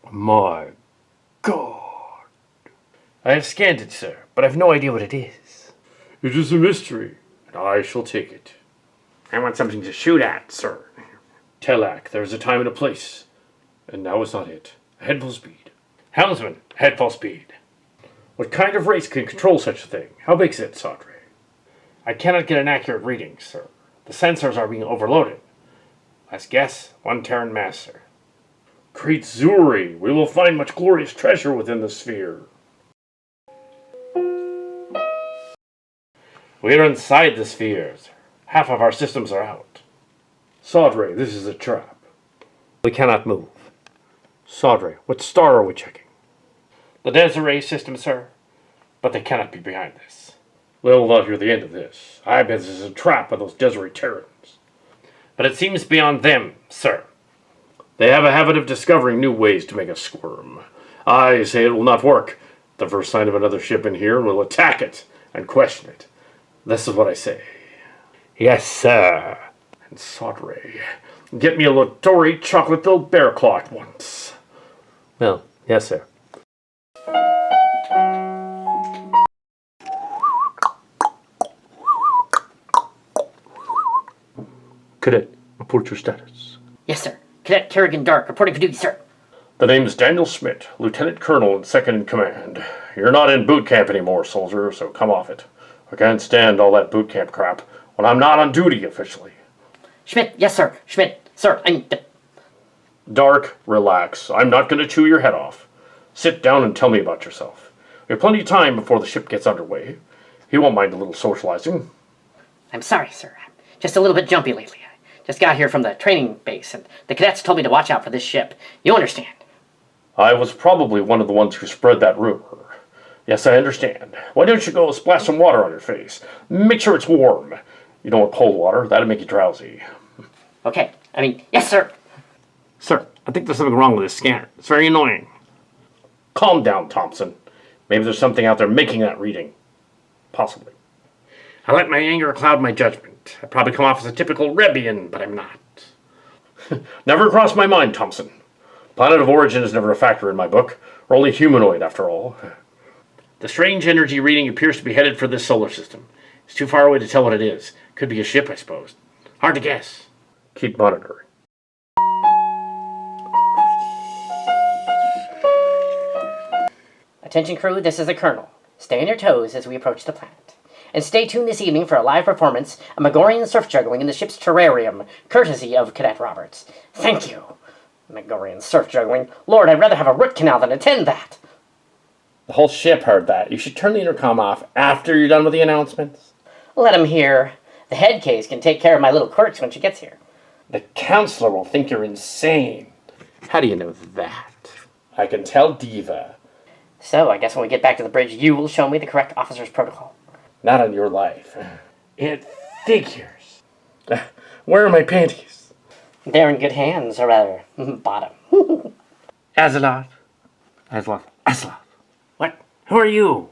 My God. I have scanned it, sir, but I've no idea what it is. It is a mystery, and I shall take it. I want something to shoot at, sir. Telak, there is a time and a place, and now is not it. Ahead full speed. Helmsman, ahead full speed. What kind of race can control such a thing? How big is it, Sadre? I cannot get an accurate reading, sir. The sensors are being overloaded. Last guess, 1 Terran master. Great Xurie, we will find much glorious treasure within the sphere. We are inside the spheres. Half of our systems are out. Sadre, this is a trap. We cannot move. Sadre, what star are we checking? The Desiree system, sir. But they cannot be behind this. They'll not hear the end of this. I bet this is a trap by those Desiree Terrans. But it seems beyond them, sir. They have a habit of discovering new ways to make us squirm. I say it will not work. The first sign of another ship in here, we'll attack it and question it. This is what I say. Yes, sir. And Sadre, get me a Lotori chocolate-filled bear claw at once. Well, yes, sir. Cadet, report your status. Yes, sir. Cadet Kerrigan Dark, reporting for duty, sir. The name's Daniel Schmidt, Lieutenant Colonel and second in command. You're not in boot camp anymore, soldier, so come off it. I can't stand all that boot camp crap when I'm not on duty officially. Schmidt, yes, sir. Schmidt, sir, Dark, relax. I'm not going to chew your head off. Sit down and tell me about yourself. We have plenty of time before the ship gets underway. He won't mind a little socializing. I'm sorry, sir. I'm just a little bit jumpy lately. I just got here from the training base, and the cadets told me to watch out for this ship. You understand? I was probably one of the ones who spread that rumor. Yes, I understand. Why don't you go splash some water on your face? Make sure it's warm. You don't want cold water. That'll make you drowsy. Okay. Yes, sir. Sir, I think there's something wrong with this scanner. It's very annoying. Calm down, Thompson. Maybe there's something out there making that reading. Possibly. I let my anger cloud my judgment. I probably come off as a typical Rebian, but I'm not. Never crossed my mind, Thompson. Planet of origin is never a factor in my book. We're only humanoid, after all. The strange energy reading appears to be headed for this solar system. It's too far away to tell what it is. Could be a ship, I suppose. Hard to guess. Keep monitoring. Attention crew, this is the Colonel. Stay on your toes as we approach the planet. And stay tuned this evening for a live performance of Megorian surf juggling in the ship's terrarium, courtesy of Cadet Roberts. Thank you. Megorian surf juggling. Lord, I'd rather have a root canal than attend that. The whole ship heard that. You should turn the intercom off after you're done with the announcements. Let him hear. The head case can take care of my little quirks when she gets here. The counselor will think you're insane. How do you know that? I can tell Diva. So, I guess when we get back to the bridge, you will show me the correct officer's protocol. Not on your life. It figures. Where are my panties? They're in good hands, or rather, bottom. Azeroth. What? Who are you?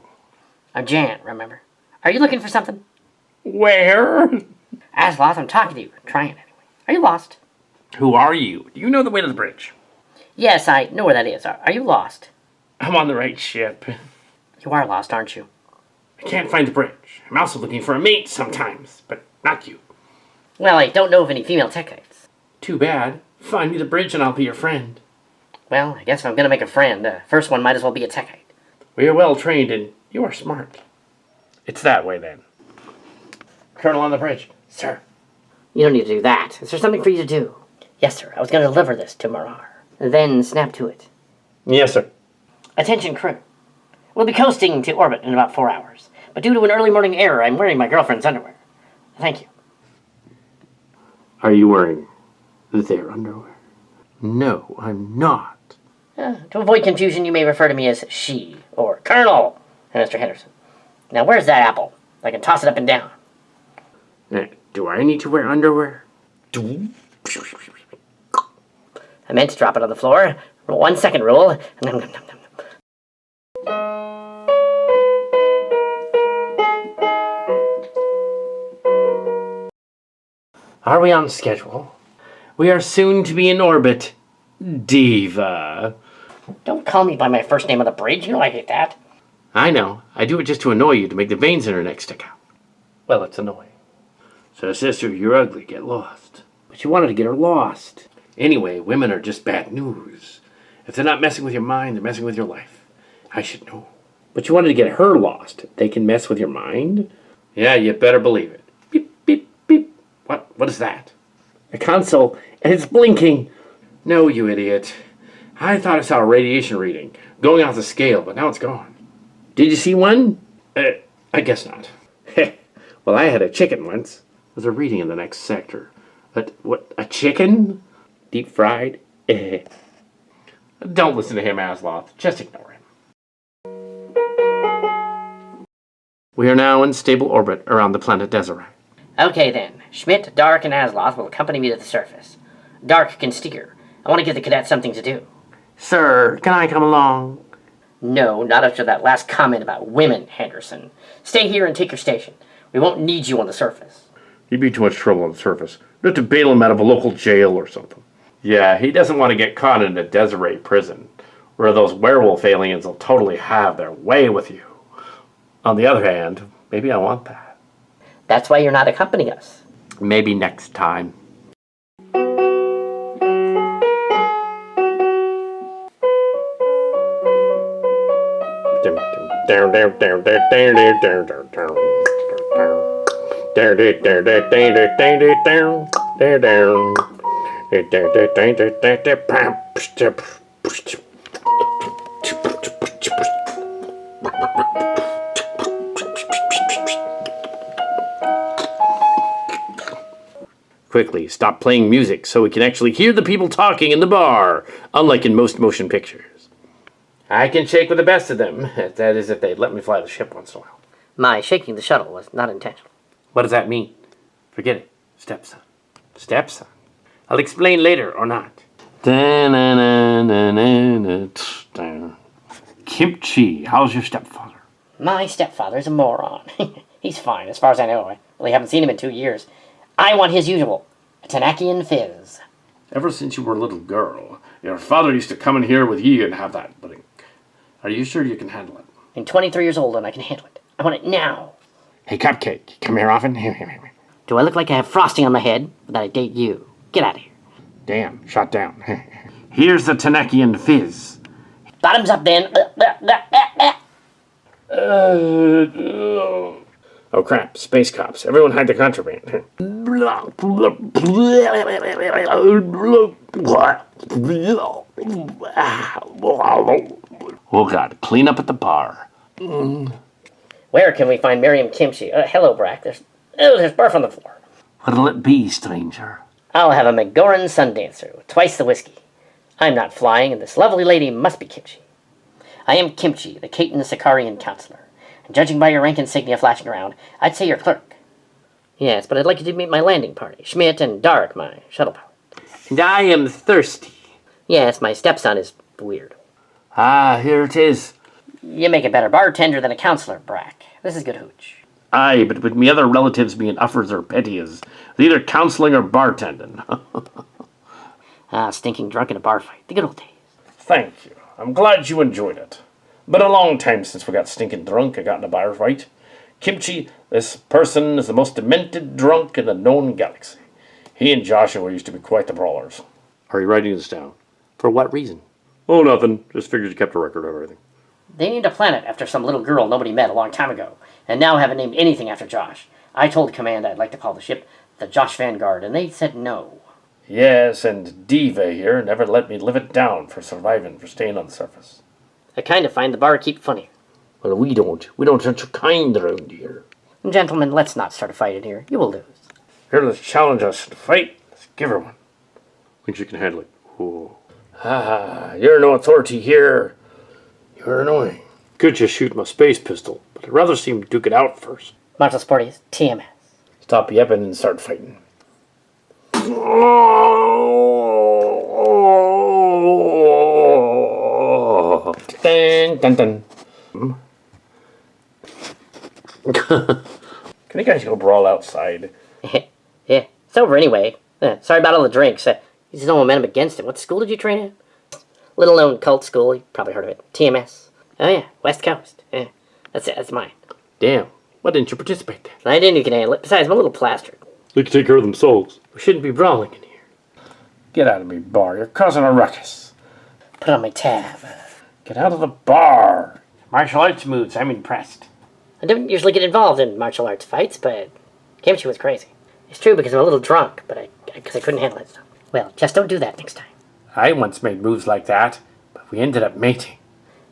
I'm Jan, remember? Are you looking for something? Where? Azeroth, I'm talking to you. Trying anyway. Are you lost? Who are you? Do you know the way to the bridge? Yes, I know where that is. Are you lost? I'm on the right ship. You are lost, aren't you? I can't find the bridge. I'm also looking for a mate sometimes, but not you. Well, I don't know of any female Techites. Too bad. Find me the bridge and I'll be your friend. Well, I guess if I'm gonna make a friend, first one might as well be a Techite. We are well trained and you are smart. It's that way then. Colonel on the bridge. Sir. You don't need to do that. Is there something for you to do? Yes, sir. I was gonna deliver this to Marar. Then snap to it. Yes, sir. Attention, crew. We'll be coasting to orbit in about 4 hours. But due to an early morning error, I'm wearing my girlfriend's underwear. Thank you. Are you wearing their underwear? No, I'm not. To avoid confusion, you may refer to me as she, or Colonel, Mr. Henderson. Now, where's that apple? I can toss it up and down. Do I need to wear underwear? I meant to drop it on the floor. 1 second rule. Nom, nom, nom, nom. Are we on schedule? We are soon to be in orbit. Diva. Don't call me by my first name on the bridge. You know I hate that. I know. I do it just to annoy you, to make the veins in her neck stick out. Well, it's annoying. So, sister, you're ugly. Get lost. But you wanted to get her lost. Anyway, women are just bad news. If they're not messing with your mind, they're messing with your life. I should know. But you wanted to get her lost. They can mess with your mind? Yeah, you better believe it. Beep, beep, beep. What is that? A console, and it's blinking. No, you idiot. I thought I saw a radiation reading going off the scale, but now it's gone. Did you see one? I guess not. Well, I had a chicken once. There's a reading in the next sector. But what, a chicken? Deep fried? Don't listen to him, Asloth. Just ignore him. We are now in stable orbit around the planet Desiree. Okay then. Schmidt, Dark, and Asloth will accompany me to the surface. Dark can steer. I want to give the cadets something to do. Sir, can I come along? No, not after that last comment about women, Henderson. Stay here and take your station. We won't need you on the surface. He'd be too much trouble on the surface. You have to bail him out of a local jail or something. Yeah, he doesn't want to get caught in a Desiree prison, where those werewolf aliens will totally have their way with you. On the other hand, maybe I want that. That's why you're not accompanying us. Maybe next time. Quickly, stop playing music so we can actually hear the people talking in the bar, unlike in most motion pictures. I can shake with the best of them. That is, if they'd let me fly the ship once in a while. My shaking the shuttle was not intentional. What does that mean? Forget it. Stepson. Stepson. I'll explain later, or not. Kimchi, how's your stepfather? My stepfather's a moron. He's fine, as far as I know. I really haven't seen him in 2 years. I want his usual, a Tanakian fizz. Ever since you were a little girl, your father used to come in here with you and have that blink. Are you sure you can handle it? I'm 23 years old and I can handle it. I want it now. Hey, Cupcake, come here often? Do I look like I have frosting on my head that I date you? Get out of here. Damn, shot down. Here's the Tanakian fizz. Bottoms up then. Oh crap, space cops. Everyone hide the contraband. Oh god, clean up at the bar. Where can we find Miriam Kimchi? Hello, Brack. There's barf on the floor. What'll it be, stranger? I'll have a McGoran Sundancer with twice the whiskey. I'm not flying, and this lovely lady must be Kimchi. I am Kimchi, the Caton Sicarian counselor. And judging by your rank insignia flashing around, I'd say you're clerk. Yes, but I'd like you to meet my landing party, Schmidt and Dark, my shuttle pilot. And I am thirsty. Yes, my stepson is weird. Ah, here it is. You make a better bartender than a counselor, Brack. This is good hooch. Aye, but with me other relatives being uffers or pettiers, either counselling or bartending. Stinking drunk in a bar fight. The good old days. Thank you. I'm glad you enjoyed it. Been a long time since we got stinking drunk and got in a bar fight. Kimchi, this person is the most demented drunk in the known galaxy. He and Joshua used to be quite the brawlers. Are you writing this down? For what reason? Oh, nothing. Just figured you kept a record of everything. They named a planet after some little girl nobody met a long time ago, and now haven't named anything after Josh. I told Command I'd like to call the ship the Josh Vanguard, and they said no. Yes, and Diva here never let me live it down for surviving, for staying on the surface. I kind of find the barkeep funny. Well, we don't. We don't touch your kind around here. Gentlemen, let's not start a fight in here. You will lose. Here, let's challenge us to fight. Let's give her one. Think she can handle it. Oh. You're no authority here. You're annoying. Could just shoot my space pistol, but I'd rather see him duke it out first. Marshal Sporties, TMS. Stop yapping and start fighting. Dun, dun, dun. Can you guys go brawl outside? Yeah, it's over anyway. Sorry about all the drinks. There's no momentum against it. What school did you train at? Little known cult school. You probably heard of it. TMS. Oh yeah, West Coast. Yeah, that's it. That's mine. Damn. Why didn't you participate then? I didn't. You can handle it. Besides, I'm a little plastered. They can take care of themselves. We shouldn't be brawling in here. Get out of me, bar. You're causing a ruckus. Put on my tab. Get out of the bar. Martial arts moves. I'm impressed. I don't usually get involved in martial arts fights, but Kimchi was crazy. It's true because I'm a little drunk, but because I couldn't handle it. So. Well, just don't do that next time. I once made moves like that, but we ended up mating.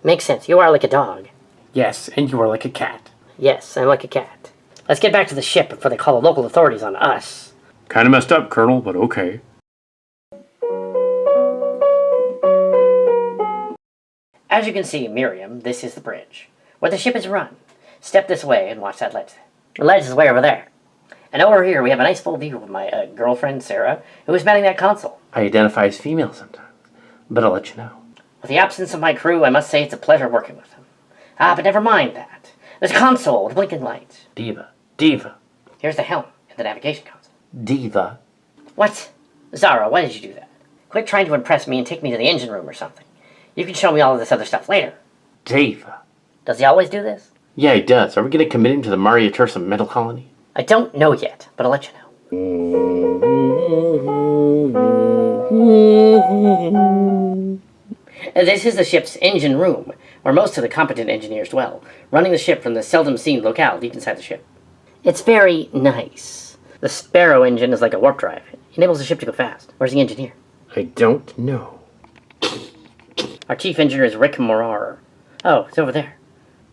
Makes sense. You are like a dog. Yes, and you are like a cat. Yes, I'm like a cat. Let's get back to the ship before they call the local authorities on us. Kinda messed up, Colonel, but okay. As you can see, Miriam, this is the bridge, where the ship is run. Step this way and watch that ledge. The ledge is way over there. And over here we have a nice full view of my girlfriend, Sarah, who is manning that console. I identify as female sometimes, but I'll let you know. With the absence of my crew, I must say it's a pleasure working with them. But never mind that. There's a console with blinking lights. Diva. Here's the helm and the navigation console. Diva. What? Zara, why did you do that? Quit trying to impress me and take me to the engine room or something. You can show me all of this other stuff later. Diva. Does he always do this? Yeah, he does. Are we going to commit him to the Maria Tursa mental colony? I don't know yet, but I'll let you know. This is the ship's engine room, where most of the competent engineers dwell, running the ship from the seldom-seen locale deep inside the ship. It's very nice. The Sparrow engine is like a warp drive. It enables the ship to go fast. Where's the engineer? I don't know. Our chief engineer is Rick Morar. Oh, it's over there.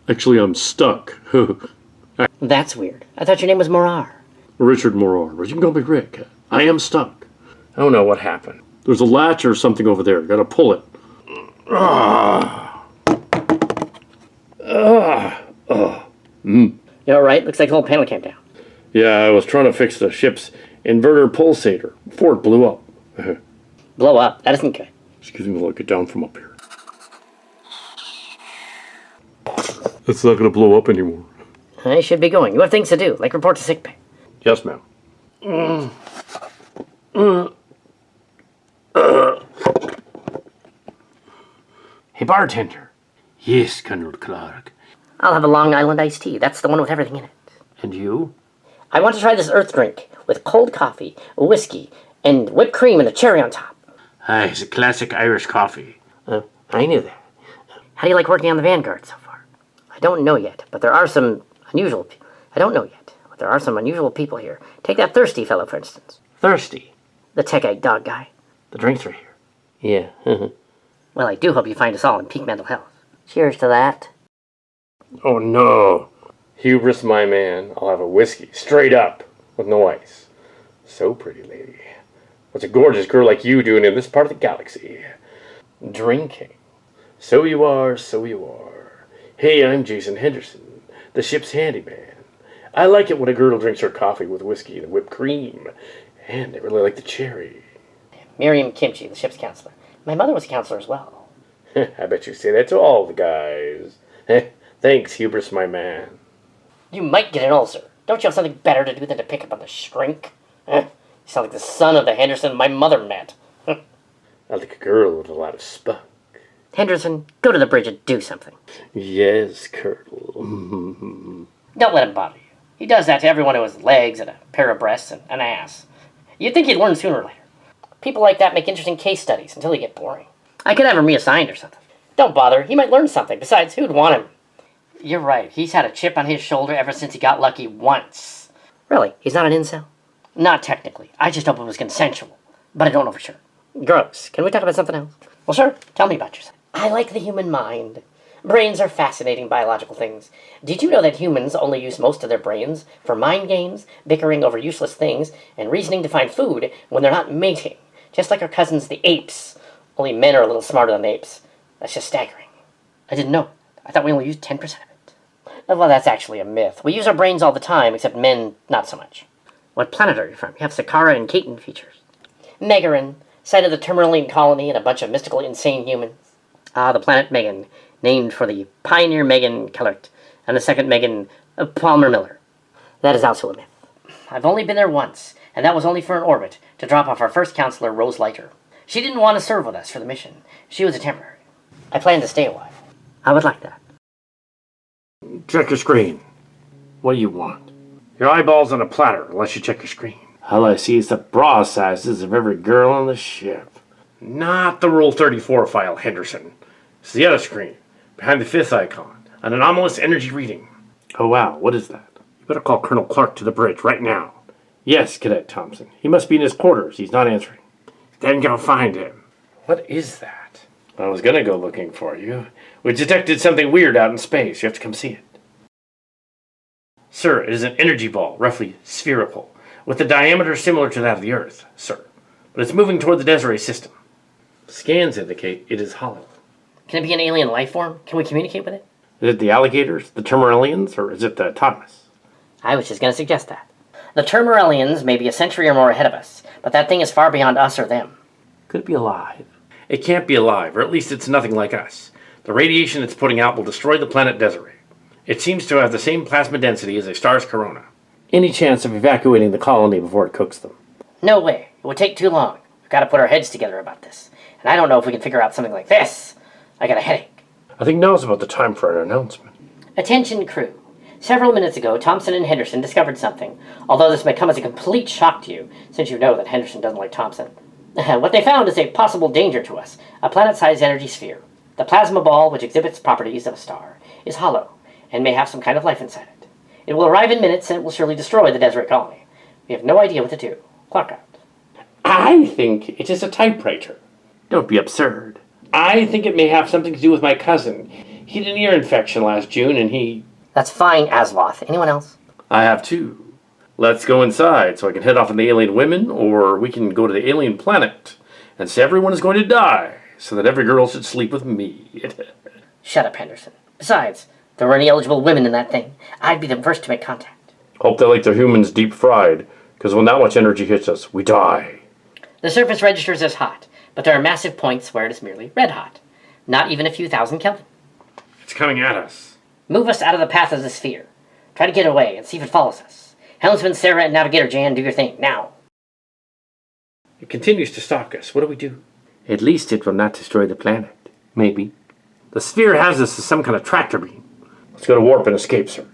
Actually, I'm stuck. That's weird. I thought your name was Morar. Richard Morar, but you can call me Rick. I am stuck. I don't know what happened. There's a latch or something over there. Gotta pull it. You alright? Looks like the whole panel came down. Yeah, I was trying to fix the ship's inverter pulsator before it blew up. Blow up? That isn't good. Excuse me while I get down from up here. It's not gonna blow up anymore. I should be going. You have things to do, like report to sickbay. Yes, ma'am. Hey, bartender. Yes, Colonel Clark. I'll have a Long Island iced tea. That's the one with everything in it. And you? I want to try this earth drink with cold coffee, whiskey, and whipped cream and a cherry on top. Aye, it's a classic Irish coffee. I knew that. How do you like working on the Vanguard so far? I don't know yet, but there are some unusual... I don't know yet. There are some unusual people here. Take that thirsty fellow, for instance. Thirsty? The tech egg dog guy. The drinks are here. Yeah. Well, I do hope you find us all in peak mental health. Cheers to that. Oh no. Hubris, my man. I'll have a whiskey, straight up, with no ice. So pretty, lady. What's a gorgeous girl like you doing in this part of the galaxy? Drinking. So you are, so you are. Hey, I'm Jason Henderson, the ship's handyman. I like it when a girl drinks her coffee with whiskey and whipped cream. And I really like the cherry. Miriam Kimchi, the ship's counselor. My mother was a counselor as well. I bet you say that to all the guys. Thanks, Hubris, my man. You might get an ulcer. Don't you have something better to do than to pick up on the shrink? You sound like the son of the Henderson my mother met. I like a girl with a lot of spunk. Henderson, go to the bridge and do something. Yes, Colonel. Don't let him bother you. He does that to everyone who has legs and a pair of breasts and an ass. You'd think he'd learn sooner or later. People like that make interesting case studies until they get boring. I could have him reassigned or something. Don't bother. He might learn something. Besides, who'd want him? You're right. He's had a chip on his shoulder ever since he got lucky once. Really? He's not an incel? Not technically. I just hope it was consensual. But I don't know for sure. Gross. Can we talk about something else? Well, sure. Tell me about yourself. I like the human mind. Brains are fascinating biological things. Did you know that humans only use most of their brains for mind games, bickering over useless things, and reasoning to find food when they're not mating? Just like our cousins, the apes. Only men are a little smarter than the apes. That's just staggering. I didn't know. I thought we only used 10% of it. Well, that's actually a myth. We use our brains all the time, except men, not so much. What planet are you from? You have Sakara and Keaton features. Megaran, site of the Terminalian colony and a bunch of mystical, insane humans. The planet Megan, named for the pioneer Megan Kellert and the second Megan Palmer Miller. That is also a myth. I've only been there once, and that was only for an orbit, to drop off our first counselor, Rose Leiter. She didn't want to serve with us for the mission. She was a temporary. I plan to stay a while. I would like that. Check your screen. What do you want? Your eyeball's on a platter unless you check your screen. All I see is the bra sizes of every girl on the ship. Not the Rule 34 file, Henderson. It's the other screen, behind the fifth icon, an anomalous energy reading. Oh wow, what is that? You better call Colonel Clark to the bridge right now. Yes, Cadet Thompson. He must be in his quarters. He's not answering. Then go find him. What is that? I was gonna go looking for you. We detected something weird out in space. You have to come see it. Sir, it is an energy ball, roughly spherical, with a diameter similar to that of the Earth, sir. But it's moving toward the Desiree system. Scans indicate it is hollow. Can it be an alien life form? Can we communicate with it? Is it the alligators, the Terminalians, or is it the autonomous? I was just going to suggest that. The Terminalians may be a century or more ahead of us, but that thing is far beyond us or them. Could it be alive? It can't be alive, or at least it's nothing like us. The radiation it's putting out will destroy the planet Desiree. It seems to have the same plasma density as a star's corona. Any chance of evacuating the colony before it cooks them? No way. It would take too long. We've got to put our heads together about this. And I don't know if we can figure out something like this. I got a headache. I think now's about the time for an announcement. Attention crew. Several minutes ago, Thompson and Henderson discovered something, although this may come as a complete shock to you, since you know that Henderson doesn't like Thompson. What they found is a possible danger to us, a planet-sized energy sphere. The plasma ball, which exhibits properties of a star, is hollow, and may have some kind of life inside it. It will arrive in minutes, and it will surely destroy the Desiree colony. We have no idea what to do. Clark out. I think it is a typewriter. Don't be absurd. I think it may have something to do with my cousin. He had an ear infection last June, and he... That's fine, Asloth. Anyone else? I have too. Let's go inside so I can head off on the alien women, or we can go to the alien planet and say everyone is going to die, so that every girl should sleep with me. Shut up, Henderson. Besides, if there were any eligible women in that thing, I'd be the first to make contact. Hope they like their humans deep fried, because when that much energy hits us, we die. The surface registers as hot, but there are massive points where it is merely red hot. Not even a few thousand Kelvin. It's coming at us. Move us out of the path of the sphere. Try to get away and see if it follows us. Helmsman Sarah and Navigator Jan, do your thing, now. It continues to stalk us. What do we do? At least it will not destroy the planet. Maybe. The sphere has us as some kind of tractor beam. Let's go to warp and escape, sir.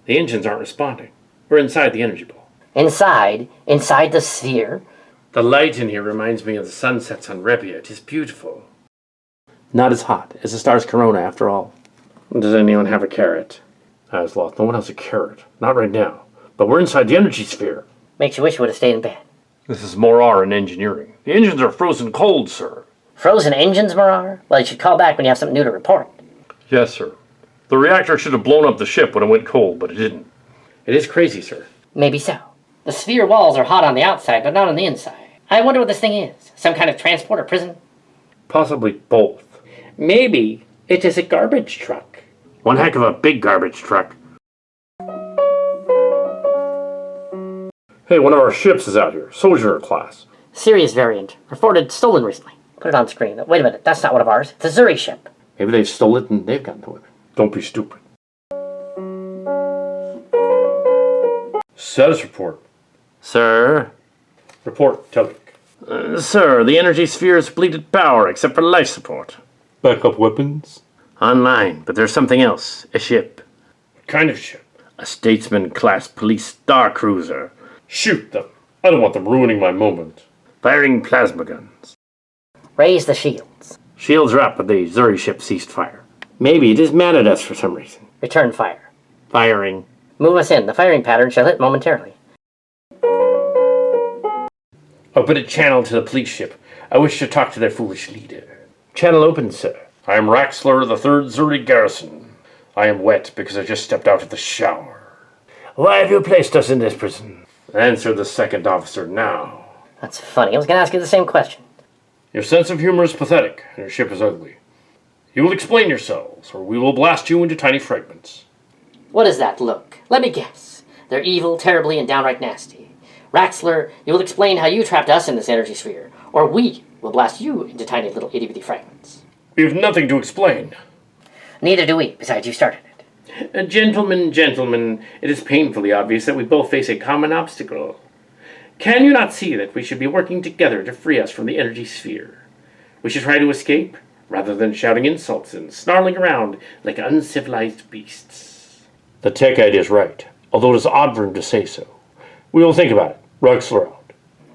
The engines aren't responding. We're inside the energy ball. Inside the sphere? The light in here reminds me of the sunsets on Rebia. It is beautiful. Not as hot as the star's corona, after all. Does anyone have a carrot? Asloth, no one has a carrot. Not right now. But we're inside the energy sphere. Makes you wish you would have stayed in bed. This is Morar in engineering. The engines are frozen cold, sir. Frozen engines, Marar? Well, you should call back when you have something new to report. Yes, sir. The reactor should have blown up the ship when it went cold, but it didn't. It is crazy, sir. Maybe so. The sphere walls are hot on the outside, but not on the inside. I wonder what this thing is. Some kind of transport or prison? Possibly both. Maybe it is a garbage truck. One heck of a big garbage truck. Hey, one of our ships is out here. Sojourner class. Sirius variant. Reported stolen recently. Put it on screen. Wait a minute. That's not one of ours. It's a Xurie ship. Maybe they stole it and they've gotten to it. Don't be stupid. Status report. Sir? Report, Telik. Sir, the energy sphere has depleted power except for life support. Backup weapons? Online, but there's something else. A ship. What kind of ship? A statesman-class police star cruiser. Shoot them. I don't want them ruining my moment. Firing plasma guns. Raise the shields. Shields are up, but the Xurie ship ceased fire. Maybe it is mad at us for some reason. Return fire. Firing. Move us in. The firing pattern shall hit momentarily. Open a channel to the police ship. I wish to talk to their foolish leader. Channel open, sir. I am Raxler of the 3rd Xurie Garrison. I am wet because I just stepped out of the shower. Why have you placed us in this prison? Answer the second officer now. That's funny. I was going to ask you the same question. Your sense of humor is pathetic, and your ship is ugly. You will explain yourselves, or we will blast you into tiny fragments. What does that look? Let me guess. They're evil, terribly, and downright nasty. Raxler, you will explain how you trapped us in this energy sphere, or we will blast you into tiny little itty-bitty fragments. We have nothing to explain. Neither do we, besides you started it. Gentlemen, it is painfully obvious that we both face a common obstacle. Can you not see that we should be working together to free us from the energy sphere? We should try to escape, rather than shouting insults and snarling around like uncivilized beasts. The tech guide is right, although it is odd for him to say so. We will think about it. Raxler out.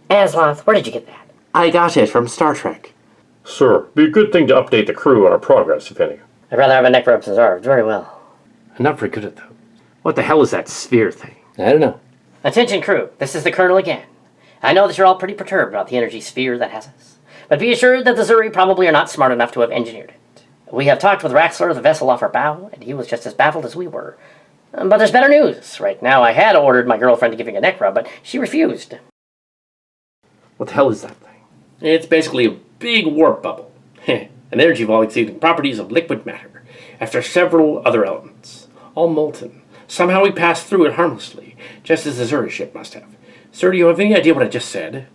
Asloth, where did you get that? I got it from Star Trek. Sir, be a good thing to update the crew on our progress, if any. I'd rather have a neck rub preserved. Very well. I'm not very good at them. What the hell is that sphere thing? I don't know. Attention, crew. This is the Colonel again. I know that you're all pretty perturbed about the energy sphere that has us. But be assured that the Xurie probably are not smart enough to have engineered it. We have talked with Raxler, the vessel off our bow, and he was just as baffled as we were. But there's better news. Right now, I had ordered my girlfriend to give me a neck rub, but she refused. What the hell is that thing? It's basically a big warp bubble. An energy ball exceeding properties of liquid matter, after several other elements, all molten. Somehow we passed through it harmlessly, just as the Xurie ship must have. Sir, do you have any idea what I just said?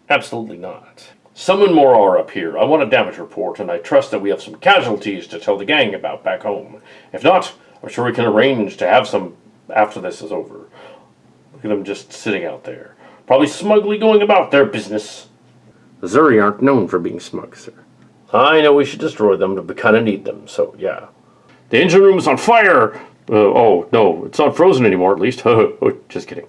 Absolutely not. Summon Morar up here. I want a damage report, and I trust that we have some casualties to tell the gang about back home. If not, I'm sure we can arrange to have some after this is over. Look at them just sitting out there, probably smugly going about their business. The Xurie aren't known for being smug, sir. I know we should destroy them, but we kind of need them, so yeah. The engine room is on fire! Oh, no, it's not frozen anymore, at least. Oh, just kidding.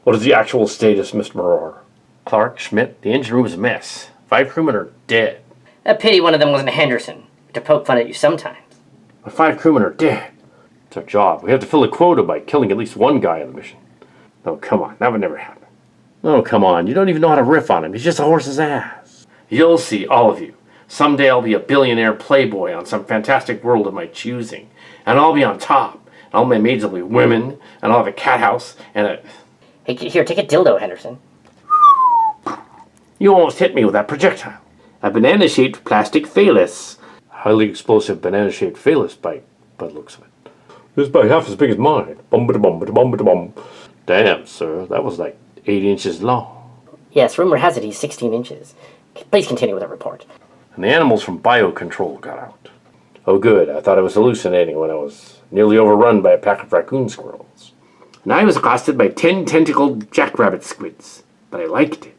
What is the actual status, Mr. Morar? Clark, Schmidt, the engine room is a mess. 5 crewmen are dead. A pity one of them wasn't Henderson, to poke fun at you sometimes. My 5 crewmen are dead. It's our job. We have to fill a quota by killing at least one guy on the mission. Oh, come on, that would never happen. Oh, come on, you don't even know how to riff on him. He's just a horse's ass. You'll see, all of you. Someday I'll be a billionaire playboy on some fantastic world of my choosing. And I'll be on top. And all my maids will be women. And I'll have a cat house and a... Hey, here, take a dildo, Henderson. You almost hit me with that projectile. A banana-shaped plastic phallus. Highly explosive banana-shaped phallus by the looks of it. It's about half as big as mine. Bum-ba-da-bum-ba-da-bum-ba-da-bum. Damn, sir, that was like 8 inches long. Yes, rumor has it he's 16 inches. Please continue with the report. And the animals from biocontrol got out. Oh good, I thought I was hallucinating when I was nearly overrun by a pack of raccoon squirrels. And I was accosted by 10 tentacled jackrabbit squids. But I liked it.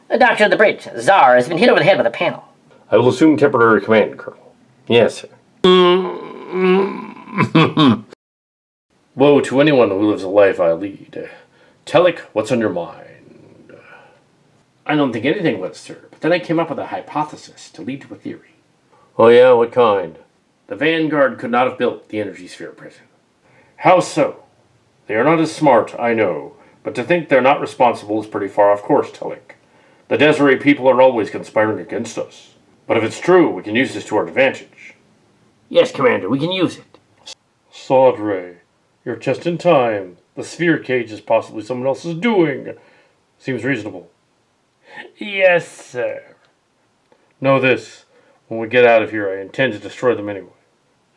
The doctor of the bridge, Czar, has been hit over the head with a panel. I will assume temporary command, Colonel. Yes, sir. Woe to anyone who lives a life I lead. Telik, what's on your mind? I don't think anything was, sir. But then I came up with a hypothesis to lead to a theory. Oh yeah, what kind? The Vanguard could not have built the energy sphere prison. How so? They are not as smart, I know, but to think they're not responsible is pretty far off course, Tillich. The Desiree people are always conspiring against us. But if it's true, we can use this to our advantage. Yes, Commander, we can use it. Saudray, you're just in time. The sphere cage is possibly someone else's doing. Seems reasonable. Yes, sir. Know this. When we get out of here, I intend to destroy them anyway.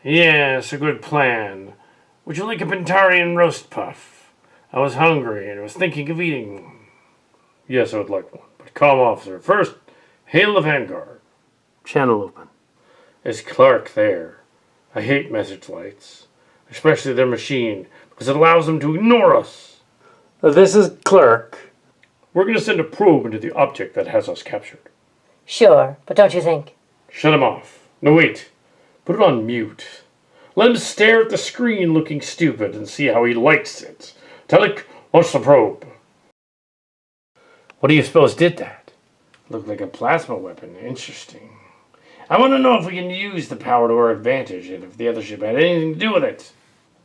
Yes, a good plan. Would you like a Pentarian roast puff? I was hungry and was thinking of eating. Yes, I would like one. But calm, officer. First, hail the Vanguard. Channel open. Is Clark there? I hate message lights, especially their machine, because it allows them to ignore us. This is Clerk. We're going to send a probe into the object that has us captured. Sure, but don't you think? Shut him off. No, wait. Put it on mute. Let him stare at the screen looking stupid and see how he likes it. Tillich, launch the probe. What do you suppose did that? Looked like a plasma weapon. Interesting. I want to know if we can use the power to our advantage and if the other ship had anything to do with it.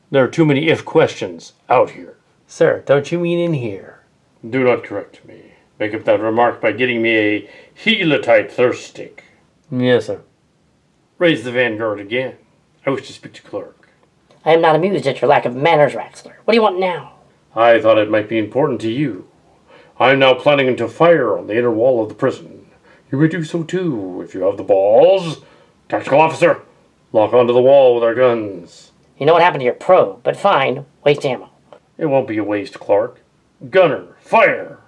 There are too many if questions out here. Sir, don't you mean in here? Do not correct me. Make up that remark by getting me a Gila-type thirst stick. Yes, sir. Raise the Vanguard again. I wish to speak to Clerk. I am not amused at your lack of manners, Raxler. What do you want now? I thought it might be important to you. I am now planning to fire on the inner wall of the prison. You may do so too, if you have the balls. Tactical officer, lock onto the wall with our guns. You know what happened to your probe, but fine, waste ammo. It won't be a waste, Clark. Gunner, fire!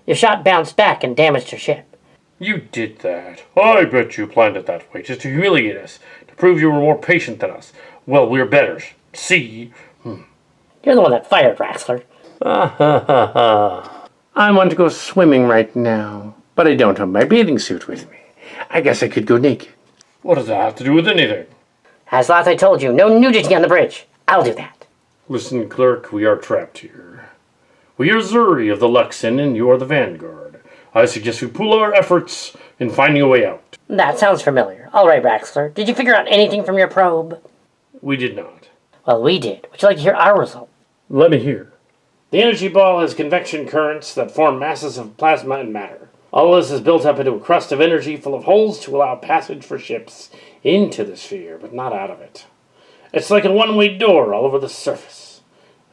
Your shot bounced back and damaged your ship. You did that. I bet you planned it that way, just to humiliate us, to prove you were more patient than us. Well, we're better. See? You're the one that fired, Raxler. I want to go swimming right now, but I don't have my bathing suit with me. I guess I could go naked. What does that have to do with anything? As last I told you, no nudity on the bridge. I'll do that. Listen, Clerk, we are trapped here. We are Xurie of the Luxon, and you are the Vanguard. I suggest we pool our efforts in finding a way out. That sounds familiar. All right, Raxler. Did you figure out anything from your probe? We did not. Well, we did. Would you like to hear our result? Let me hear. The energy ball has convection currents that form masses of plasma and matter. All this is built up into a crust of energy full of holes to allow passage for ships into the sphere, but not out of it. It's like a one-way door all over the surface,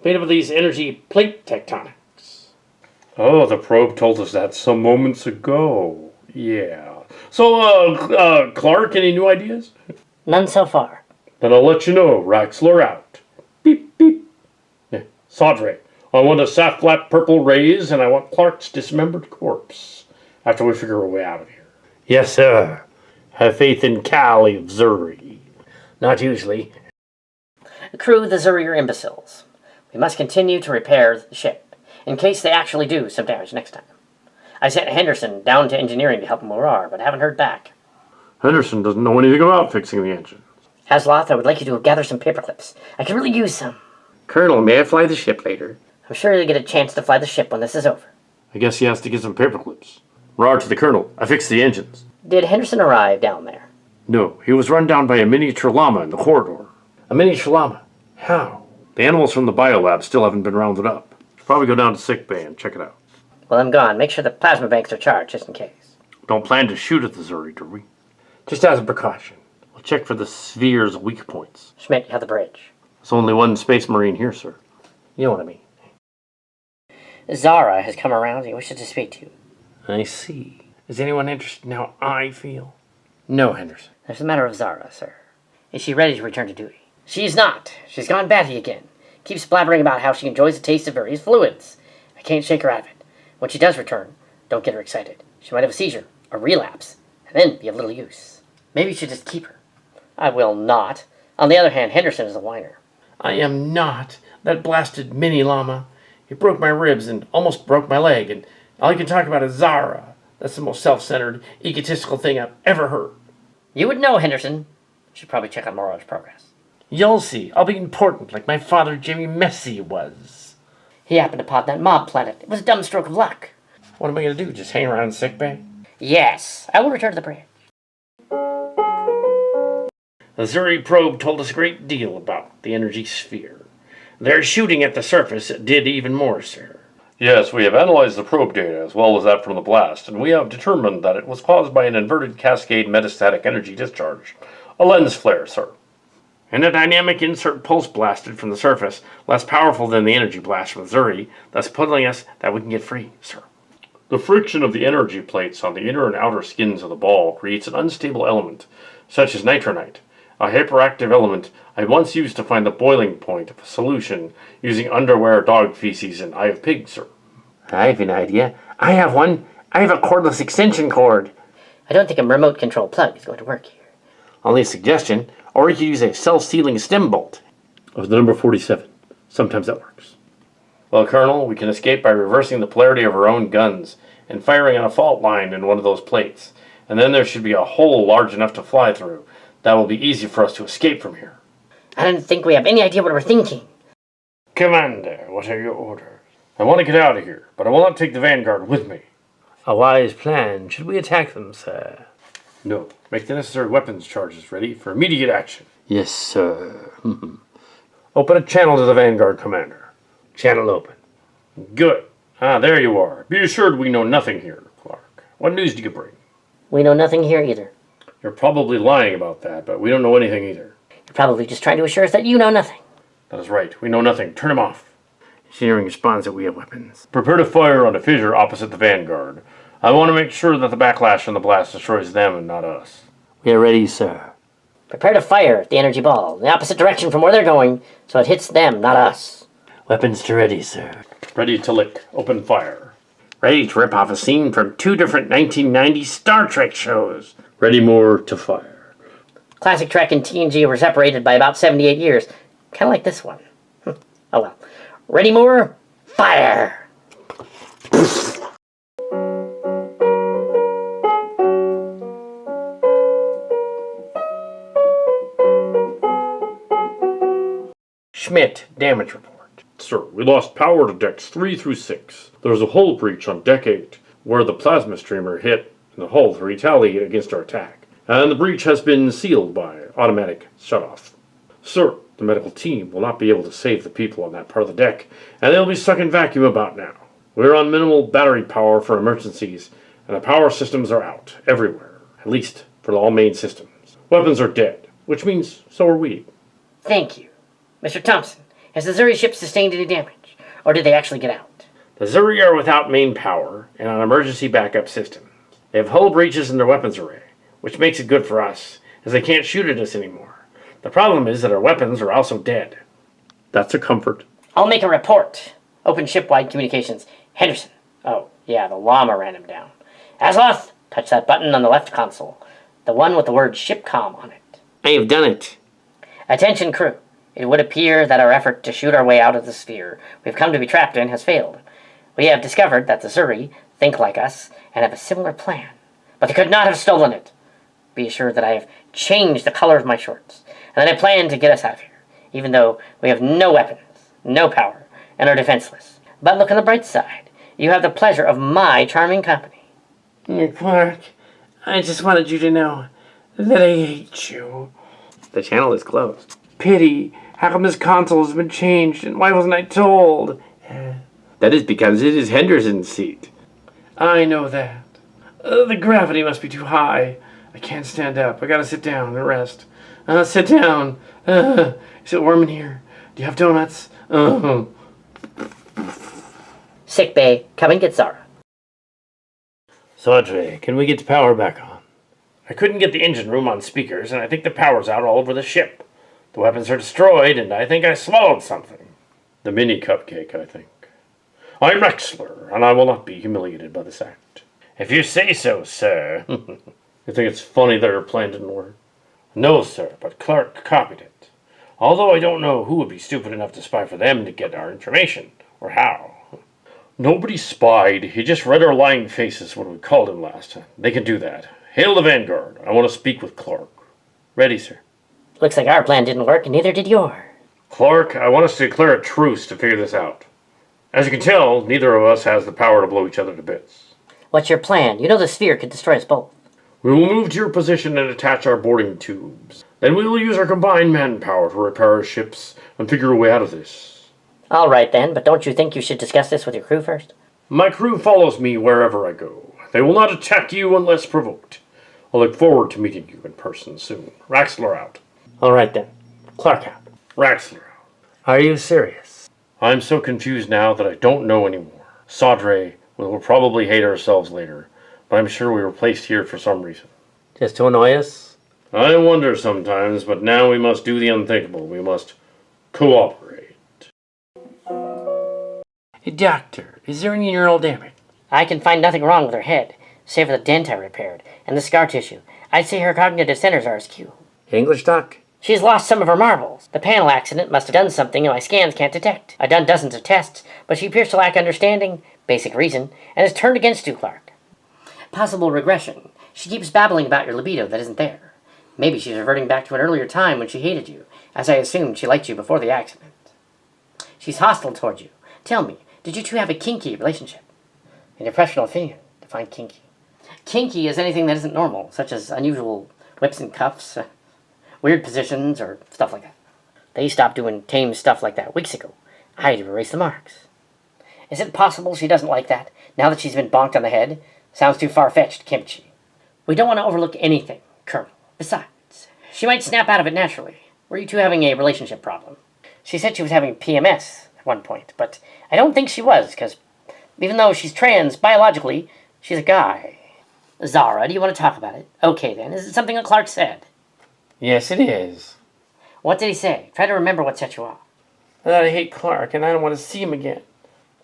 made up of these energy plate tectonics. Oh, the probe told us that some moments ago. Yeah. So, Clark, any new ideas? None so far. Then I'll let you know. Raxler out. Beep, beep. Yeah. Saudray, I want a sap-flap purple rays, and I want Clark's dismembered corpse after we figure a way out of here. Yes, sir. Have faith in Callie of Xurie. Not usually. Crew, the Xurie are imbeciles. We must continue to repair the ship, in case they actually do some damage next time. I sent Henderson down to engineering to help Morar, but haven't heard back. Henderson doesn't know anything about fixing the engine. Hasloth, I would like you to gather some paperclips. I could really use some. Colonel, may I fly the ship later? I'm sure you'll get a chance to fly the ship when this is over. I guess he has to get some paperclips. Roar to the Colonel. I fixed the engines. Did Henderson arrive down there? No, he was run down by a miniature llama in the corridor. A miniature llama? How? The animals from the biolab still haven't been rounded up. Should probably go down to sick bay and check it out. Well, I'm gone. Make sure the plasma banks are charged, just in case. Don't plan to shoot at the Xurie, do we? Just as a precaution. We'll check for the sphere's weak points. Schmidt, you have the bridge. There's only one space marine here, sir. You know what I mean. Zara has come around and he wishes to speak to you. I see. Is anyone interested in how I feel? No, Henderson. There's the matter of Zara, sir. Is she ready to return to duty? She's not. She's gone batty again. Keeps blabbering about how she enjoys the taste of various fluids. I can't shake her out of it. When she does return, don't get her excited. She might have a seizure, a relapse, and then be of little use. Maybe you should just keep her. I will not. On the other hand, Henderson is a whiner. I am not. That blasted mini-llama. It broke my ribs and almost broke my leg, and all you can talk about is Zara. That's the most self-centered, egotistical thing I've ever heard. You would know, Henderson. You should probably check out Morrow's progress. You'll see. I'll be important like my father Jimmy Messi was. He happened upon that mob planet. It was a dumb stroke of luck. What am I going to do? Just hang around in sickbay? Yes, I will return to the bridge. The Xurie probe told us a great deal about the energy sphere. Their shooting at the surface did even more, sir. Yes, we have analyzed the probe data as well as that from the blast, and we have determined that it was caused by an inverted cascade metastatic energy discharge. A lens flare, sir. And a dynamic insert pulse blasted from the surface, less powerful than the energy blast from the Xurie, thus pulling us that we can get free, sir. The friction of the energy plates on the inner and outer skins of the ball creates an unstable element, such as nitronite, a hyperactive element I once used to find the boiling point of a solution using underwear, dog feces, and eye of pig, sir. I have an idea. I have one. I have a cordless extension cord. I don't think a remote control plug is going to work here. Only a suggestion. Or you could use a self-sealing stem bolt. Of the number 47. Sometimes that works. Well, Colonel, we can escape by reversing the polarity of our own guns and firing on a fault line in one of those plates. And then there should be a hole large enough to fly through. That will be easy for us to escape from here. I don't think we have any idea what we're thinking. Commander, what are your orders? I want to get out of here, but I will not take the Vanguard with me. A wise plan. Should we attack them, sir? No. Make the necessary weapons charges ready for immediate action. Yes, sir. Open a channel to the Vanguard, Commander. Channel open. Good. Ah, there you are. Be assured we know nothing here, Clark. What news do you bring? We know nothing here either. You're probably lying about that, but we don't know anything either. You're probably just trying to assure us that you know nothing. That is right. We know nothing. Turn him off. Engineering responds that we have weapons. Prepare to fire on a fissure opposite the Vanguard. I want to make sure that the backlash from the blast destroys them and not us. We are ready, sir. Prepare to fire at the energy ball in the opposite direction from where they're going, so it hits them, not us. Weapons to ready, sir. Ready to lick. Open fire. Ready to rip off a scene from 2 different 1990 Star Trek shows. Ready more to fire. Classic Trek and TNG were separated by about 78 years. Kind of like this one. Oh well. Ready more? Fire! Schmidt, damage report. Sir, we lost power to decks 3 through 6. There was a hull breach on deck 8, where the plasma streamer hit in the hull to retaliate against our attack. And the breach has been sealed by automatic shutoff. Sir, the medical team will not be able to save the people on that part of the deck, and they'll be stuck in vacuum about now. We're on minimal battery power for emergencies, and the power systems are out, everywhere, at least for all main systems. Weapons are dead, which means so are we. Thank you. Mr. Thompson, has the Xurie ship sustained any damage? Or did they actually get out? The Xurie are without main power and on emergency backup systems. They have hull breaches in their weapons array, which makes it good for us, as they can't shoot at us anymore. The problem is that our weapons are also dead. That's a comfort. I'll make a report. Open ship-wide communications. Henderson. Oh, yeah, the llama ran him down. Asloth, touch that button on the left console. The one with the word ShipCom on it. I have done it. Attention, crew. It would appear that our effort to shoot our way out of the sphere we've come to be trapped in has failed. We have discovered that the Xurie think like us and have a similar plan. But they could not have stolen it. Be assured that I have changed the color of my shorts, and that I plan to get us out of here, even though we have no weapons, no power, and are defenseless. But look on the bright side. You have the pleasure of my charming company. Clark, I just wanted you to know that I hate you. The channel is closed. Pity. How come this console has been changed, and why wasn't I told? That is because it is Henderson's seat. I know that. The gravity must be too high. I can't stand up. I gotta sit down and rest. Sit down. Is it warm in here? Do you have donuts? Sick bay, come and get Zara. Xurie, can we get the power back on? I couldn't get the engine room on speakers, and I think the power's out all over the ship. The weapons are destroyed, and I think I swallowed something. The mini cupcake, I think. I'm Raxler, and I will not be humiliated by this act. If you say so, sir. You think it's funny that our plan didn't work? No, sir, but Clark copied it. Although I don't know who would be stupid enough to spy for them to get our information, or how. Nobody spied. He just read our lying faces when we called him last time. They can do that. Hail the Vanguard. I want to speak with Clark. Ready, sir. Looks like our plan didn't work, and neither did yours. Clark, I want us to declare a truce to figure this out. As you can tell, neither of us has the power to blow each other to bits. What's your plan? You know the sphere could destroy us both. We will move to your position and attach our boarding tubes. Then we will use our combined manpower to repair our ships and figure a way out of this. All right then, but don't you think you should discuss this with your crew first? My crew follows me wherever I go. They will not attack you unless provoked. I look forward to meeting you in person soon. Raxler out. All right then. Clark out. Raxler out. Are you serious? I'm so confused now that I don't know anymore. Sadre, we'll probably hate ourselves later, but I'm sure we were placed here for some reason. Just to annoy us? I wonder sometimes, but now we must do the unthinkable. We must cooperate. Hey, Doctor, is there any neural damage? I can find nothing wrong with her head, save for the dent I repaired, and the scar tissue. I'd say her cognitive centers are askew. English, Doc? She's lost some of her marbles. The panel accident must have done something my scans can't detect. I've done dozens of tests, but she appears to lack understanding, basic reason, and is turned against you, Clark. Possible regression. She keeps babbling about your libido that isn't there. Maybe she's reverting back to an earlier time when she hated you, as I assumed she liked you before the accident. She's hostile toward you. Tell me, did you two have a kinky relationship? In your professional opinion, define kinky. Kinky is anything that isn't normal, such as unusual whips and cuffs, weird positions, or stuff like that. They stopped doing tame stuff like that weeks ago. I had to erase the marks. Is it possible she doesn't like that, now that she's been bonked on the head? Sounds too far-fetched, Kimchi. We don't want to overlook anything, Colonel. Besides, she might snap out of it naturally. Were you two having a relationship problem? She said she was having PMS at one point, but I don't think she was, because even though she's trans, biologically, she's a guy. Zara, do you want to talk about it? Okay, then. Is it something that Clark said? Yes, it is. What did he say? Try to remember what set you off. That I hate Clark, and I don't want to see him again.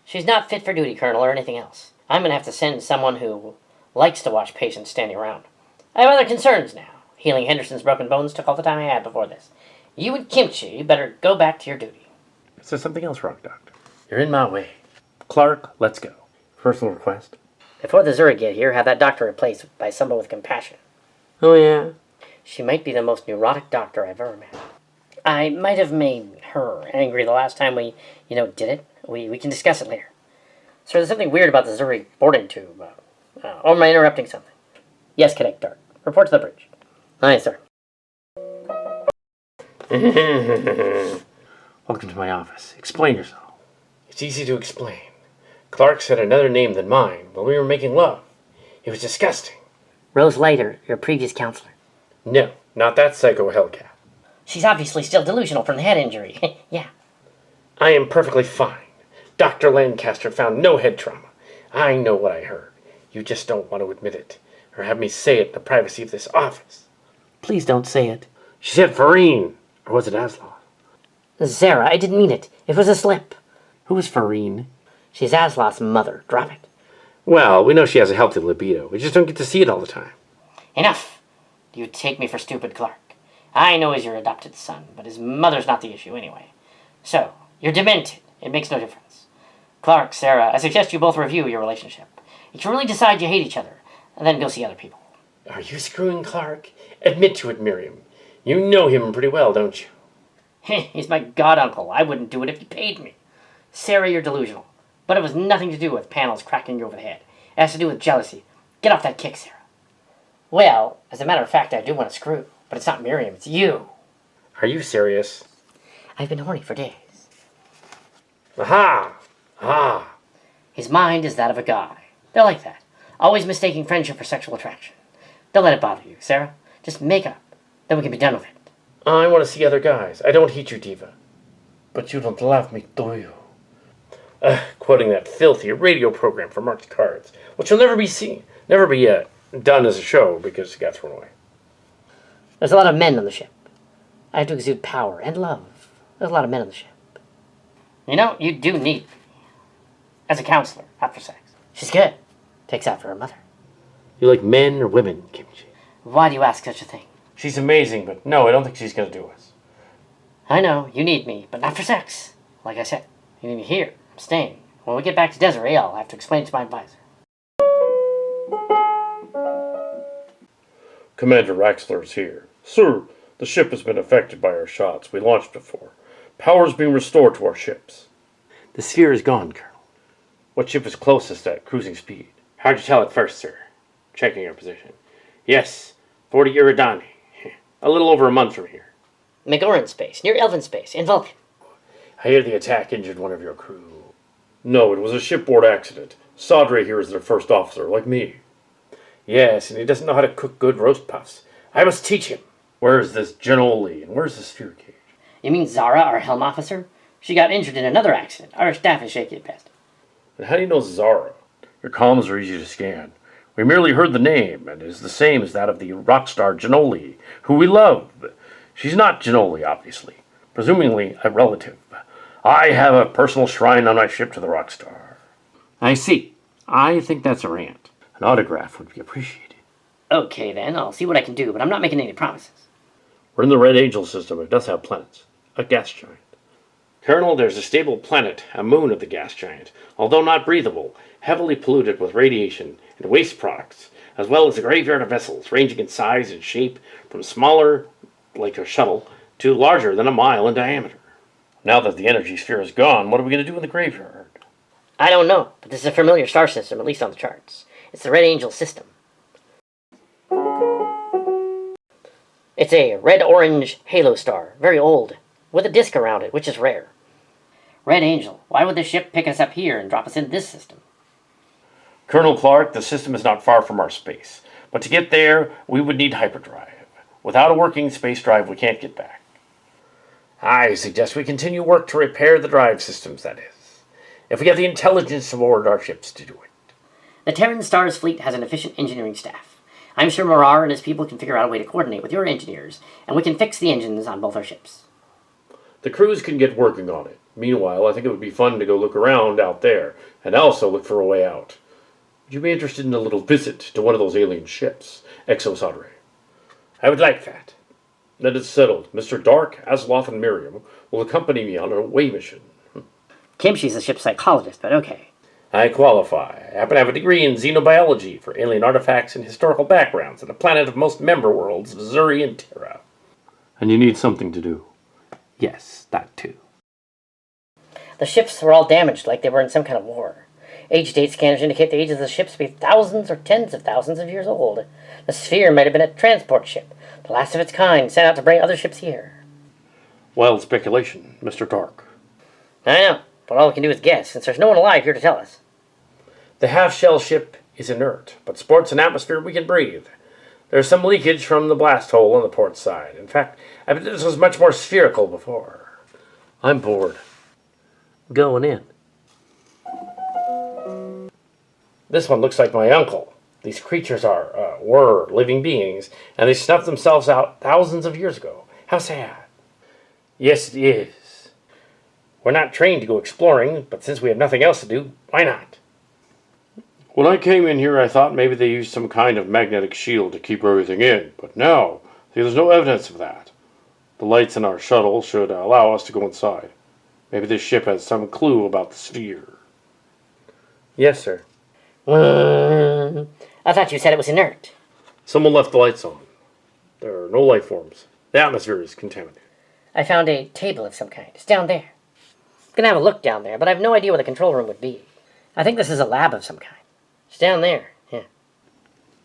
She's not fit for duty, Colonel, or anything else. I'm going to have to send someone who likes to watch patients standing around. I have other concerns now. Healing Henderson's broken bones took all the time I had before this. You and Kimchi better go back to your duty. Is there something else wrong, Doctor? You're in my way. Clark, let's go. Personal request. Before the Xurie get here, have that doctor replaced by someone with compassion. Oh, yeah? She might be the most neurotic doctor I've ever met. I might have made her angry the last time we, did it. We can discuss it later. So there's something weird about the Xurie boarding tube. Or am I interrupting something? Yes, Cadet Dark. Report to the bridge. Aye, sir. Welcome to my office. Explain yourself. It's easy to explain. Clark said another name than mine while we were making love. It was disgusting. Rose Leiter, your previous counselor. No, not that psycho hellcat. She's obviously still delusional from the head injury. Yeah. I am perfectly fine. Dr. Lancaster found no head trauma. I know what I heard. You just don't want to admit it, or have me say it in the privacy of this office. Please don't say it. She said Farine, or was it Asloff? Zara, I didn't mean it. It was a slip. Who is Farine? She's Asloff's mother. Drop it. Well, we know she has a healthy libido. We just don't get to see it all the time. Enough. You take me for stupid, Clark. I know he's your adopted son, but his mother's not the issue anyway. So, you're demented. It makes no difference. Clark, Sarah, I suggest you both review your relationship. You can really decide you hate each other, and then go see other people. Are you screwing Clark? Admit to it, Miriam. You know him pretty well, don't you? He's my god-uncle. I wouldn't do it if you paid me. Sarah, you're delusional. But it was nothing to do with panels cracking you over the head. It has to do with jealousy. Get off that kick, Sarah. Well, as a matter of fact, I do want to screw. But it's not Miriam, it's you. Are you serious? I've been horny for days. Aha! Ah! His mind is that of a guy. They're like that. Always mistaking friendship for sexual attraction. Don't let it bother you, Sarah. Just make up. Then we can be done with it. I want to see other guys. I don't hate you, Diva. But you don't love me, do you? Quoting that filthy radio program for marked cards, which will never be done as a show because it got thrown away. There's a lot of men on the ship. I have to exude power and love. There's a lot of men on the ship. You do need me. As a counselor, after sex. She's good. Takes after her mother. You like men or women, Kimchi? Why do you ask such a thing? She's amazing, but no, I don't think she's going to do us. I know, you need me, but not for sex. Like I said, you need me here. I'm staying. When we get back to Desiree, I'll have to explain it to my advisor. Commander Raxler is here. Sir, the ship has been affected by our shots. We launched before. Power's being restored to our ships. The sphere is gone, Colonel. What ship is closest at cruising speed? Hard to tell at first, sir. Checking our position. Yes, 40 Iridani. A little over a month from here. Magoran space, near Elven space, in Vulcan. I hear the attack injured one of your crew. No, it was a shipboard accident. Sadre here is their first officer, like me. Yes, and he doesn't know how to cook good roast puffs. I must teach him. Where's this Genoli, and where's the sphere cage? You mean Zara, our helm officer? She got injured in another accident. Our staff is shaky at best. And how do you know Zara? Your comms are easy to scan. We merely heard the name, and it is the same as that of the rock star Genoli, who we love. She's not Genoli, obviously. Presumably a relative. I have a personal shrine on my ship to the rock star. I see. I think that's a rant. An autograph would be appreciated. Okay, then. I'll see what I can do, but I'm not making any promises. We're in the Red Angel system. It does have planets. A gas giant. Colonel, there's a stable planet, a moon of the gas giant, although not breathable, heavily polluted with radiation and waste products, as well as a graveyard of vessels ranging in size and shape from smaller, like a shuttle, to larger than a mile in diameter. Now that the energy sphere is gone, what are we going to do in the graveyard? I don't know, but this is a familiar star system, at least on the charts. It's the Red Angel system. It's a red-orange halo star, very old, with a disk around it, which is rare. Red Angel, why would the ship pick us up here and drop us in this system? Colonel Clark, the system is not far from our space, but to get there, we would need hyperdrive. Without a working space drive, we can't get back. I suggest we continue work to repair the drive systems, that is. If we have the intelligence to board our ships to do it. The Terran Stars fleet has an efficient engineering staff. I'm sure Morar and his people can figure out a way to coordinate with your engineers, and we can fix the engines on both our ships. The crews can get working on it. Meanwhile, I think it would be fun to go look around out there, and also look for a way out. Would you be interested in a little visit to one of those alien ships, Exo-Sadre? I would like that. Then it's settled. Mr. Dark, Asloth, and Miriam will accompany me on a way mission. Kimchi's a ship psychologist, but okay. I qualify. I happen to have a degree in xenobiology for alien artifacts and historical backgrounds on the planet of most member worlds of Xurie and Terra. And you need something to do. Yes, that too. The ships were all damaged like they were in some kind of war. Age date scanners indicate the ages of the ships to be thousands or tens of thousands of years old. The sphere might have been a transport ship, the last of its kind, sent out to bring other ships here. Wild speculation, Mr. Dark. I know, but all we can do is guess, since there's no one alive here to tell us. The half-shell ship is inert, but sports an atmosphere we can breathe. There's some leakage from the blast hole on the port side. In fact, I bet this was much more spherical before. I'm bored. Going in. This one looks like my uncle. These creatures were living beings, and they snuffed themselves out thousands of years ago. How sad. Yes, it is. We're not trained to go exploring, but since we have nothing else to do, why not? When I came in here, I thought maybe they used some kind of magnetic shield to keep everything in, but no, there's no evidence of that. The lights in our shuttle should allow us to go inside. Maybe this ship has some clue about the sphere. Yes, sir. I thought you said it was inert. Someone left the lights on. There are no life forms. The atmosphere is contaminated. I found a table of some kind. It's down there. I'm gonna have a look down there, but I have no idea where the control room would be. I think this is a lab of some kind. It's down there, yeah.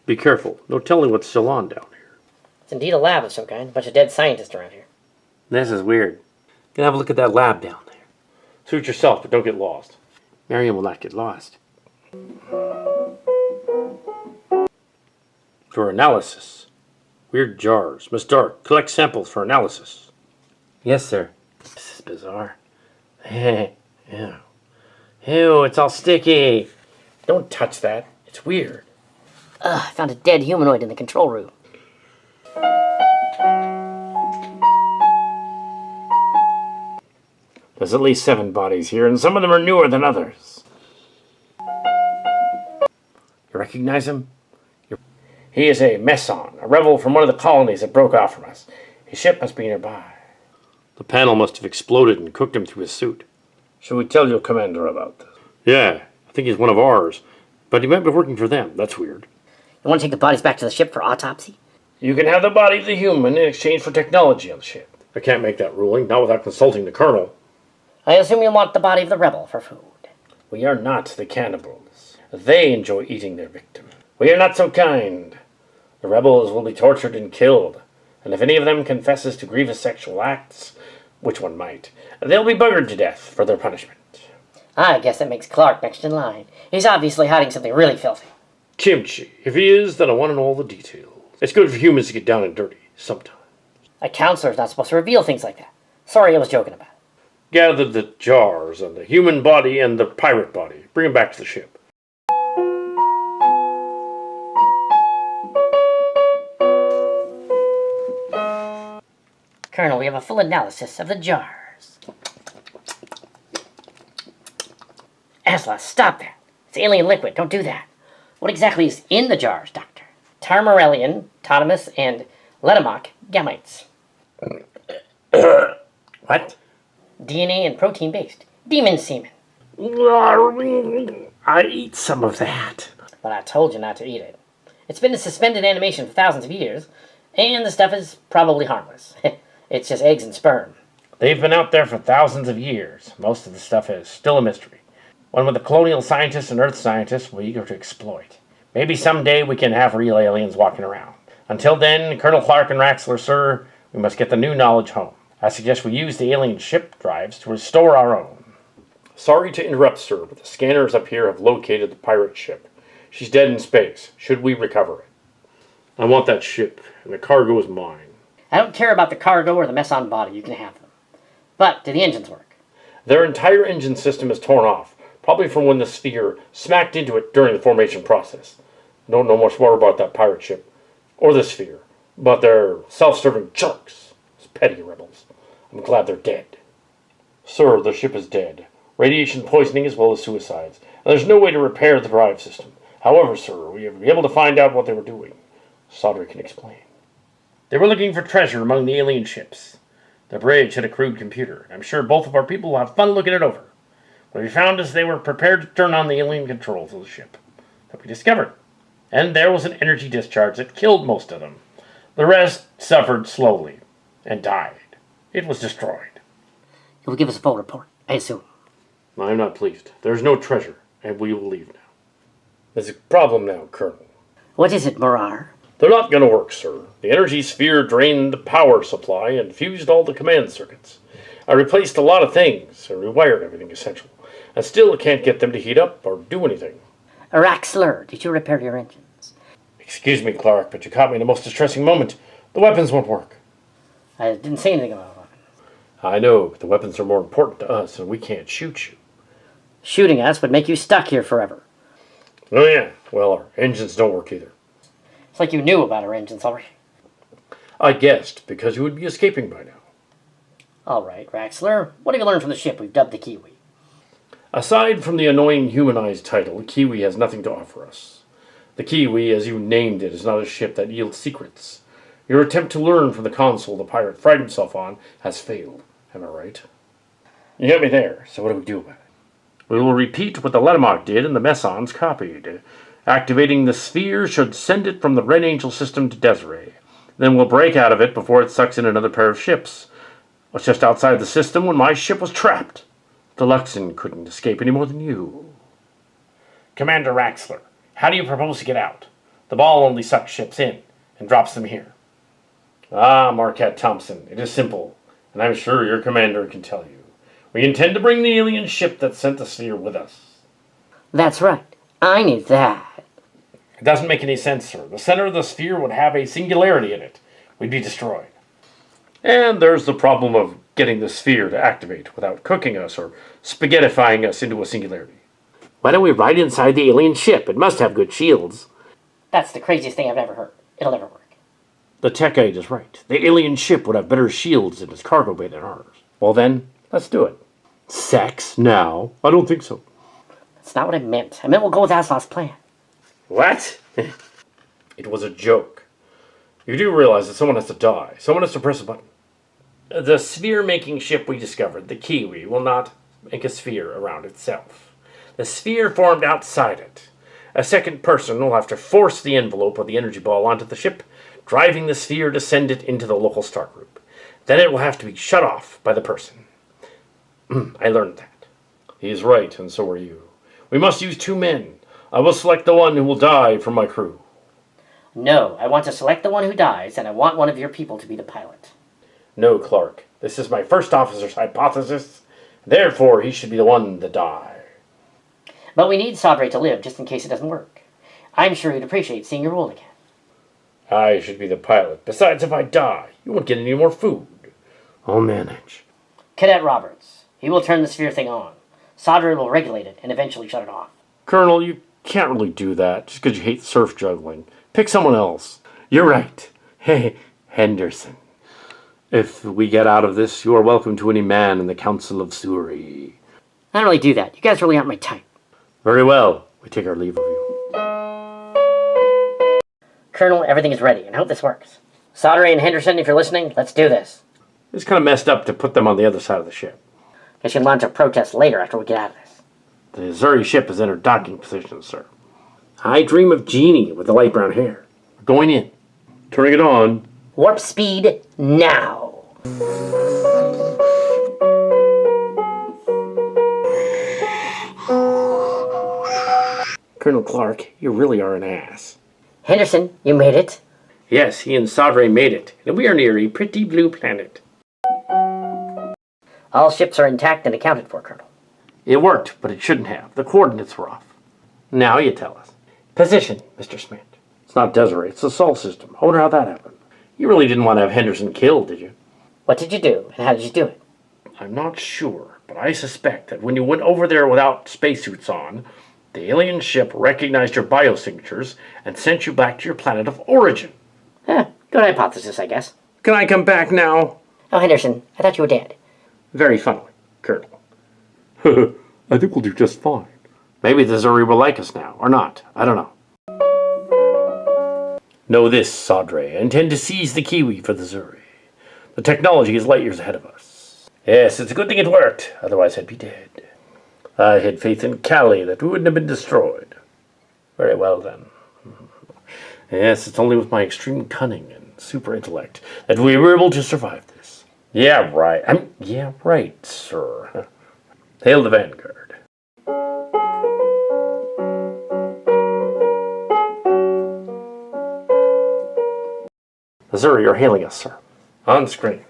Be careful. No telling what's still on down here. It's indeed a lab of some kind. A bunch of dead scientists around here. This is weird. Gonna have a look at that lab down there. Suit yourself, but don't get lost. Miriam will not get lost. For analysis. Weird jars. Miss Dark, collect samples for analysis. Yes, sir. This is bizarre. Ew. Ew, it's all sticky. Don't touch that. It's weird. I found a dead humanoid in the control room. There's at least 7 bodies here, and some of them are newer than others. You recognize him? He is a Meson, a rebel from one of the colonies that broke off from us. His ship must be nearby. The panel must have exploded and cooked him through his suit. Should we tell your commander about this? Yeah, I think he's one of ours. But he might be working for them. That's weird. You want to take the bodies back to the ship for autopsy? You can have the body of the human in exchange for technology on the ship. I can't make that ruling, not without consulting the colonel. I assume you want the body of the rebel for food. We are not the cannibals. They enjoy eating their victim. We are not so kind. The rebels will be tortured and killed, and if any of them confesses to grievous sexual acts, which one might, they'll be buggered to death for their punishment. I guess that makes Clark next in line. He's obviously hiding something really filthy. Kimchi. If he is, then I want to know all the details. It's good for humans to get down and dirty, sometimes. A counselor's not supposed to reveal things like that. Sorry, I was joking about it. Gather the jars and the human body and the pirate body. Bring them back to the ship. Colonel, we have a full analysis of the jars. Asla, stop that. It's alien liquid. Don't do that. What exactly is in the jars, Doctor? Tarmarellian, Totemus, and Letamoc gametes. What? DNA and protein-based. Demon semen. I eat some of that. But I told you not to eat it. It's been in suspended animation for thousands of years, and the stuff is probably harmless. It's just eggs and sperm. They've been out there for thousands of years. Most of the stuff is still a mystery. One with the colonial scientists and earth scientists we're eager to exploit. Maybe someday we can have real aliens walking around. Until then, Colonel Clerk and Raxler, sir, we must get the new knowledge home. I suggest we use the alien ship drives to restore our own. Sorry to interrupt, sir, but the scanners up here have located the pirate ship. She's dead in space. Should we recover it? I want that ship, and the cargo is mine. I don't care about the cargo or the mess on body. You can have them. But do the engines work? Their entire engine system is torn off, probably from when the sphere smacked into it during the formation process. I don't know much more about that pirate ship, or the sphere, but they're self-serving jerks. Those petty rebels. I'm glad they're dead. Sir, the ship is dead. Radiation poisoning as well as suicides. And there's no way to repair the drive system. However, sir, we have been able to find out what they were doing. Xurie can explain. They were looking for treasure among the alien ships. The bridge had a crude computer. I'm sure both of our people will have fun looking it over. What we found is they were prepared to turn on the alien controls of the ship that we discovered. And there was an energy discharge that killed most of them. The rest suffered slowly and died. It was destroyed. You'll give us a full report, I assume. I'm not pleased. There's no treasure, and we will leave now. There's a problem now, Colonel. What is it, Morar? They're not going to work, sir. The energy sphere drained the power supply and fused all the command circuits. I replaced a lot of things and rewired everything essential. And still can't get them to heat up or do anything. Raxler, did you repair your engines? Excuse me, Clark, but you caught me in the most distressing moment. The weapons won't work. I didn't say anything about it. I know, but the weapons are more important to us, and we can't shoot you. Shooting us would make you stuck here forever. Oh yeah, well, our engines don't work either. It's like you knew about our engines already. I guessed, because you would be escaping by now. All right, Raxler, what have you learned from the ship we've dubbed the Kiwi? Aside from the annoying humanized title, the Kiwi has nothing to offer us. The Kiwi, as you named it, is not a ship that yields secrets. Your attempt to learn from the console the pirate fried himself on has failed. Am I right? You got me there, so what do we do about it? We will repeat what the Letamoc did and the Messons copied. Activating the sphere should send it from the Red Angel system to Desiree. Then we'll break out of it before it sucks in another pair of ships. I was just outside the system when my ship was trapped. The Luxon couldn't escape any more than you. Commander Raxler, how do you propose to get out? The ball only sucks ships in and drops them here. Ah, Marquette Thompson, it is simple, and I'm sure your commander can tell you. We intend to bring the alien ship that sent the sphere with us. That's right. I knew that. It doesn't make any sense, sir. The center of the sphere would have a singularity in it. We'd be destroyed. And there's the problem of getting the sphere to activate without cooking us or spaghettifying us into a singularity. Why don't we ride inside the alien ship? It must have good shields. That's the craziest thing I've ever heard. It'll never work. The tech aide is right. The alien ship would have better shields in its cargo bay than ours. Well then, let's do it. Sex? Now? I don't think so. That's not what I meant. I meant we'll go with Aslaw's plan. What? It was a joke. You do realize that someone has to die. Someone has to press a button. The sphere-making ship we discovered, the Kiwi, will not make a sphere around itself. The sphere formed outside it. A second person will have to force the envelope of the energy ball onto the ship, driving the sphere to send it into the local star group. Then it will have to be shut off by the person. I learned that. He is right, and so are you. We must use 2 men. I will select the one who will die from my crew. No, I want to select the one who dies, and I want one of your people to be the pilot. No, Clark. This is my first officer's hypothesis. Therefore, he should be the one to die. But we need Sadre to live, just in case it doesn't work. I'm sure he'd appreciate seeing your role again. I should be the pilot. Besides, if I die, you won't get any more food. I'll manage. Cadet Roberts, he will turn the sphere thing on. Sadre will regulate it and eventually shut it off. Colonel, you can't really do that just because you hate surf juggling. Pick someone else. You're right. Hey, Henderson. If we get out of this, you are welcome to any man in the Council of Xurie. I don't really do that. You guys really aren't my type. Very well. We take our leave of you. Colonel, everything is ready, and I hope this works. Sadre and Henderson, if you're listening, let's do this. It's kind of messed up to put them on the other side of the ship. Guess you can launch a protest later after we get out of this. The Xurie ship has entered docking position, sir. I dream of Jeannie with the light brown hair. We're going in. Turning it on. Warp speed now. Colonel Clark, you really are an ass. Henderson, you made it. Yes, he and Sadre made it, and we are near a pretty blue planet. All ships are intact and accounted for, Colonel. It worked, but it shouldn't have. The coordinates were off. Now you tell us. Position, Mr. Smith. It's not Desiree, it's the Sol system. I wonder how that happened. You really didn't want to have Henderson killed, did you? What did you do, and how did you do it? I'm not sure, but I suspect that when you went over there without spacesuits on, the alien ship recognized your biosignatures and sent you back to your planet of origin. Good hypothesis, I guess. Can I come back now? Oh, Henderson, I thought you were dead. Very funnily, Colonel. I think we'll do just fine. Maybe the Xurie will like us now, or not. I don't know. Know this, Sadre. I intend to seize the Kiwi for the Xurie. The technology is light years ahead of us. Yes, it's a good thing it worked. Otherwise, I'd be dead. I had faith in Callie that we wouldn't have been destroyed. Very well, then. Yes, it's only with my extreme cunning and super intellect that we were able to survive this. Yeah, right. Yeah, right, sir. Hail the Vanguard. Xurie, you're hailing us, sir. On screen.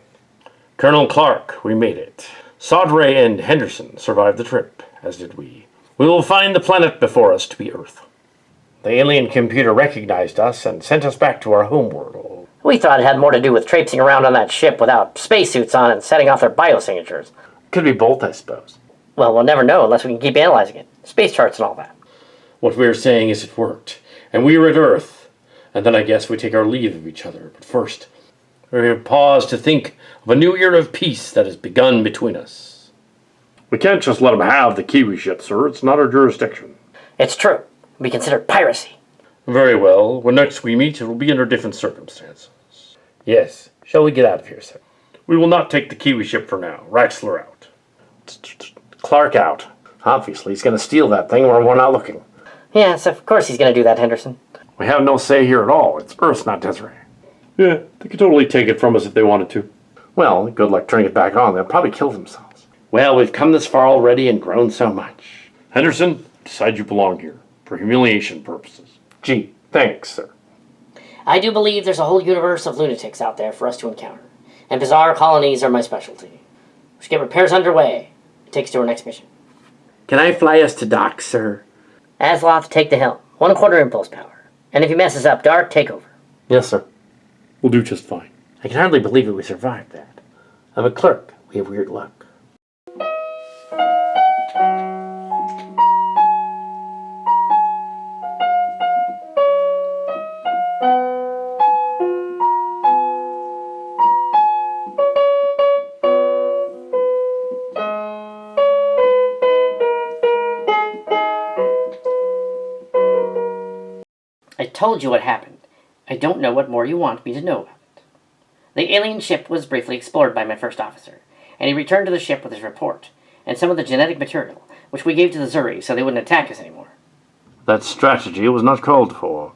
Colonel Clark, we made it. Sadre and Henderson survived the trip, as did we. We will find the planet before us to be Earth. The alien computer recognized us and sent us back to our homeworld. We thought it had more to do with traipsing around on that ship without spacesuits on and setting off their biosignatures. Could be both, I suppose. Well, we'll never know unless we can keep analyzing it. Space charts and all that. What we're saying is it worked, and we were at Earth. And then I guess we take our leave of each other. But first, we pause to think of a new era of peace that has begun between us. We can't just let them have the Kiwi ship, sir. It's not our jurisdiction. It's true. We consider piracy. Very well. When next we meet, it will be under different circumstances. Yes. Shall we get out of here, sir? We will not take the Kiwi ship for now. Raxler out. Clark out. Obviously, he's going to steal that thing when we're not looking. Yes, of course he's going to do that, Henderson. We have no say here at all. It's Earth, not Desiree. Yeah, they could totally take it from us if they wanted to. Well, good luck turning it back on. They'll probably kill themselves. Well, we've come this far already and grown so much. Henderson, decide you belong here, for humiliation purposes. Gee, thanks, sir. I do believe there's a whole universe of lunatics out there for us to encounter, and bizarre colonies are my specialty. We should get repairs underway. Take us to our next mission. Can I fly us to dock, sir? Asloth, take the helm. 1/4 impulse power. And if he messes up, Dark, take over. Yes, sir. We'll do just fine. I can hardly believe it we survived that. I'm a clerk. We have weird luck. I told you what happened. I don't know what more you want me to know about it. The alien ship was briefly explored by my first officer, and he returned to the ship with his report, and some of the genetic material, which we gave to the Xurie so they wouldn't attack us anymore. That strategy was not called for.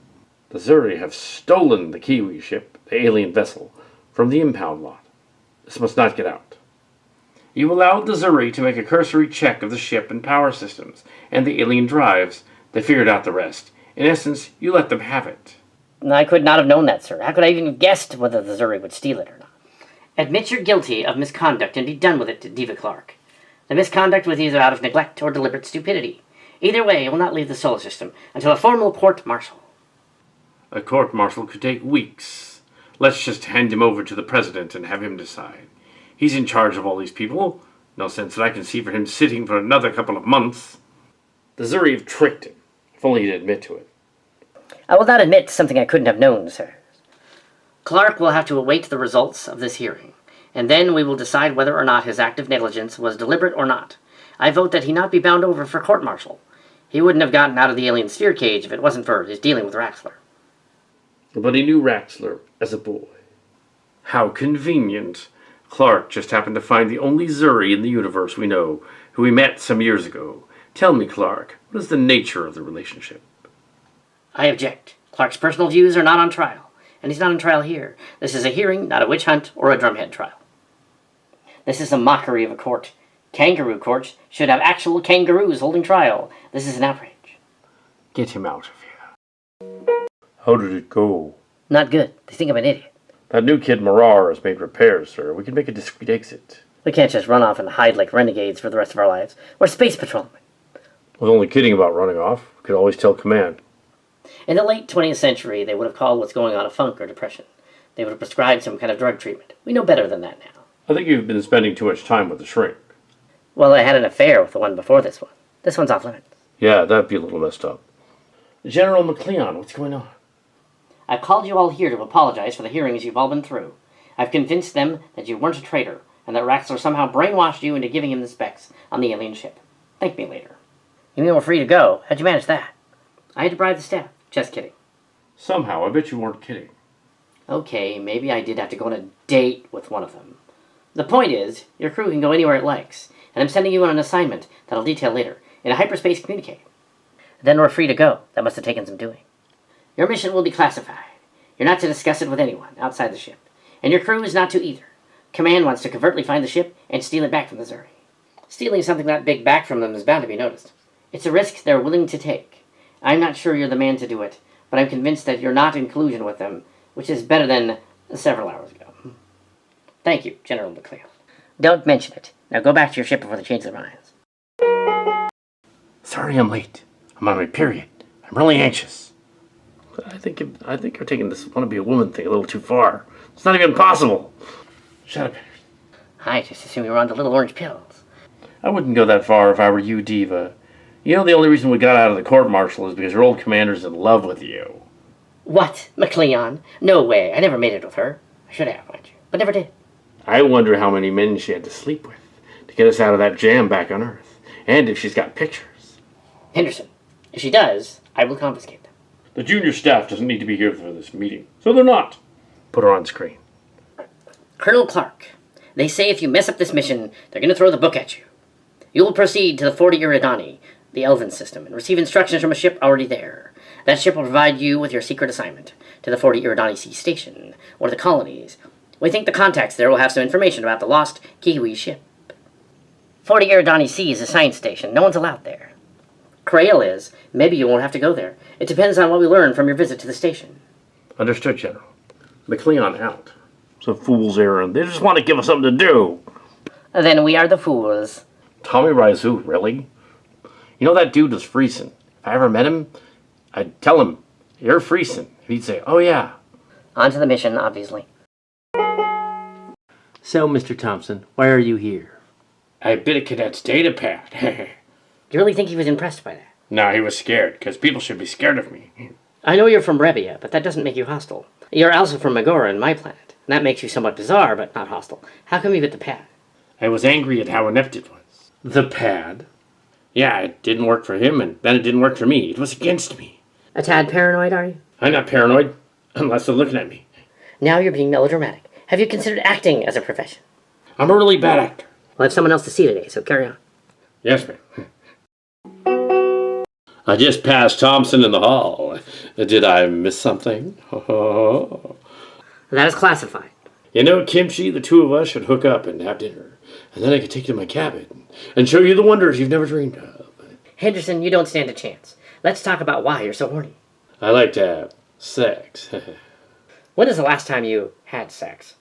The Xurie have stolen the Kiwi ship, the alien vessel, from the impound lot. This must not get out. You allowed the Xurie to make a cursory check of the ship and power systems, and the alien drives, They figured out the rest. In essence, you let them have it. I could not have known that, sir. How could I even have guessed whether the Xurie would steal it or not? Admit you're guilty of misconduct and be done with it, Diva Clerk. The misconduct was either out of neglect or deliberate stupidity. Either way, you will not leave the solar system until a formal court-martial. A court-martial could take weeks. Let's just hand him over to the president and have him decide. He's in charge of all these people. No sense that I can see for him sitting for another couple of months. The Xurie have tricked him, if only he'd admit to it. I will not admit something I couldn't have known, sir. Clark will have to await the results of this hearing, and then we will decide whether or not his act of negligence was deliberate or not. I vote that he not be bound over for court-martial. He wouldn't have gotten out of the alien sphere cage if it wasn't for his dealing with Raxler. But he knew Raxler as a boy. How convenient. Clark just happened to find the only Xurie in the universe we know, who we met some years ago. Tell me, Clark, what is the nature of the relationship? I object. Clark's personal views are not on trial. And he's not on trial here. This is a hearing, not a witch hunt or a drumhead trial. This is a mockery of a court. Kangaroo courts should have actual kangaroos holding trial. This is an outrage. Get him out of here. How did it go? Not good. They think I'm an idiot. That new kid Marar has made repairs, sir. We can make a discreet exit. We can't just run off and hide like renegades for the rest of our lives. We're space patrolmen. I was only kidding about running off. We could always tell command. In the late 20th century, they would have called what's going on a funk or depression. They would have prescribed some kind of drug treatment. We know better than that now. I think you've been spending too much time with the shrink. Well, I had an affair with the one before this one. This one's off limits. Yeah, that'd be a little messed up. General McLeon, what's going on? I've called you all here to apologize for the hearings you've all been through. I've convinced them that you weren't a traitor, and that Raxler somehow brainwashed you into giving him the specs on the alien ship. Thank me later. You mean we're free to go? How'd you manage that? I had to bribe the staff. Just kidding. Somehow, I bet you weren't kidding. Okay, maybe I did have to go on a date with one of them. The point is, your crew can go anywhere it likes, and I'm sending you on an assignment that I'll detail later, in a hyperspace communicator. Then we're free to go. That must have taken some doing. Your mission will be classified. You're not to discuss it with anyone outside the ship, and your crew is not to either. Command wants to covertly find the ship and steal it back from the Xurie. Stealing something that big back from them is bound to be noticed. It's a risk they're willing to take. I'm not sure you're the man to do it, but I'm convinced that you're not in collusion with them, which is better than several hours ago. Thank you, General McLeod. Don't mention it. Now go back to your ship before they change their minds. Sorry I'm late. I'm on my period. I'm really anxious. I think you're taking this want-to-be-a-woman thing a little too far. It's not even possible. Shut up, Henry. I just assumed you were on the little orange pills. I wouldn't go that far if I were you, Diva. You know the only reason we got out of the court-martial is because your old commander's in love with you. What? McLeon? No way. I never made it with her. I should have, mind you, but never did. I wonder how many men she had to sleep with to get us out of that jam back on Earth. And if she's got pictures. Henderson, if she does, I will confiscate them. The junior staff doesn't need to be here for this meeting, so they're not. Put her on screen. Colonel Clark, they say if you mess up this mission, they're going to throw the book at you. You will proceed to the 40 Iridani, the Elven system, and receive instructions from a ship already there. That ship will provide you with your secret assignment to the 40 Iridani Sea Station, one of the colonies. We think the contacts there will have some information about the lost Kiwi ship. 40 Iridani Sea is a science station. No one's allowed there. Crail is. Maybe you won't have to go there. It depends on what we learn from your visit to the station. Understood, General. McLeon out. It's a fool's errand. They just want to give us something to do. Then we are the fools. Tommy Raizu, really? You know that dude was Friesen. If I ever met him, I'd tell him, "You're Friesen." He'd say, "Oh yeah." On to the mission, obviously. So, Mr. Thompson, why are you here? I bit a cadet's data pad. Do you really think he was impressed by that? No, he was scared, because people should be scared of me. I know you're from Rebia, but that doesn't make you hostile. You're also from Megora and my planet, and that makes you somewhat bizarre, but not hostile. How come you bit the pad? I was angry at how inept it was. The pad? Yeah, it didn't work for him, and then it didn't work for me. It was against me. A tad paranoid, are you? I'm not paranoid, unless they're looking at me. Now you're being melodramatic. Have you considered acting as a profession? I'm a really bad actor. We'll have someone else to see today, so carry on. Yes, ma'am. I just passed Thompson in the hall. Did I miss something? That is classified. You know, Kimchi, the two of us should hook up and have dinner. And then I could take you to my cabin and show you the wonders you've never dreamed of. Henderson, you don't stand a chance. Let's talk about why you're so horny. I like to have sex. When is the last time you had sex?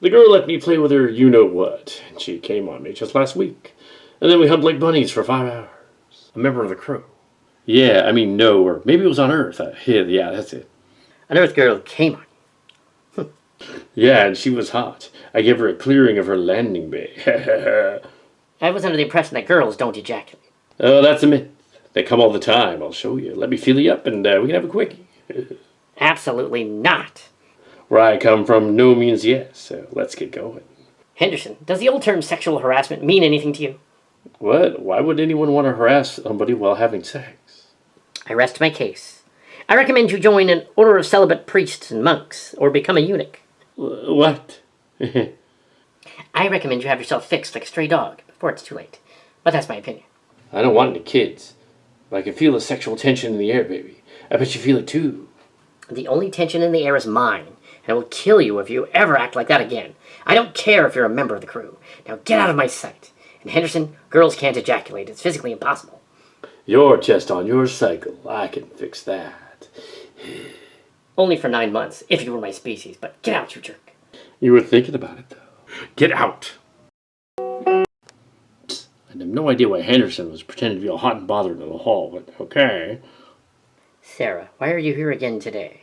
The girl let me play with her you-know-what, and she came on me just last week. And then we hugged like bunnies for 5 hours. A member of the crew. Yeah, I mean, no, or maybe it was on Earth. Yeah, that's it. An Earth girl came on you. Yeah, and she was hot. I gave her a clearing of her landing bay. I was under the impression that girls don't ejaculate. Oh, that's a myth. They come all the time. I'll show you. Let me feel you up, and we can have a quickie. Absolutely not. Where I come from, no means yes, so let's get going. Henderson, does the old term sexual harassment mean anything to you? What? Why would anyone want to harass somebody while having sex? I rest my case. I recommend you join an order of celibate priests and monks, or become a eunuch. What? I recommend you have yourself fixed like a stray dog before it's too late. But that's my opinion. I don't want any kids. But I can feel the sexual tension in the air, baby. I bet you feel it too. The only tension in the air is mine, and I will kill you if you ever act like that again. I don't care if you're a member of the crew. Now get out of my sight. And Henderson, girls can't ejaculate. It's physically impossible. Your test on your cycle. I can fix that. Only for 9 months, if you were my species. But get out, you jerk. You were thinking about it, though. Get out! I have no idea why Henderson was pretending to be all hot and bothered in the hall, but okay. Sarah, why are you here again today?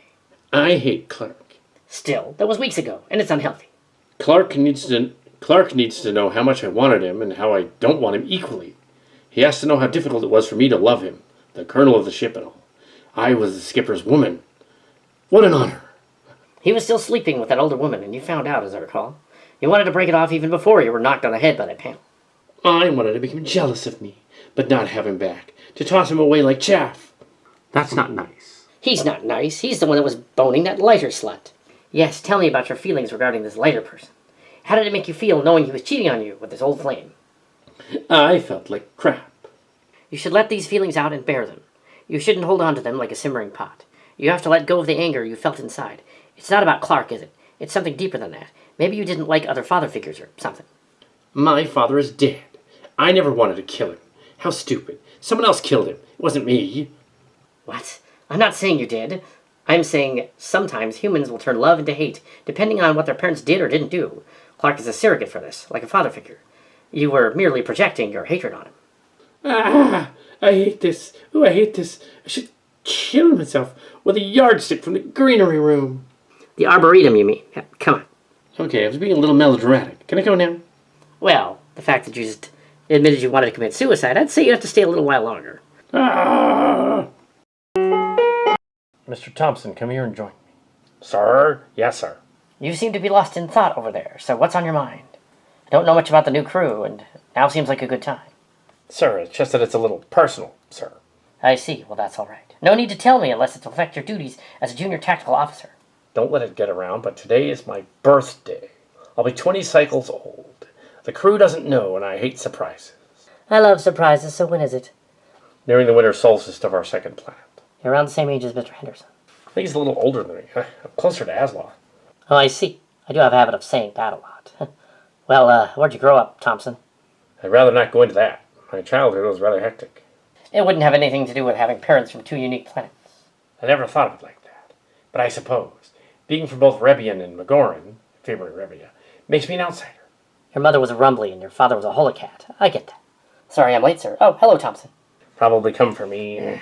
I hate Clerk. Still, that was weeks ago, and it's unhealthy. Clark needs to know how much I wanted him and how I don't want him equally. He has to know how difficult it was for me to love him, the colonel of the ship and all. I was the skipper's woman. What an honor. He was still sleeping with that older woman, and you found out, as I recall. You wanted to break it off even before you were knocked on the head by that panel. I wanted to make him jealous of me, but not have him back, to toss him away like chaff. That's not nice. He's not nice. He's the one that was boning that lighter slut. Yes, tell me about your feelings regarding this lighter person. How did it make you feel knowing he was cheating on you with this old flame? I felt like crap. You should let these feelings out and bear them. You shouldn't hold on to them like a simmering pot. You have to let go of the anger you felt inside. It's not about Clark, is it? It's something deeper than that. Maybe you didn't like other father figures or something. My father is dead. I never wanted to kill him. How stupid. Someone else killed him. It wasn't me. What? I'm not saying you did. I'm saying sometimes humans will turn love into hate, depending on what their parents did or didn't do. Clark is a surrogate for this, like a father figure. You were merely projecting your hatred on him. Ah, I hate this. Oh, I hate this. I should kill myself with a yardstick from the greenery room. The Arboretum, you mean? Yeah, come on. Okay, I was being a little melodramatic. Can I go now? Well, the fact that you just admitted you wanted to commit suicide, I'd say you have to stay a little while longer. Ah! Mr. Thompson, come here and join me. Sir? Yes, sir. You seem to be lost in thought over there, so what's on your mind? I don't know much about the new crew, and now seems like a good time. Sir, it's just that it's a little personal, sir. I see. Well, that's all right. No need to tell me unless it'll affect your duties as a junior tactical officer. Don't let it get around, but today is my birthday. I'll be 20 cycles old. The crew doesn't know, and I hate surprises. I love surprises, so when is it? Nearing the winter solstice of our second planet. You're around the same age as Mr. Henderson. I think he's a little older than me. I'm closer to Asloth. Oh, I see. I do have a habit of saying that a lot. Well, where'd you grow up, Thompson? I'd rather not go into that. My childhood was rather hectic. It wouldn't have anything to do with having parents from two unique planets. I never thought of it like that. But I suppose, being from both Rebian and Magoran, favoring Rebia, makes me an outsider. Your mother was a Rumbly and your father was a holocat. I get that. Sorry I'm late, sir. Oh, hello, Thompson. Probably come for me.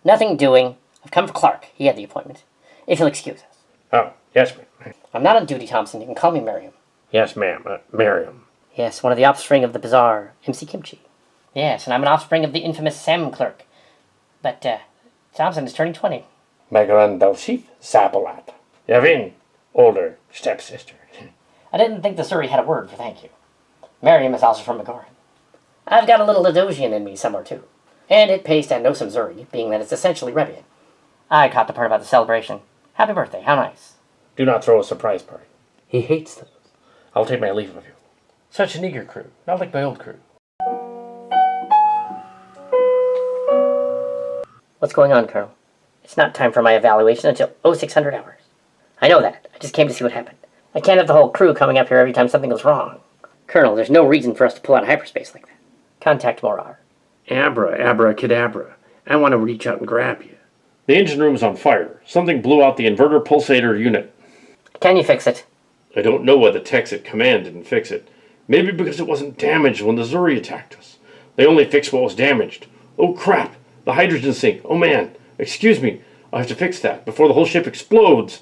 Nothing doing. I've come for Clark. He had the appointment. If you'll excuse us. Oh, yes, ma'am. I'm not on duty, Thompson. You can call me Miriam. Yes, ma'am. Miriam. Yes, one of the offspring of the bizarre MC Kimchi. Yes, and I'm an offspring of the infamous Sam Clerk. But, Thompson is turning 20. Magaran Dalshif Sabalat. Yavin, older stepsister. I didn't think the Xurie had a word for thank you. Miriam is also from Magoran. I've got a little Lydiusian in me somewhere, too. And it pays to know some Xurie, being that it's essentially Rebian. I caught the part about the celebration. Happy birthday, how nice. Do not throw a surprise party. He hates those. I'll take my leave of you. Such an eager crew, not like my old crew. What's going on, Colonel? It's not time for my evaluation until 0600 hours. I know that. I just came to see what happened. I can't have the whole crew coming up here every time something goes wrong. Colonel, there's no reason for us to pull out of hyperspace like that. Contact Morar. Abra, abracadabra. I want to reach out and grab you. The engine room is on fire. Something blew out the inverter pulsator unit. Can you fix it? I don't know why the techs at command didn't fix it. Maybe because it wasn't damaged when the Xurie attacked us. They only fixed what was damaged. Oh crap! The hydrogen sink. Oh man. Excuse me. I have to fix that before the whole ship explodes.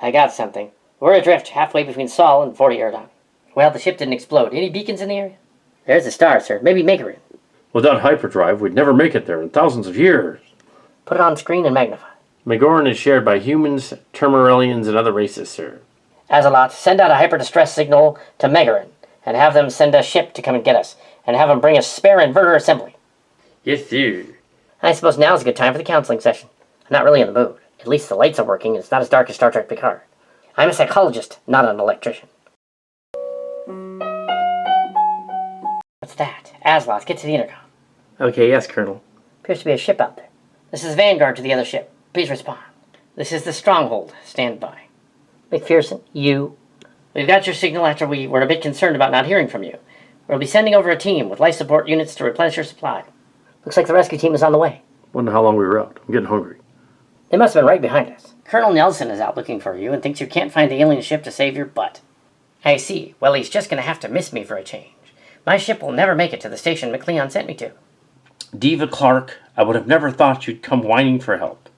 I got something. We're adrift halfway between Sol and 40 Erdon. Well, the ship didn't explode. Any beacons in the area? There's the star, sir. Maybe Makerin. Without hyperdrive, we'd never make it there in thousands of years. Put it on screen and magnify. Megoran is shared by humans, Termarellians, and other races, sir. Azalot, send out a hyper-distress signal to Megarin, and have them send a ship to come and get us, and have them bring a spare inverter assembly. Yes, sir. I suppose now's a good time for the counseling session. I'm not really in the mood. At least the lights are working, and it's not as dark as Star Trek Picard. I'm a psychologist, not an electrician. What's that? Azalot, get to the intercom. Okay, yes, Colonel. Appears to be a ship out there. This is Vanguard to the other ship. Please respond. This is the Stronghold. Stand by. McPherson, you. We've got your signal after we were a bit concerned about not hearing from you. We'll be sending over a team with life support units to replenish your supply. Looks like the rescue team is on the way. Wonder how long we were out. I'm getting hungry. They must have been right behind us. Colonel Nelson is out looking for you and thinks you can't find the alien ship to save your butt. I see. Well, he's just going to have to miss me for a change. My ship will never make it to the station McLeon sent me to. Diva Clerk, I would have never thought you'd come whining for help.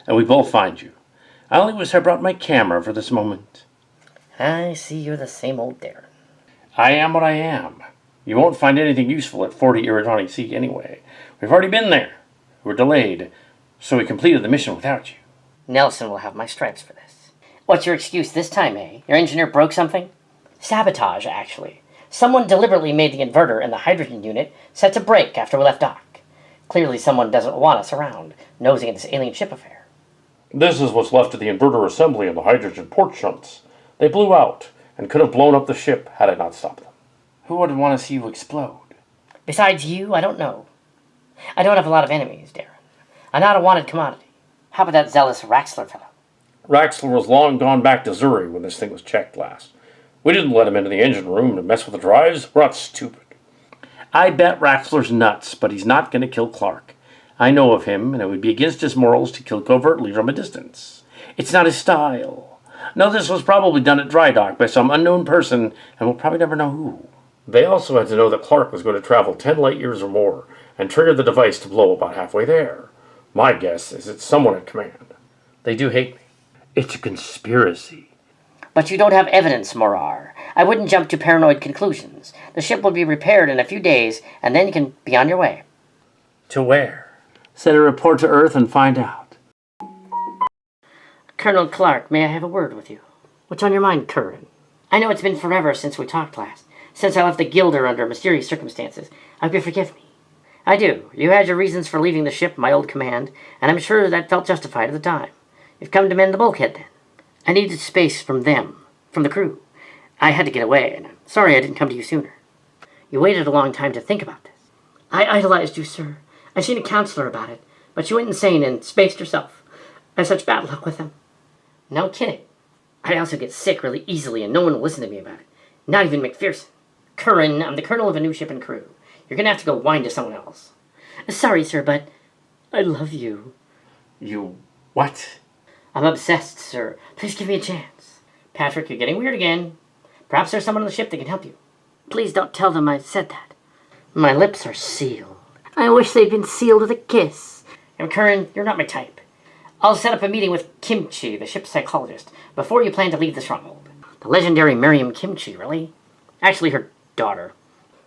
And we both find you. I only wish I brought my camera for this moment. I see you're the same old Darren. I am what I am. You won't find anything useful at 40 Iridani Sea anyway. We've already been there. We're delayed, so we completed the mission without you. Nelson will have my stripes for this. What's your excuse this time, eh? Your engineer broke something? Sabotage, actually. Someone deliberately made the inverter and the hydrogen unit set to break after we left dock. Clearly someone doesn't want us around, nosing at this alien ship affair. This is what's left of the inverter assembly and the hydrogen port shunts. They blew out and could have blown up the ship had I not stopped them. Who would want to see you explode? Besides you, I don't know. I don't have a lot of enemies, Darren. I'm not a wanted commodity. How about that zealous Raxler fellow? Raxler was long gone back to Xurie when this thing was checked last. We didn't let him into the engine room to mess with the drives. We're not stupid. I bet Raxler's nuts, but he's not going to kill Clark. I know of him, and it would be against his morals to kill covertly from a distance. It's not his style. No, this was probably done at dry dock by some unknown person, and we'll probably never know who. They also had to know that Clark was going to travel 10 light years or more and trigger the device to blow about halfway there. My guess is it's someone at command. They do hate me. It's a conspiracy. But you don't have evidence, Morar. I wouldn't jump to paranoid conclusions. The ship will be repaired in a few days, and then you can be on your way. To where? Send a report to Earth and find out. Colonel Clark, may I have a word with you? What's on your mind, Curran? I know it's been forever since we talked last, since I left the Guilder under mysterious circumstances. I hope you forgive me. I do. You had your reasons for leaving the ship, my old command, and I'm sure that felt justified at the time. You've come to mend the bulkhead, then. I needed space from them, from the crew. I had to get away, and I'm sorry I didn't come to you sooner. You waited a long time to think about this. I idolized you, sir. I've seen a counselor about it, but you went insane and spaced yourself. I had such bad luck with them. No kidding. I also get sick really easily, and no one will listen to me about it. Not even McPherson. Curran, I'm the colonel of a new ship and crew. You're gonna have to go whine to someone else. Sorry, sir, but I love you. You what? I'm obsessed, sir. Please give me a chance. Patrick, you're getting weird again. Perhaps there's someone on the ship that can help you. Please don't tell them I said that. My lips are sealed. I wish they'd been sealed with a kiss. And Curran, you're not my type. I'll set up a meeting with Kimchi, the ship's psychologist, before you plan to leave the stronghold. The legendary Miriam Kimchi, really? Actually, her daughter.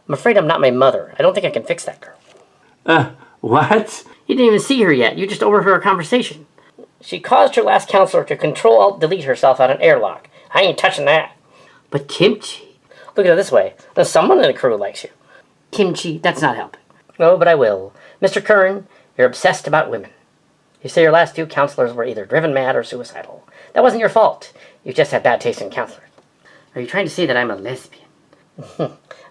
I'm afraid I'm not my mother. I don't think I can fix that girl. What? You didn't even see her yet. You just overheard a conversation. She caused her last counselor to Control-Alt-Delete herself out of an airlock. I ain't touching that. But Kimchi? Look at it this way. There's someone in the crew who likes you. Kimchi, that's not helping. No, but I will. Mr. Curran, you're obsessed about women. You say your last two counselors were either driven mad or suicidal. That wasn't your fault. You just had bad taste in counselors. Are you trying to say that I'm a lesbian?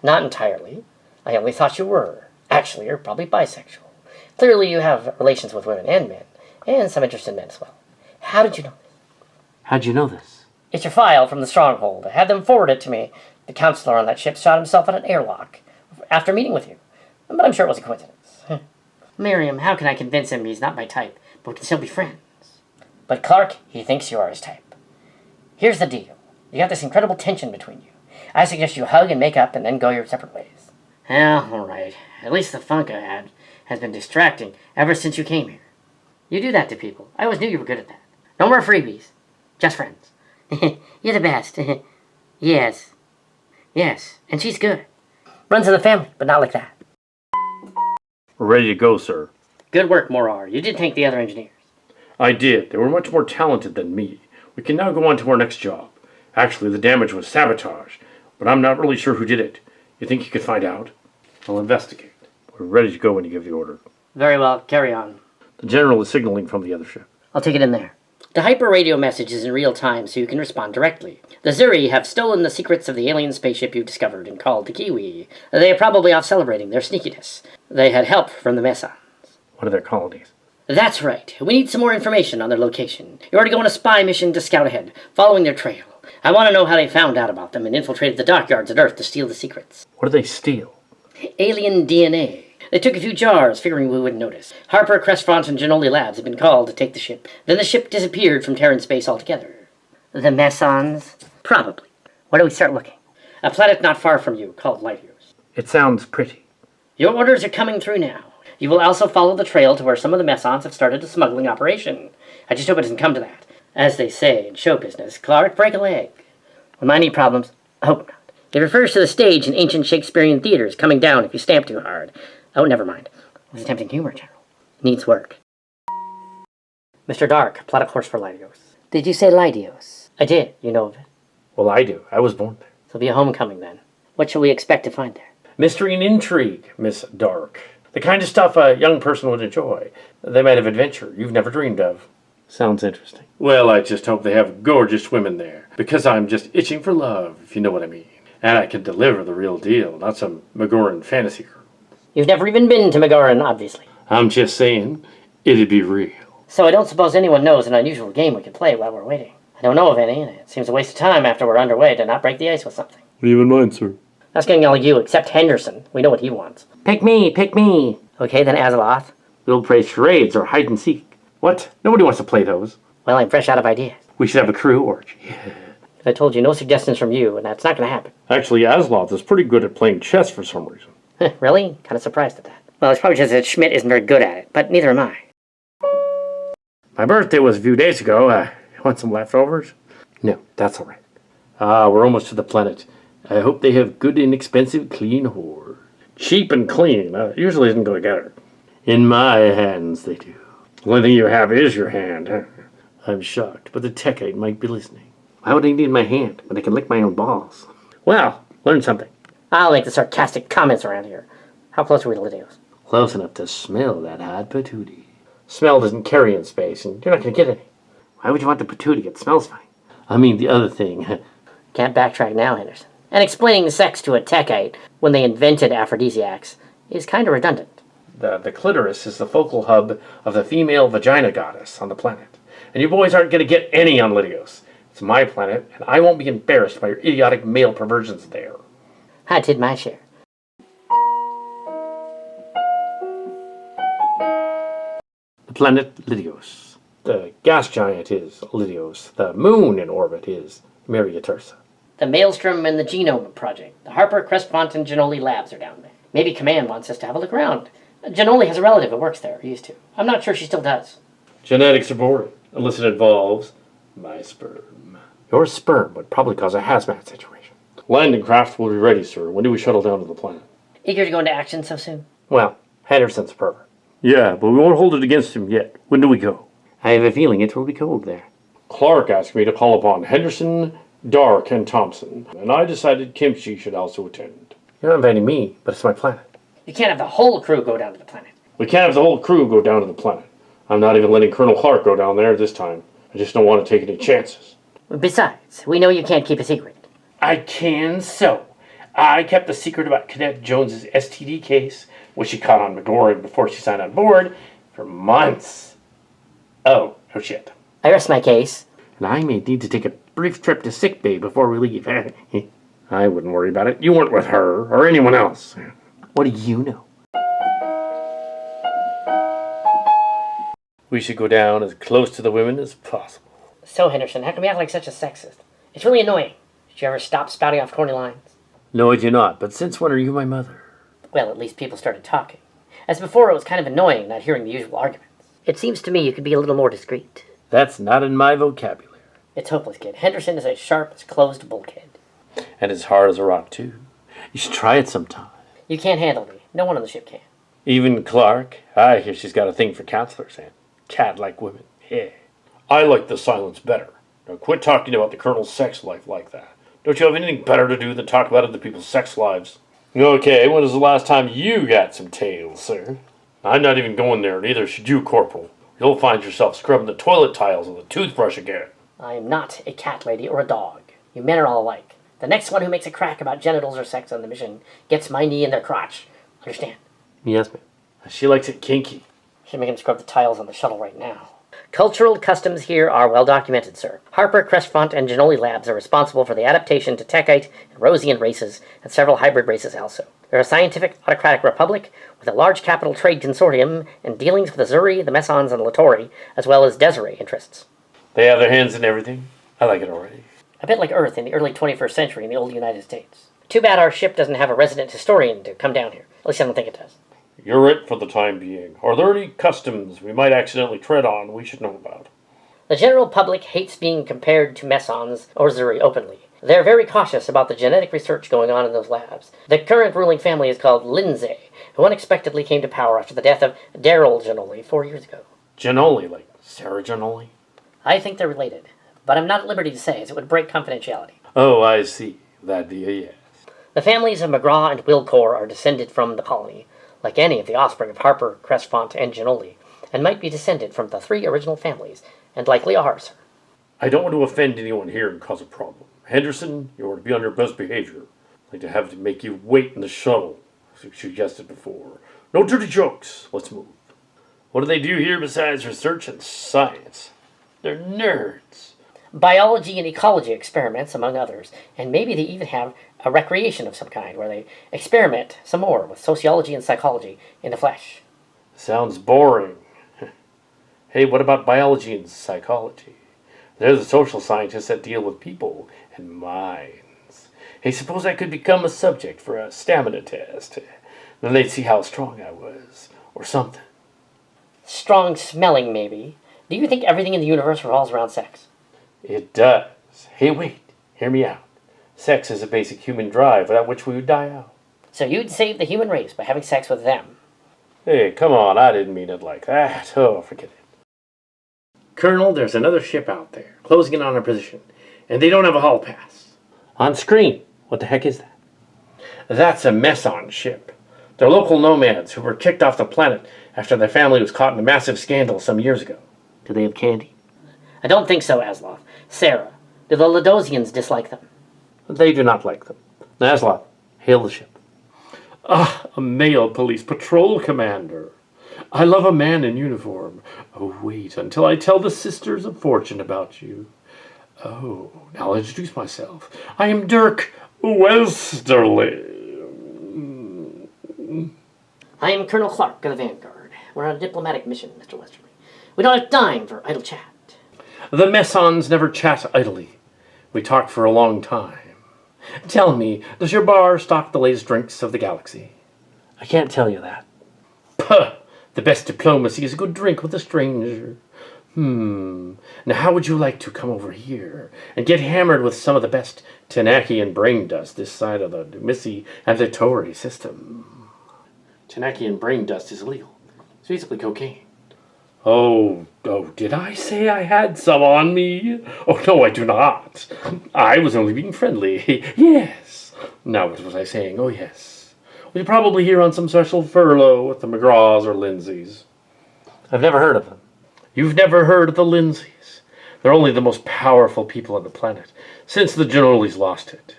Not entirely. I only thought you were. Actually, you're probably bisexual. Clearly you have relations with women and men, and some interest in men as well. How did you know this? How'd you know this? It's your file from the Stronghold. I had them forward it to me. The counselor on that ship shot himself at an airlock after meeting with you. But I'm sure it was a coincidence. Miriam, how can I convince him he's not my type, but we can still be friends? But Clark, he thinks you are his type. Here's the deal. You got this incredible tension between you. I suggest you hug and make up and then go your separate ways. Well, all right. At least the funk I had has been distracting ever since you came here. You do that to people. I always knew you were good at that. No more freebies. Just friends. You're the best. Yes. Yes, and she's good. Runs in the family, but not like that. We're ready to go, sir. Good work, Morar. You did thank the other engineers. I did. They were much more talented than me. We can now go on to our next job. Actually, the damage was sabotage, but I'm not really sure who did it. You think you could find out? I'll investigate. We're ready to go when you give the order. Very well, carry on. The general is signaling from the other ship. I'll take it in there. The hyper radio message is in real time so you can respond directly. The Xurie have stolen the secrets of the alien spaceship you discovered and called the Kiwi. They are probably off celebrating their sneakiness. They had help from the Mesons. What are their colonies? That's right. We need some more information on their location. You're already going on a spy mission to scout ahead, following their trail. I want to know how they found out about them and infiltrated the dockyards at Earth to steal the secrets. What do they steal? Alien DNA. They took a few jars, figuring we wouldn't notice. Harper, Crestfont, and Genoli Labs had been called to take the ship. Then the ship disappeared from Terran space altogether. The Mesons? Probably. Where do we start looking? A planet not far from you, called Lydius. It sounds pretty. Your orders are coming through now. You will also follow the trail to where some of the Mesons have started a smuggling operation. I just hope it doesn't come to that. As they say in show business, Clark, break a leg. When I need problems, I hope not. It refers to the stage in ancient Shakespearean theaters coming down if you stamp too hard. Oh, never mind. It was attempting humor, General. Needs work. Mr. Dark, plot a course for Lydios. Did you say Lydios? I did. You know of it. Well, I do. I was born there. It'll be a homecoming then. What shall we expect to find there? Mystery and intrigue, Miss Dark. The kind of stuff a young person would enjoy. They might have adventure you've never dreamed of. Sounds interesting. Well, I just hope they have gorgeous women there, because I'm just itching for love, if you know what I mean. And I can deliver the real deal, not some Magoran fantasy girl. You've never even been to Megaran, obviously. I'm just saying, it'd be real. So I don't suppose anyone knows an unusual game we could play while we're waiting. I don't know of any, and it seems a waste of time after we're underway to not break the ice with something. What do you have in mind, sir? That's getting all you, except Henderson. We know what he wants. Pick me, pick me. Okay, then Azeroth. We'll play charades or hide and seek. What? Nobody wants to play those. Well, I'm fresh out of ideas. We should have a crew orgy. I told you, no suggestions from you, and that's not going to happen. Actually, Asloth is pretty good at playing chess for some reason. Really? Kind of surprised at that. Well, it's probably just that Schmidt isn't very good at it, but neither am I. My birthday was a few days ago. Want some leftovers? No, that's all right. We're almost to the planet. I hope they have good, inexpensive, clean whore. Cheap and clean usually isn't go together. In my hands, they do. The only thing you have is your hand. I'm shocked, but the techite might be listening. Why would I need my hand when I can lick my own balls? Well, learn something. I'll make the sarcastic comments around here. How close are we to Lydios? Close enough to smell that hot patootie. Smell doesn't carry in space, and you're not going to get any. Why would you want the patootie? It smells fine. I mean, the other thing. Can't backtrack now, Henderson. And explaining sex to a techite when they invented aphrodisiacs is kind of redundant. The clitoris is the focal hub of the female vagina goddess on the planet. And you boys aren't going to get any on Lydios. It's my planet, and I won't be embarrassed by your idiotic male perversions there. I did my share. The planet Lydios. The gas giant is Lydios. The moon in orbit is Mariatursa. The Maelstrom and the Genome Project. The Harper, Crestfont, and Genoli Labs are down there. Maybe Command wants us to have a look around. Genoli has a relative that works there, or used to. I'm not sure she still does. Genetics are boring, unless it involves my sperm. Your sperm would probably cause a hazmat situation. Landing craft will be ready, sir. When do we shuttle down to the planet? Eager to go into action so soon? Well, Henderson's a pervert. Yeah, but we won't hold it against him yet. When do we go? I have a feeling it will be cold there. Clark asked me to call upon Henderson, Dark, and Thompson, and I decided Kimchi should also attend. You're not inviting me, but it's my planet. You can't have the whole crew go down to the planet. We can't have the whole crew go down to the planet. I'm not even letting Colonel Clark go down there this time. I just don't want to take any chances. Besides, we know you can't keep a secret. I can so. I kept the secret about Cadet Jones's STD case, which she caught on McGoran before she signed on board, for months. Oh shit. I rest my case. And I may need to take a brief trip to sickbay before we leave. I wouldn't worry about it. You weren't with her, or anyone else. What do you know? We should go down as close to the women as possible. So, Henderson, how come you act like such a sexist? It's really annoying. Did you ever stop spouting off corny lines? No, I do not. But since when are you my mother? Well, at least people started talking. As before, it was kind of annoying not hearing the usual arguments. It seems to me you could be a little more discreet. That's not in my vocabulary. It's hopeless, kid. Henderson is as sharp as closed bulkhead. And as hard as a rock, too. You should try it sometime. You can't handle me. No one on the ship can. Even Clark? I hear she's got a thing for counselors and cat-like women. Yeah. I like the silence better. Now quit talking about the Colonel's sex life like that. Don't you have anything better to do than talk about other people's sex lives? Okay, when was the last time you got some tails, sir? I'm not even going there, neither should you, Corporal. You'll find yourself scrubbing the toilet tiles with a toothbrush again. I am not a cat lady or a dog. You men are all alike. The next one who makes a crack about genitals or sex on the mission gets my knee in their crotch. Understand? Yes, ma'am. She likes it kinky. Should make him scrub the tiles on the shuttle right now. Cultural customs here are well documented, sir. Harper, Crestfont, and Genoli labs are responsible for the adaptation to Techite and Rosian races, and several hybrid races also. They're a scientific, autocratic republic with a large capital trade consortium and dealings with the Xurie, the Messons, and Latori, as well as Desiree interests. They have their hands in everything. I like it already. A bit like Earth in the early 21st century in the old United States. Too bad our ship doesn't have a resident historian to come down here. At least I don't think it does. You're it for the time being. Are there any customs we might accidentally tread on we should know about? The general public hates being compared to Messons or Xurie openly. They're very cautious about the genetic research going on in those labs. The current ruling family is called Lindsay, who unexpectedly came to power after the death of Daryl Genoli 4 years ago. Genoli, like Sarah Genoli? I think they're related, but I'm not at liberty to say, as it would break confidentiality. Oh, I see. That'd be a yes. The families of McGraw and Wilcor are descended from the colony, like any of the offspring of Harper, Crestfont, and Genoli, and might be descended from the 3 original families, and likely are, sir. I don't want to offend anyone here and cause a problem. Henderson, you are to be on your best behavior. I'd like to have to make you wait in the shuttle, as you suggested before. No dirty jokes. Let's move. What do they do here besides research and science? They're nerds. Biology and ecology experiments, among others, and maybe they even have a recreation of some kind, where they experiment some more with sociology and psychology in the flesh. Sounds boring. Hey, what about biology and psychology? They're the social scientists that deal with people and minds. Hey, suppose that could become a subject for a stamina test. Then they'd see how strong I was, or something. Strong smelling, maybe. Do you think everything in the universe revolves around sex? It does. Hey, wait. Hear me out. Sex is a basic human drive without which we would die out. So you'd save the human race by having sex with them? Hey, come on. I didn't mean it like that. Oh, forget it. Colonel, there's another ship out there, closing in on our position, and they don't have a hall pass. On screen. What the heck is that? That's a Messon ship. They're local nomads who were kicked off the planet after their family was caught in a massive scandal some years ago. Do they have candy? I don't think so, Asloff. Sarah, do the Lydiusians dislike them? They do not like them. Naslov, hail the ship. Ah, a male police patrol commander. I love a man in uniform. Oh, wait until I tell the Sisters of Fortune about you. Oh, now I'll introduce myself. I am Dirk Westerly. I am Colonel Clark of the Vanguard. We're on a diplomatic mission, Mr. Westerly. We don't have time for idle chat. The Messons never chat idly. We talk for a long time. Tell me, does your bar stock the latest drinks of the galaxy? I can't tell you that. Puh! The best diplomacy is a good drink with a stranger. Now how would you like to come over here and get hammered with some of the best Tenakian brain dust this side of the Missy Antitori system? Tenakian brain dust is illegal. It's basically cocaine. Oh, did I say I had some on me? Oh, no, I do not. I was only being friendly. Yes. Now, what was I saying? Oh, yes. We're probably here on some special furlough with the McGraws or Lindsays. I've never heard of them. You've never heard of the Lindsays? They're only the most powerful people on the planet, since the Genolis lost it.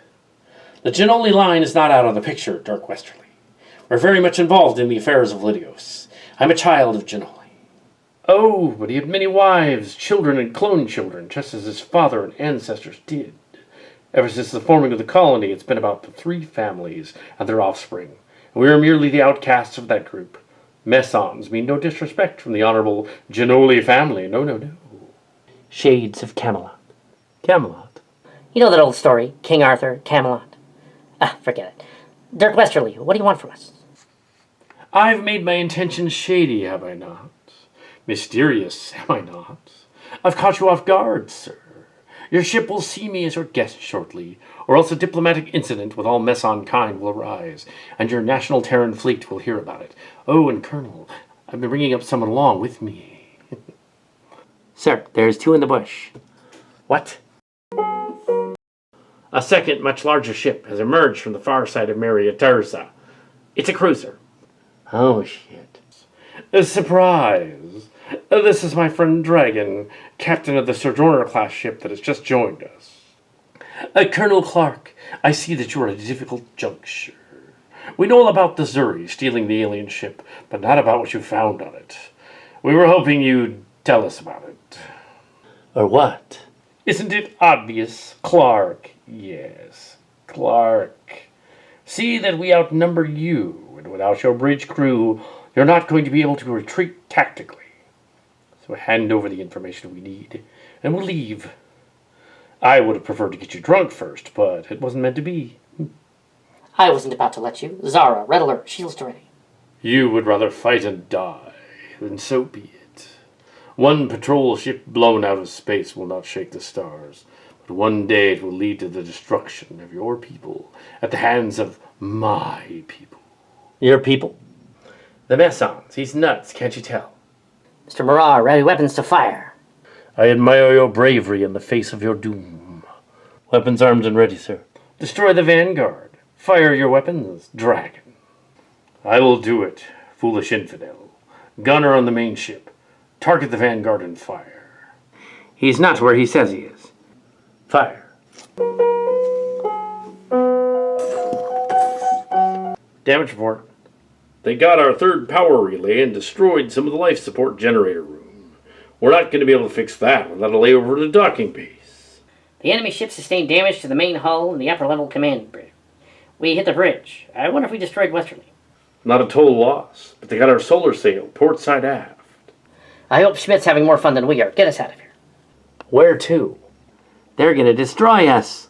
The Genoli line is not out of the picture, Dirk Westerly. We're very much involved in the affairs of Lydios. I'm a child of Genoli. Oh, but he had many wives, children, and clone children, just as his father and ancestors did. Ever since the forming of the colony, it's been about the 3 families and their offspring, and we are merely the outcasts of that group. Mesons mean no disrespect from the Honorable Genoli family. No, no, no. Shades of Camelot. Camelot. You know that old story, King Arthur, Camelot. Ah, forget it. Dirk Westerly, what do you want from us? I've made my intentions shady, have I not? Mysterious, have I not? I've caught you off guard, sir. Your ship will see me as your guest shortly, or else a diplomatic incident with all Meson kind will arise, and your national Terran fleet will hear about it. Oh, and Colonel, I've been bringing up someone along with me. Sir, there's two in the bush. What? A second, much larger ship has emerged from the far side of Maria Terza. It's a cruiser. Oh, shit. A surprise! This is my friend Dragon, captain of the Sojourner-class ship that has just joined us. Colonel Clark, I see that you are at a difficult juncture. We know all about the Xurie stealing the alien ship, but not about what you found on it. We were hoping you'd tell us about it. Or what? Isn't it obvious? Clark. Yes, Clark. See that we outnumber you, and without your bridge crew, you're not going to be able to retreat tactically. So hand over the information we need, and we'll leave. I would have preferred to get you drunk first, but it wasn't meant to be. I wasn't about to let you. Zara, red alert, shields to ready. You would rather fight and die, then so be it. One patrol ship blown out of space will not shake the stars, but one day it will lead to the destruction of your people at the hands of my people. Your people? The Mesons. He's nuts, can't you tell? Mr. Marat, ready weapons to fire. I admire your bravery in the face of your doom. Weapons armed and ready, sir. Destroy the Vanguard. Fire your weapons, Dragon. I will do it, foolish infidel. Gunner on the main ship. Target the Vanguard and fire. He's not where he says he is. Fire. Damage report. They got our third power relay and destroyed some of the life support generator room. We're not going to be able to fix that without a layover to the docking base. The enemy ship sustained damage to the main hull and the upper level command bridge. We hit the bridge. I wonder if we destroyed Westerly. Not a total loss, but they got our solar sail port side aft. I hope Schmidt's having more fun than we are. Get us out of here. Where to? They're gonna destroy us.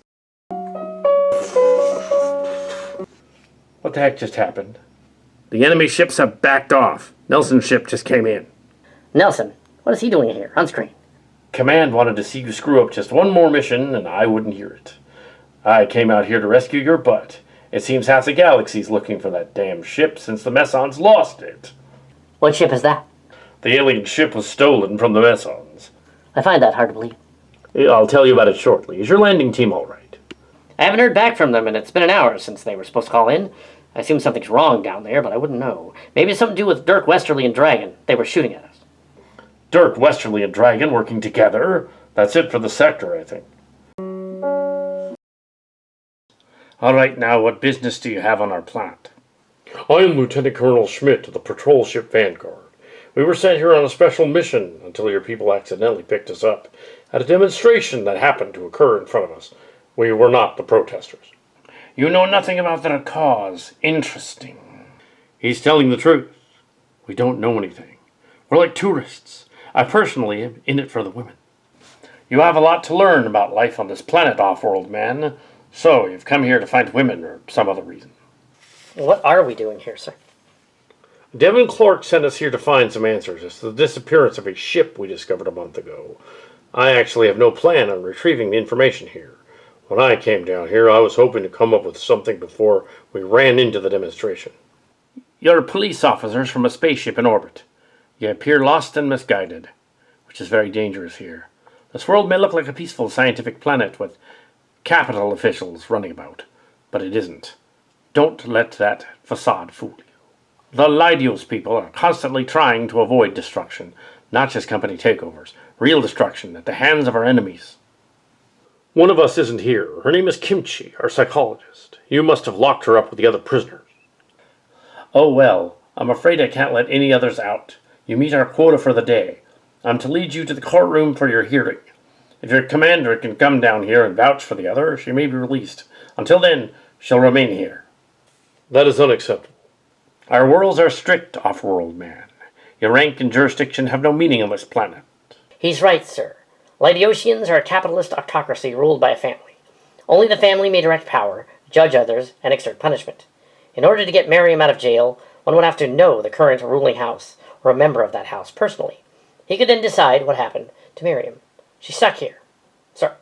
What the heck just happened? The enemy ships have backed off. Nelson's ship just came in. Nelson, what is he doing here, on screen? Command wanted to see you screw up just one more mission, and I wouldn't hear it. I came out here to rescue your butt. It seems half the galaxy's looking for that damn ship since the Mesons lost it. What ship is that? The alien ship was stolen from the Mesons. I find that hard to believe. I'll tell you about it shortly. Is your landing team all right? I haven't heard back from them, and it's been an hour since they were supposed to call in. I assume something's wrong down there, but I wouldn't know. Maybe it's something to do with Dirk Westerly and Dragon. They were shooting at us. Dirk, Westerly, and Dragon working together? That's it for the sector, I think. All right, now, what business do you have on our planet? I am Lieutenant Colonel Schmidt of the patrol ship Vanguard. We were sent here on a special mission until your people accidentally picked us up at a demonstration that happened to occur in front of us. We were not the protesters. You know nothing about their cause. Interesting. He's telling the truth. We don't know anything. We're like tourists. I personally am in it for the women. You have a lot to learn about life on this planet, off-world man. So, you've come here to find women or some other reason. What are we doing here, sir? Devin Clark sent us here to find some answers as to the disappearance of a ship we discovered a month ago. I actually have no plan on retrieving the information here. When I came down here, I was hoping to come up with something before we ran into the demonstration. You're police officers from a spaceship in orbit. You appear lost and misguided, which is very dangerous here. This world may look like a peaceful scientific planet with capital officials running about, but it isn't. Don't let that facade fool you. The Lydius people are constantly trying to avoid destruction, not just company takeovers. Real destruction at the hands of our enemies. One of us isn't here. Her name is Kimchi, our psychologist. You must have locked her up with the other prisoners. Oh well, I'm afraid I can't let any others out. You meet our quota for the day. I'm to lead you to the courtroom for your hearing. If your commander can come down here and vouch for the other, she may be released. Until then, she'll remain here. That is unacceptable. Our worlds are strict, off-world man. Your rank and jurisdiction have no meaning on this planet. He's right, sir. Lydiusians are a capitalist autocracy ruled by a family. Only the family may direct power, judge others, and exert punishment. In order to get Miriam out of jail, one would have to know the current ruling house, or a member of that house personally. He could then decide what happened to Miriam. She's stuck here. Sir.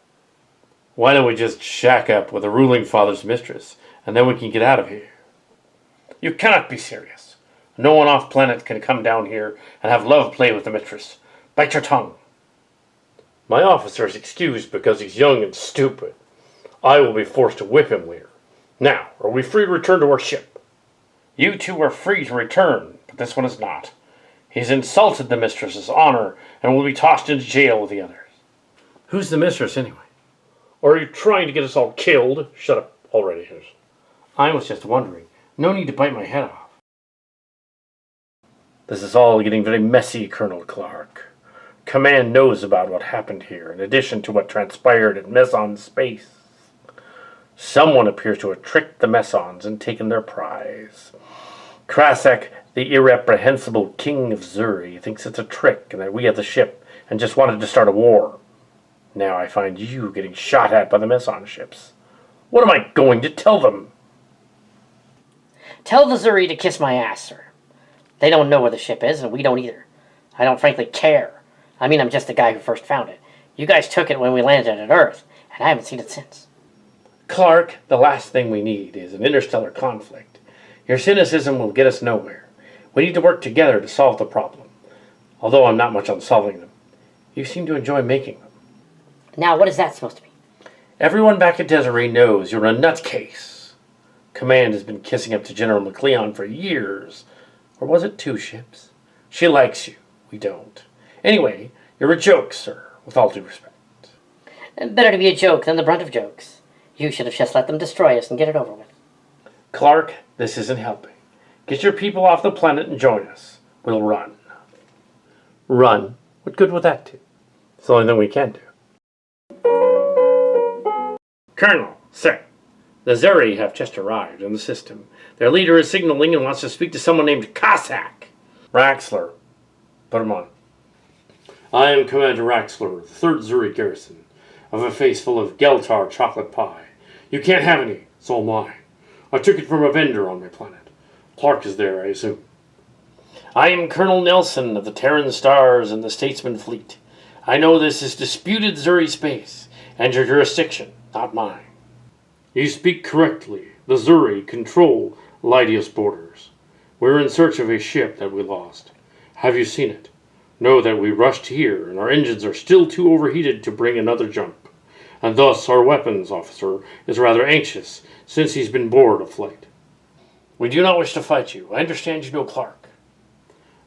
Why don't we just shack up with the ruling father's mistress, and then we can get out of here? You cannot be serious. No one off-planet can come down here and have love play with the mistress. Bite your tongue. My officer is excused because he's young and stupid. I will be forced to whip him later. Now, are we free to return to our ship? You two are free to return, but this one is not. He's insulted the mistress's honor and will be tossed into jail with the others. Who's the mistress, anyway? Are you trying to get us all killed? Shut up already. I was just wondering. No need to bite my head off. This is all getting very messy, Colonel Clark. Command knows about what happened here, in addition to what transpired at Meson Space. Someone appears to have tricked the Mesons and taken their prize. Krasek, the irreprehensible king of Xurie, thinks it's a trick and that we have the ship and just wanted to start a war. Now I find you getting shot at by the Meson ships. What am I going to tell them? Tell the Xurie to kiss my ass, sir. They don't know where the ship is, and we don't either. I don't frankly care. I mean, I'm just the guy who first found it. You guys took it when we landed at Earth, and I haven't seen it since. Clark, the last thing we need is an interstellar conflict. Your cynicism will get us nowhere. We need to work together to solve the problem. Although I'm not much on solving them. You seem to enjoy making them. Now, what is that supposed to be? Everyone back at Desiree knows you're a nutcase. Command has been kissing up to General McLeon for years. Or was it 2 ships? She likes you. We don't. Anyway, you're a joke, sir, with all due respect. Better to be a joke than the brunt of jokes. You should have just let them destroy us and get it over with. Clark, this isn't helping. Get your people off the planet and join us. We'll run. Run? What good would that do? It's the only thing we can do. Colonel, sir. The Xurie have just arrived in the system. Their leader is signaling and wants to speak to someone named Cossack. Raxler. Put him on. I am Commander Raxler, the 3rd Xurie Garrison, of a face full of Geltar chocolate pie. You can't have any. It's all mine. I took it from a vendor on my planet. Clark is there, I assume. I am Colonel Nelson of the Terran Stars and the Statesman Fleet. I know this is disputed Xurie space, and your jurisdiction, not mine. You speak correctly. The Xurie control Lydius borders. We're in search of a ship that we lost. Have you seen it? Know that we rushed here, and our engines are still too overheated to bring another jump. And thus our weapons officer is rather anxious, since he's been bored of flight. We do not wish to fight you. I understand you know Clark.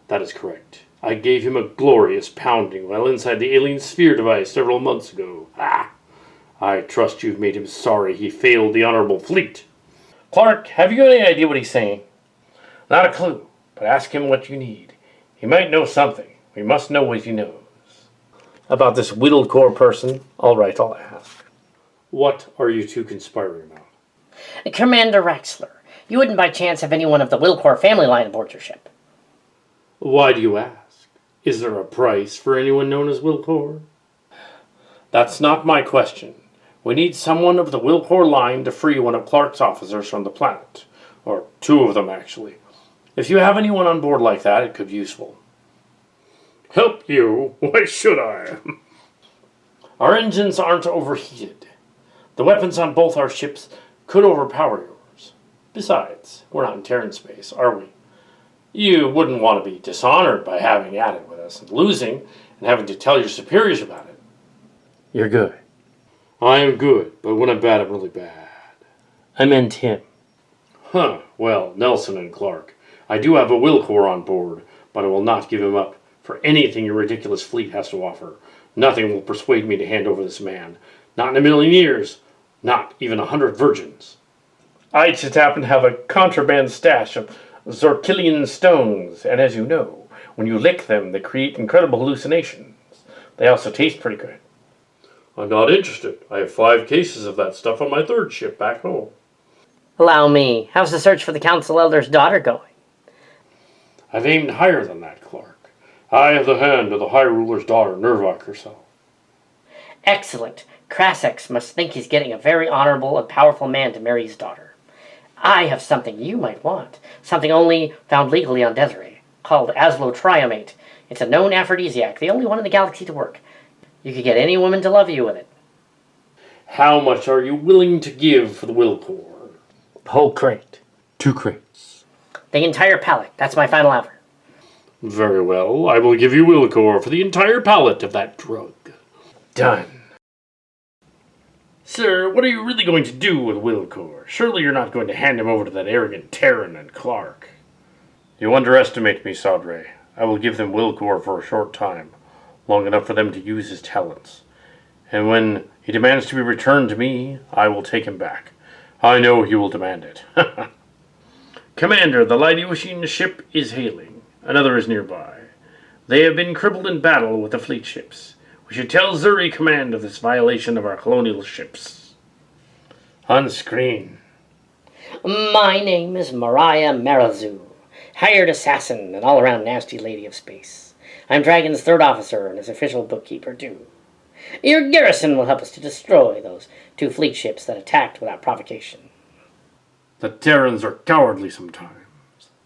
That is correct. I gave him a glorious pounding while inside the alien sphere device several months ago. Ah! I trust you've made him sorry he failed the honorable fleet. Clark, have you any idea what he's saying? Not a clue, but ask him what you need. He might know something. We must know what he knows. About this whittled core person? All right, I'll ask. What are you two conspiring about? Commander Raxler, you wouldn't by chance have anyone of the Wilcor family line aboard your ship? Why do you ask? Is there a price for anyone known as Wilcor? That's not my question. We need someone of the Wilcor line to free one of Clark's officers from the planet. Or 2 of them, actually. If you have anyone on board like that, it could be useful. Help you? Why should I? Our engines aren't overheated. The weapons on both our ships could overpower yours. Besides, we're not in Terran space, are we? You wouldn't want to be dishonored by having at it with us and losing and having to tell your superiors about it. You're good. I am good, but when I'm bad, I'm really bad. I meant him. Huh. Well, Nelson and Clark. I do have a Wilcor on board, but I will not give him up for anything your ridiculous fleet has to offer. Nothing will persuade me to hand over this man. Not in a million years. Not even 100 virgins. I just happen to have a contraband stash of Zorkillian stones, and as you know, when you lick them, they create incredible hallucinations. They also taste pretty good. I'm not interested. I have 5 cases of that stuff on my 3rd ship back home. Allow me. How's the search for the Council Elder's daughter going? I've aimed higher than that, Clark. I have the hand of the High Ruler's daughter, Nervok herself. Excellent. Krasek must think he's getting a very honorable and powerful man to marry his daughter. I have something you might want, something only found legally on Desiree, called Aslotriomate. It's a known aphrodisiac, the only one in the galaxy to work. You could get any woman to love you with it. How much are you willing to give for the will core? Whole crate. 2 crates. The entire pallet. That's my final offer. Very well, I will give you will core for the entire pallet of that drug. Done. Sir, what are you really going to do with Wilcor? Surely you're not going to hand him over to that arrogant Terran and Clark. You underestimate me, Sadre. I will give them Wilcor for a short time, long enough for them to use his talents. And when he demands to be returned to me, I will take him back. I know he will demand it. Commander, the Lydiusian ship is hailing. Another is nearby. They have been crippled in battle with the fleet ships. We should tell Xurie command of this violation of our colonial ships. On screen. My name is Mariah Marazu, hired assassin and all-around nasty lady of space. I'm Dragon's 3rd officer and his official bookkeeper, too. Your garrison will help us to destroy those 2 fleet ships that attacked without provocation. The Terrans are cowardly sometimes.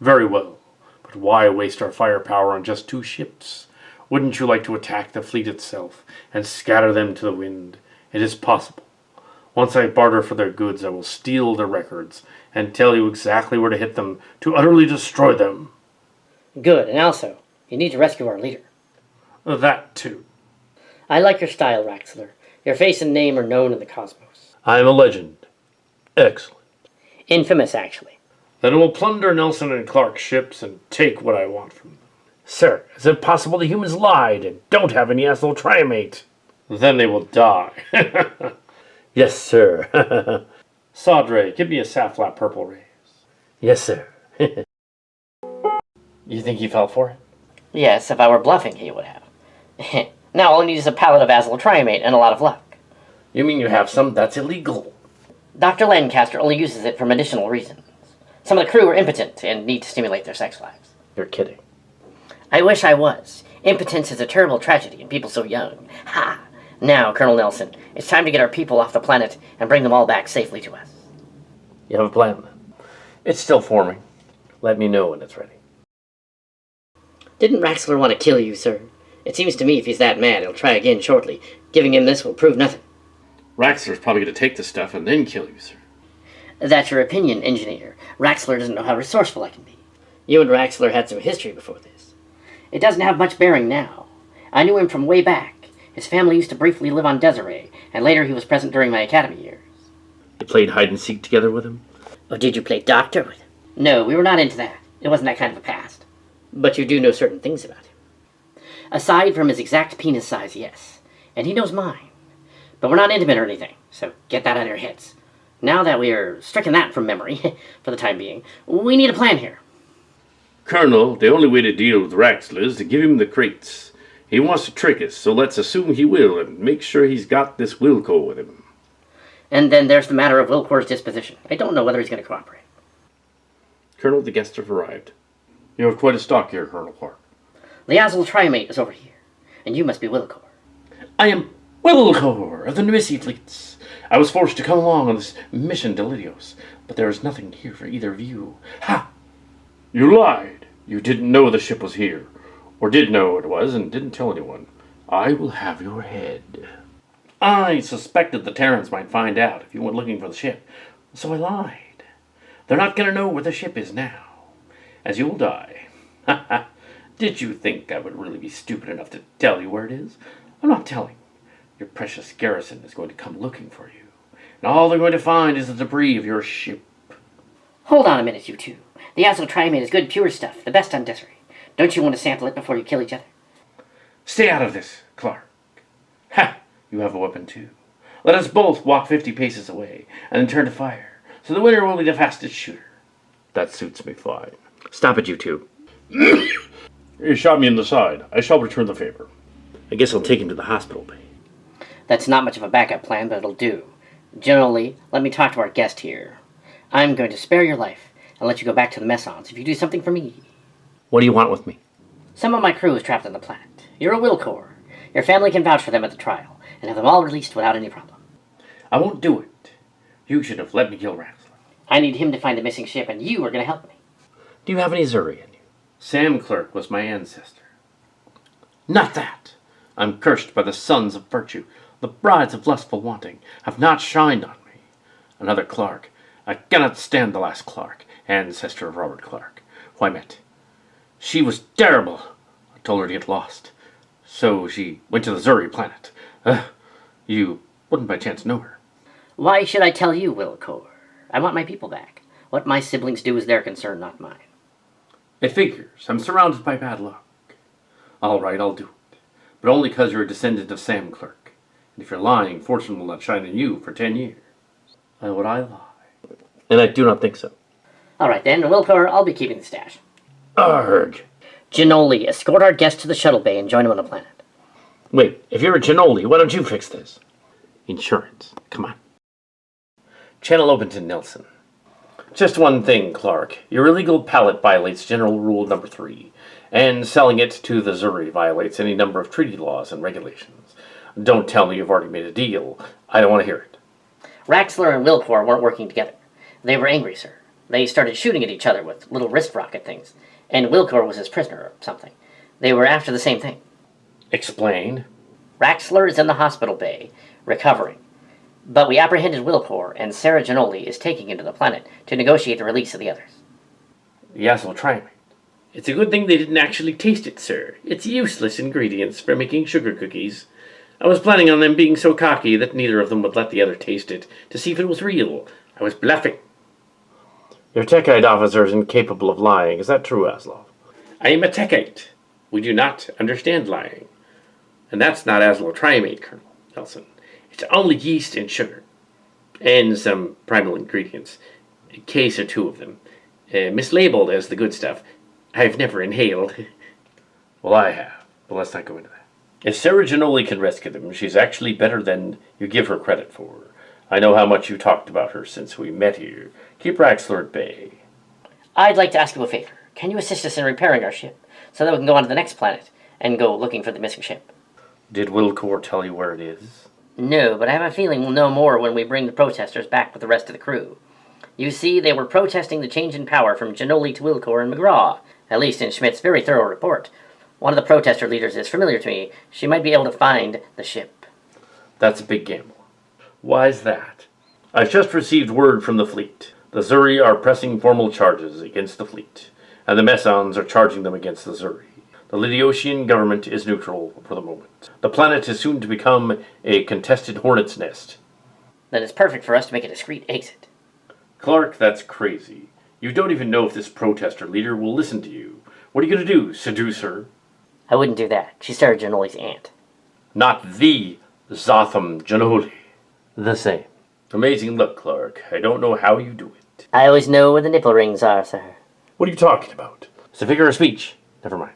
Very well. But why waste our firepower on just 2 ships? Wouldn't you like to attack the fleet itself and scatter them to the wind? It is possible. Once I barter for their goods, I will steal their records and tell you exactly where to hit them to utterly destroy them. Good, and also, you need to rescue our leader. That too. I like your style, Raxler. Your face and name are known in the cosmos. I am a legend. Excellent. Infamous, actually. Then I will plunder Nelson and Clark's ships and take what I want from them. Sir, is it possible the humans lied and don't have any Aslotriomate? Then they will die. Yes, sir. Sadre, give me a safflap purple rays. Yes, sir. You think he fell for it? Yes, if I were bluffing, he would have. Now all I need is a pallet of Aslotriomate and a lot of luck. You mean you have some that's illegal? Dr. Lancaster only uses it for medicinal reasons. Some of the crew are impotent and need to stimulate their sex lives. You're kidding. I wish I was. Impotence is a terrible tragedy in people so young. Ha! Now, Colonel Nelson, it's time to get our people off the planet and bring them all back safely to us. You have a plan then? It's still forming. Let me know when it's ready. Didn't Raxler want to kill you, sir? It seems to me if he's that mad, he'll try again shortly. Giving him this will prove nothing. Raxler's probably going to take the stuff and then kill you, sir. That's your opinion, engineer. Raxler doesn't know how resourceful I can be. You and Raxler had some history before this. It doesn't have much bearing now. I knew him from way back. His family used to briefly live on Desiree, and later he was present during my academy years. You played hide-and-seek together with him? Or did you play doctor with him? No, we were not into that. It wasn't that kind of a past. But you do know certain things about him. Aside from his exact penis size, yes. And he knows mine. But we're not intimate or anything, so get that out of your heads. Now that we are stricken that from memory, for the time being, we need a plan here. Colonel, the only way to deal with Raxler is to give him the crates. He wants to trick us, so let's assume he will and make sure he's got this Wilco with him. And then there's the matter of Wilcor's disposition. I don't know whether he's going to cooperate. Colonel, the guests have arrived. You have quite a stock here, Colonel Clark. The Aslotriomate is over here, and you must be Wilcor. I am Wilcor of the Nemesis fleets. I was forced to come along on this mission to Lydios, but there is nothing here for either of you. Ha! You lied. You didn't know the ship was here. Or did know it was and didn't tell anyone. I will have your head. I suspected the Terrans might find out if you went looking for the ship, so I lied. They're not going to know where the ship is now, as you'll die. Did you think I would really be stupid enough to tell you where it is? I'm not telling. Your precious garrison is going to come looking for you, and all they're going to find is the debris of your ship. Hold on a minute, you two. The Aslotriomate is good, pure stuff, the best on Desiree. Don't you want to sample it before you kill each other? Stay out of this, Clark. Ha! You have a weapon too. Let us both walk 50 paces away, and then turn to fire, so the winner will be the fastest shooter. That suits me fine. Stop it, you two. You shot me in the side. I shall return the favor. I guess I'll take him to the hospital bay. That's not much of a backup plan, but it'll do. Generally, let me talk to our guest here. I'm going to spare your life and let you go back to the Messons if you do something for me. What do you want with me? Some of my crew is trapped on the planet. You're a Wilcor. Your family can vouch for them at the trial, and have them all released without any problem. I won't do it. You should have let me kill Raxler. I need him to find the missing ship, and you are going to help me. Do you have any Xurie in you? Sam Clerk was my ancestor. Not that! I'm cursed by the sons of virtue. The brides of lustful wanting have not shined on me. Another Clark. I cannot stand the last Clark, ancestor of Robert Clark, who I met. She was terrible. I told her to get lost. So she went to the Xurie planet. You wouldn't by chance know her. Why should I tell you, Wilcor? I want my people back. What my siblings do is their concern, not mine. It figures. I'm surrounded by bad luck. All right, I'll do it. But only because you're a descendant of Sam Clerk. And if you're lying, fortune will not shine on you for 10 years. Why would I lie? And I do not think so. All right, then, Wilcor, I'll be keeping the stash. Arg! Ginoli, escort our guest to the shuttle bay and join him on the planet. Wait, if you're a Ginoli, why don't you fix this? Insurance. Come on. Channel open to Nelson. Just one thing, Clark. Your illegal pallet violates General Rule Number 3, and selling it to the Xurie violates any number of treaty laws and regulations. Don't tell me you've already made a deal. I don't want to hear it. Raxler and Wilcor weren't working together. They were angry, sir. They started shooting at each other with little wrist rocket things, and Wilcor was his prisoner or something. They were after the same thing. Explain. Raxler is in the hospital bay, recovering. But we apprehended Wilcor, and Sarah Ginoli is taking him to the planet to negotiate the release of the others. Yes, we'll try it. It's a good thing they didn't actually taste it, sir. It's useless ingredients for making sugar cookies. I was planning on them being so cocky that neither of them would let the other taste it to see if it was real. I was bluffing. Your Techite officer is incapable of lying. Is that true, Aslov? I am a Techite. We do not understand lying. And that's not aslotrimate, Colonel Nelson. It's only yeast and sugar. And some primal ingredients. A case or two of them. Mislabeled as the good stuff. I've never inhaled. Well, I have. But let's not go into that. If Sarah Ginoli can rescue them, she's actually better than you give her credit for. I know how much you talked about her since we met here. Keep Raxler at bay. I'd like to ask you a favor. Can you assist us in repairing our ship, so that we can go on to the next planet and go looking for the missing ship? Did Wilcor tell you where it is? No, but I have a feeling we'll know more when we bring the protesters back with the rest of the crew. You see, they were protesting the change in power from Ginoli to Wilcor and McGraw, at least in Schmidt's very thorough report. One of the protester leaders is familiar to me. She might be able to find the ship. That's a big gamble. Why's that? I've just received word from the fleet. The Xurie are pressing formal charges against the fleet, and the Messons are charging them against the Xurie. The Lydiusian government is neutral for the moment. The planet is soon to become a contested hornet's nest. Then it's perfect for us to make a discreet exit. Clark, that's crazy. You don't even know if this protester leader will listen to you. What are you going to do, seduce her? I wouldn't do that. She's Sarah Ginoli's aunt. Not the Zotham Ginoli. The same. Amazing luck, Clark. I don't know how you do it. I always know where the nipple rings are, sir. What are you talking about? It's a figure of speech. Never mind.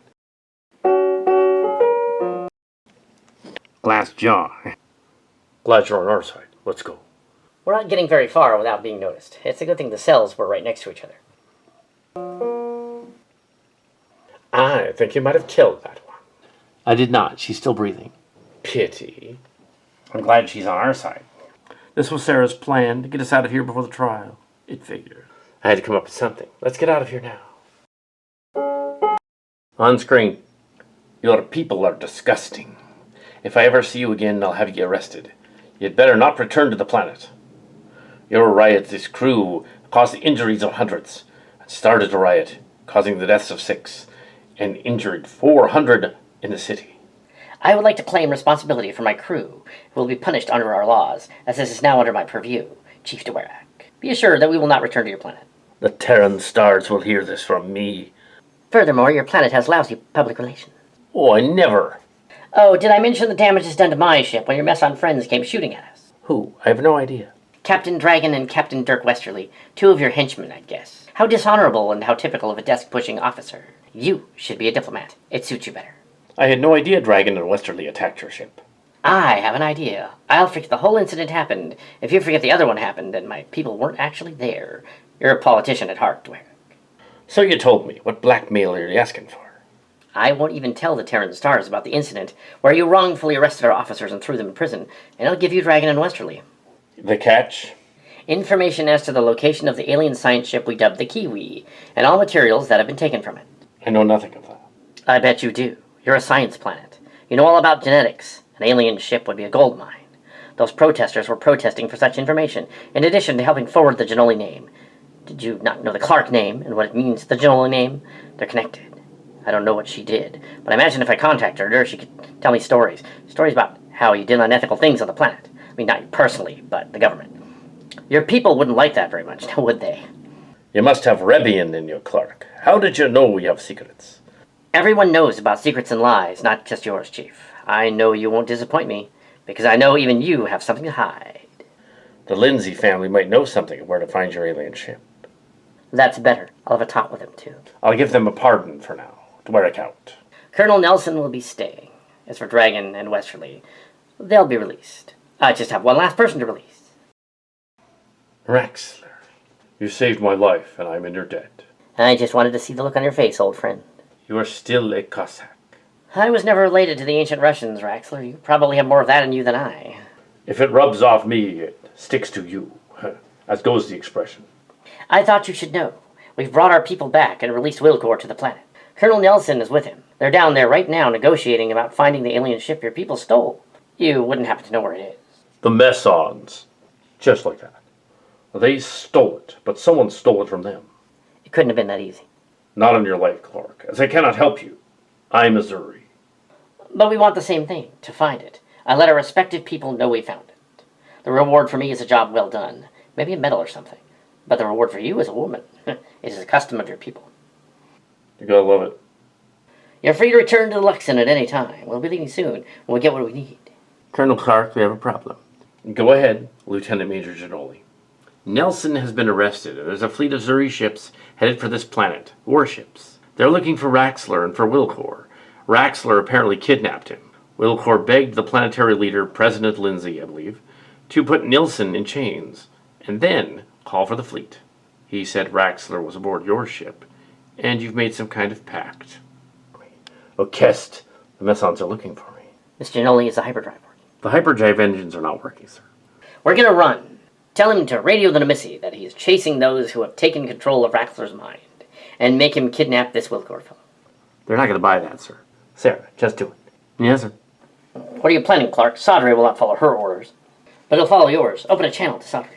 Glass jaw. Glad you're on our side. Let's go. We're not getting very far without being noticed. It's a good thing the cells were right next to each other. I think you might have killed that one. I did not. She's still breathing. Pity. I'm glad she's on our side. This was Sarah's plan, to get us out of here before the trial. It figured. I had to come up with something. Let's get out of here now. On screen. Your people are disgusting. If I ever see you again, I'll have you arrested. You'd better not return to the planet. Your riotous crew caused the injuries of hundreds, and started a riot, causing the deaths of 6, and injured 400 in the city. I would like to claim responsibility for my crew, who will be punished under our laws, as this is now under my purview, Chief Dewarak. Be assured that we will not return to your planet. The Terran Stars will hear this from me. Furthermore, your planet has lousy public relations. Oh, I never. Oh, did I mention the damages done to my ship when your Messon friends came shooting at us? Who? I have no idea. Captain Dragon and Captain Dirk Westerly, 2 of your henchmen, I'd guess. How dishonorable and how typical of a desk-pushing officer. You should be a diplomat. It suits you better. I had no idea Dragon and Westerly attacked your ship. I have an idea. I'll forget the whole incident happened. If you forget the other one happened, and my people weren't actually there. You're a politician at heart, Dweck. So you told me. What blackmail are you asking for? I won't even tell the Terran Stars about the incident where you wrongfully arrested our officers and threw them in prison, and I'll give you Dragon and Westerly. The catch? Information as to the location of the alien science ship we dubbed the Kiwi, and all materials that have been taken from it. I know nothing of that. I bet you do. You're a science planet. You know all about genetics. An alien ship would be a gold mine. Those protesters were protesting for such information, in addition to helping forward the Genoli name. Did you not know the Clark name and what it means, the Genoli name? They're connected. I don't know what she did, but I imagine if I contacted her, she could tell me stories. Stories about how you did unethical things on the planet. I mean, not you personally, but the government. Your people wouldn't like that very much, now would they? You must have Rebbian in your Clerk. How did you know we have secrets? Everyone knows about secrets and lies, not just yours, Chief. I know you won't disappoint me, because I know even you have something to hide. The Lindsay family might know something of where to find your alien ship. That's better. I'll have a talk with them, too. I'll give them a pardon for now, to wear it out. Colonel Nelson will be staying. As for Dragon and Westerly, they'll be released. I just have one last person to release. Raxler. You saved my life, and I'm in your debt. I just wanted to see the look on your face, old friend. You are still a Cossack. I was never related to the ancient Russians, Raxler. You probably have more of that in you than I. If it rubs off me, it sticks to you. As goes the expression. I thought you should know. We've brought our people back and released Wilcor to the planet. Colonel Nelson is with him. They're down there right now negotiating about finding the alien ship your people stole. You wouldn't happen to know where it is. The Messons. Just like that. They stole it, but someone stole it from them. It couldn't have been that easy. Not on your life, Clark, as I cannot help you. I'm Xurie. But we want the same thing, to find it. I let our respective people know we found it. The reward for me is a job well done. Maybe a medal or something. But the reward for you is a woman. It is a custom of your people. You gotta love it. You're free to return to the Luxon at any time. We'll be leaving soon when we get what we need. Colonel Clark, we have a problem. Go ahead, Lieutenant Major Genoli. Nelson has been arrested, and there's a fleet of Xurie ships headed for this planet. Warships. They're looking for Raxler and for Wilcor. Raxler apparently kidnapped him. Wilcor begged the planetary leader, President Lindsay, I believe, to put Nelson in chains, and then call for the fleet. He said Raxler was aboard your ship, and you've made some kind of pact. Oh, Kest, the Messons are looking for me. Mr. Genoli, is the hyperdrive working? The hyperdrive engines are not working, sir. We're gonna run. Tell him to radio the Nemesis that he is chasing those who have taken control of Raxler's mind, and make him kidnap this Wilcor fellow. They're not going to buy that, sir. Sarah, just do it. Yes, sir. What are you planning, Clark? Sadri will not follow her orders, but he'll follow yours. Open a channel to Sadri.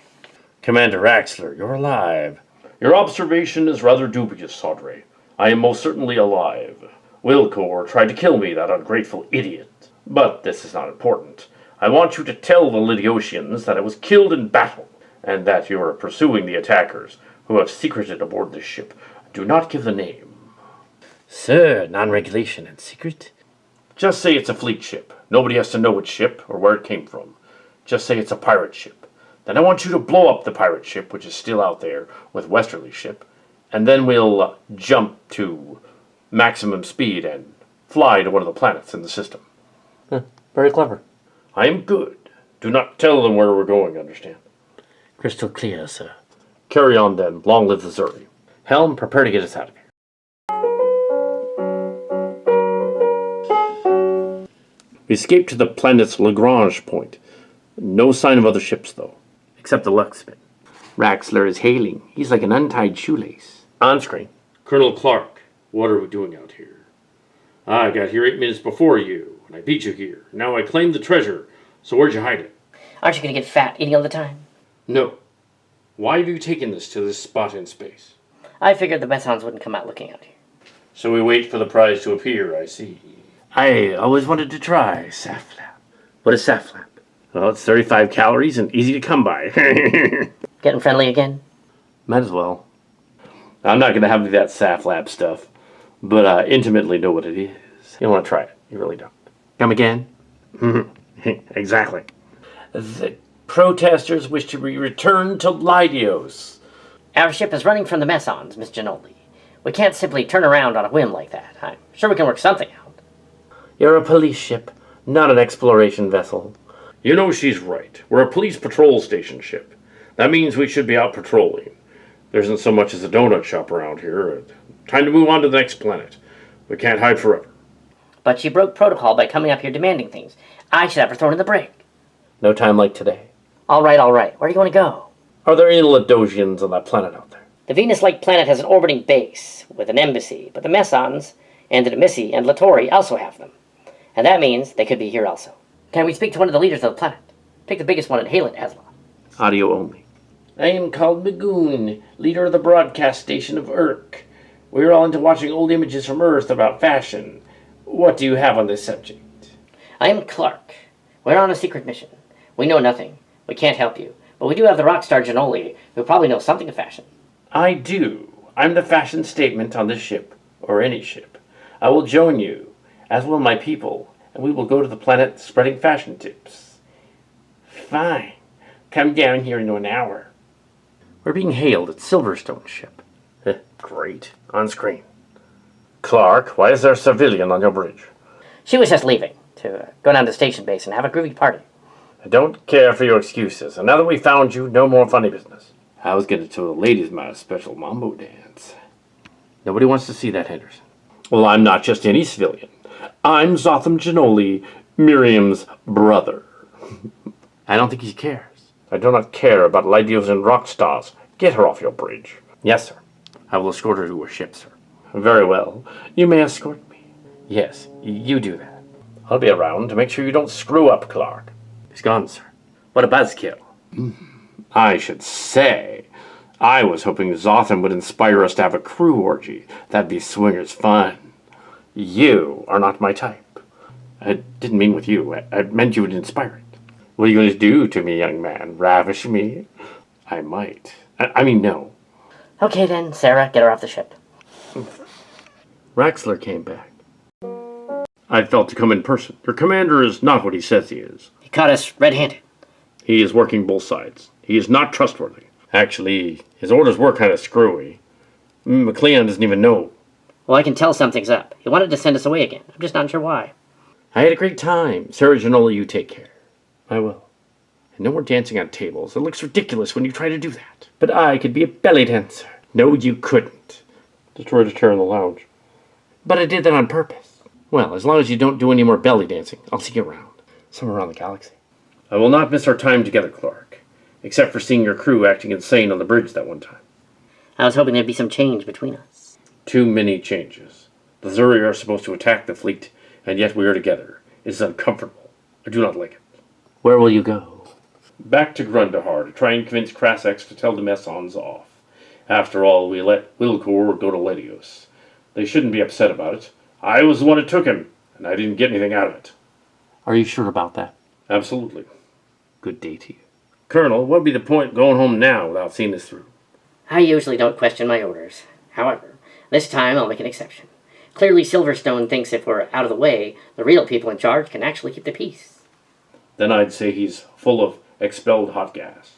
Commander Raxler, you're alive. Your observation is rather dubious, Sadri. I am most certainly alive. Wilcor tried to kill me, that ungrateful idiot. But this is not important. I want you to tell the Lydiusians that I was killed in battle, and that you are pursuing the attackers who have secreted aboard this ship. Do not give the name. Sir, non-regulation and secret? Just say it's a fleet ship. Nobody has to know which ship or where it came from. Just say it's a pirate ship. Then I want you to blow up the pirate ship, which is still out there, with Westerly's ship, and then we'll jump to maximum speed and fly to one of the planets in the system. Very clever. I am good. Do not tell them where we're going, understand? Crystal clear, sir. Carry on then. Long live the Xurie. Helm, prepare to get us out of here. We escaped to the planet's Lagrange point. No sign of other ships, though. Except the Luxman. Raxler is hailing. He's like an untied shoelace. On screen. Colonel Clark, what are we doing out here? I got here 8 minutes before you, and I beat you here. Now I claim the treasure, so where'd you hide it? Aren't you gonna get fat eating all the time? No. Why have you taken this to this spot in space? I figured the Messons wouldn't come out looking out here. So we wait for the prize to appear, I see. I always wanted to try Saflap. What is Saflap? Well, it's 35 calories and easy to come by. Getting friendly again? Might as well. I'm not going to have any of that Saflap stuff, but I intimately know what it is. You don't want to try it. You really don't. Come again? Exactly. The protesters wish to be returned to Lydios. Our ship is running from the Messons, Miss Genoli. We can't simply turn around on a whim like that. I'm sure we can work something out. You're a police ship, not an exploration vessel. You know she's right. We're a police patrol station ship. That means we should be out patrolling. There isn't so much as a donut shop around here. Time to move on to the next planet. We can't hide forever. But she broke protocol by coming up here demanding things. I should have her thrown in the brig. No time like today. All right, all right. Where do you want to go? Are there any Lydiusians on that planet out there? The Venus-like planet has an orbiting base with an embassy, but the Messons and the Demissi and Latori also have them. And that means they could be here also. Can we speak to one of the leaders of the planet? Take the biggest one and hail it, Asla. Audio only. I am called Magoon, leader of the broadcast station of Urk. We are all into watching old images from Earth about fashion. What do you have on this subject? I am Clark. We're on a secret mission. We know nothing. We can't help you. But we do have the rock star Janoli, who probably knows something of fashion. I do. I'm the fashion statement on this ship, or any ship. I will join you, as will my people, and we will go to the planet spreading fashion tips. Fine. Come down here in an hour. We're being hailed at Silverstone's ship. Great. On screen. Clark, why is there a civilian on your bridge? She was just leaving to go down to station base and have a groovy party. I don't care for your excuses, and now that we found you, no more funny business. I was going to tell the ladies my special mambo dance. Nobody wants to see that, Henderson. Well, I'm not just any civilian. I'm Zotham Janoli, Miriam's brother. I don't think he cares. I do not care about Lydiusian rock stars. Get her off your bridge. Yes, sir. I will escort her to her ship, sir. Very well. You may escort me. Yes, you do that. I'll be around to make sure you don't screw up, Clark. He's gone, sir. What a buzzkill. I should say. I was hoping Zotham would inspire us to have a crew orgy. That'd be swingers fun. You are not my type. I didn't mean with you. I meant you would inspire it. What are you going to do to me, young man? Ravish me? I might. I mean, no. Okay then, Sarah, get her off the ship. Raxler came back. I felt to come in person. Your commander is not what he says he is. He caught us red-handed. He is working both sides. He is not trustworthy. Actually, his orders were kind of screwy. McLeon doesn't even know. Well, I can tell something's up. He wanted to send us away again. I'm just not sure why. I had a great time. Sarah Janoli, you take care. I will. And no more dancing on tables. It looks ridiculous when you try to do that. But I could be a belly dancer. No, you couldn't. Destroyed a chair in the lounge. But I did that on purpose. Well, as long as you don't do any more belly dancing, I'll see you around. Somewhere around the galaxy. I will not miss our time together, Clark. Except for seeing your crew acting insane on the bridge that one time. I was hoping there'd be some change between us. Too many changes. The Xurie are supposed to attack the fleet, and yet we are together. It is uncomfortable. I do not like it. Where will you go? Back to Grundahar to try and convince Krassex to tell the Messons off. After all, we let Wilkor go to Lydius. They shouldn't be upset about it. I was the one who took him, and I didn't get anything out of it. Are you sure about that? Absolutely. Good day to you. Colonel, what'd be the point going home now without seeing this through? I usually don't question my orders. However, this time I'll make an exception. Clearly Silverstone thinks if we're out of the way, the real people in charge can actually keep the peace. Then I'd say he's full of expelled hot gas.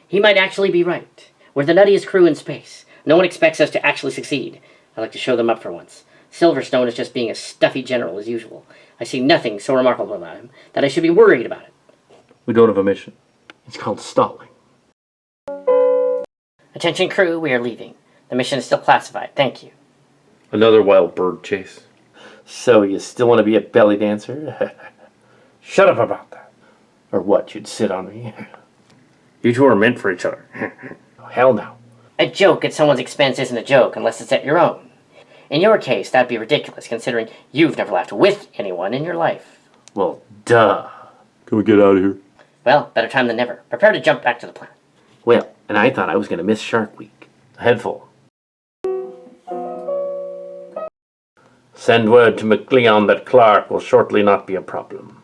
He might actually be right. We're the nuttiest crew in space. No one expects us to actually succeed. I'd like to show them up for once. Silverstone is just being a stuffy general as usual. I see nothing so remarkable about him that I should be worried about it. We don't have a mission. It's called stalling. Attention crew, we are leaving. The mission is still classified. Thank you. Another wild bird chase. So you still want to be a belly dancer? Shut up about that. Or what, you'd sit on me? You two are meant for each other. Oh, hell no. A joke at someone's expense isn't a joke unless it's at your own. In your case, that'd be ridiculous, considering you've never laughed with anyone in your life. Well, duh. Can we get out of here? Well, better time than never. Prepare to jump back to the planet. Well, and I thought I was going to miss Shark Week. A head full. Send word to McLeon that Clark will shortly not be a problem.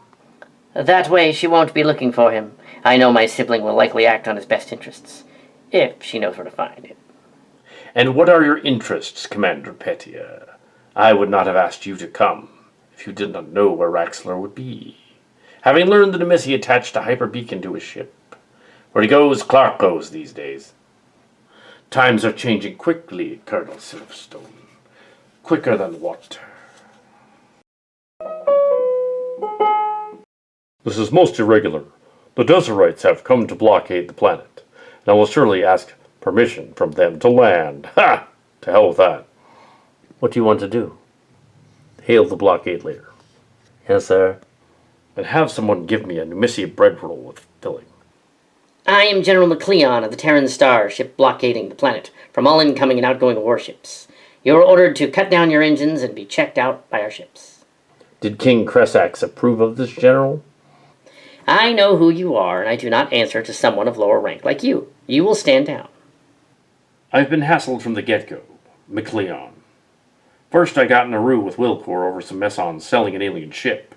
That way she won't be looking for him. I know my sibling will likely act on his best interests, if she knows where to find him. And what are your interests, Commander Pettia? I would not have asked you to come if you did not know where Raxler would be. Having learned that Demissi attached a hyperbeacon to his ship. Where he goes, Clark goes these days. Times are changing quickly, Colonel Silverstone. Quicker than water. This is most irregular. The Desirites have come to blockade the planet, and I will surely ask permission from them to land. Ha! To hell with that. What do you want to do? Hail the blockade leader. Yes, sir. And have someone give me a Numissia bread roll with filling. I am General McLeon of the Terran Stars, ship blockading the planet from all incoming and outgoing warships. You are ordered to cut down your engines and be checked out by our ships. Did King Cressax approve of this, General? I know who you are, and I do not answer to someone of lower rank like you. You will stand down. I've been hassled from the get-go, McLeon. First, I got in a row with Wilcor over some Messons selling an alien ship,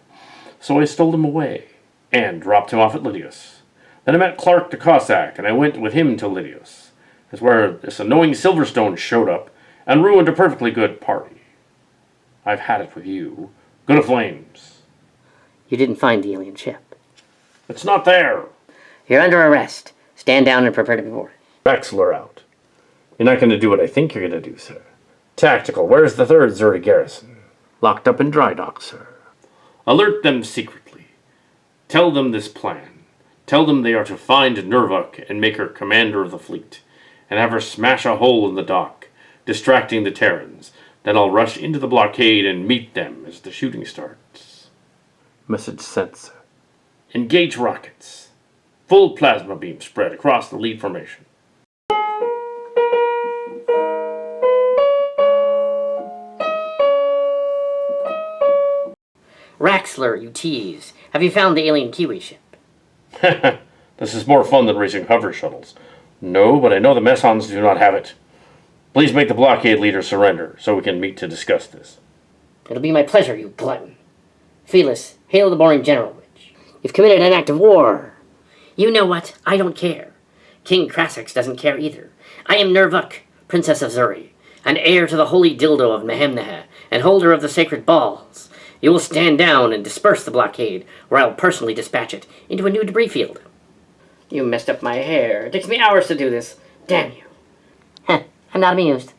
so I stole him away and dropped him off at Lydius. Then I met Clark the Cossack, and I went with him to Lydius. That's where this annoying Silverstone showed up and ruined a perfectly good party. I've had it with you. Go to flames. You didn't find the alien ship. It's not there. You're under arrest. Stand down and prepare to be boarded. Raxler out. You're not going to do what I think you're going to do, sir. Tactical, where's the 3rd Xurie garrison? Locked up in dry dock, sir. Alert them secretly. Tell them this plan. Tell them they are to find Nurvuk and make her commander of the fleet, and have her smash a hole in the dock, distracting the Terrans. Then I'll rush into the blockade and meet them as the shooting starts. Message sent, sir. Engage rockets. Full plasma beam spread across the lead formation. Raxler, you tease. Have you found the alien Kiwi ship? This is more fun than racing hover shuttles. No, but I know the Messons do not have it. Please make the blockade leader surrender, so we can meet to discuss this. It'll be my pleasure, you glutton. Felis, hail the boring general witch. You've committed an act of war. You know what? I don't care. King Crassax doesn't care either. I am Nurvuk, Princess of Xurie, and heir to the holy dildo of Mehemneha, and holder of the sacred balls. You will stand down and disperse the blockade, or I will personally dispatch it into a new debris field. You messed up my hair. It takes me hours to do this. Damn you. Heh, I'm not amused.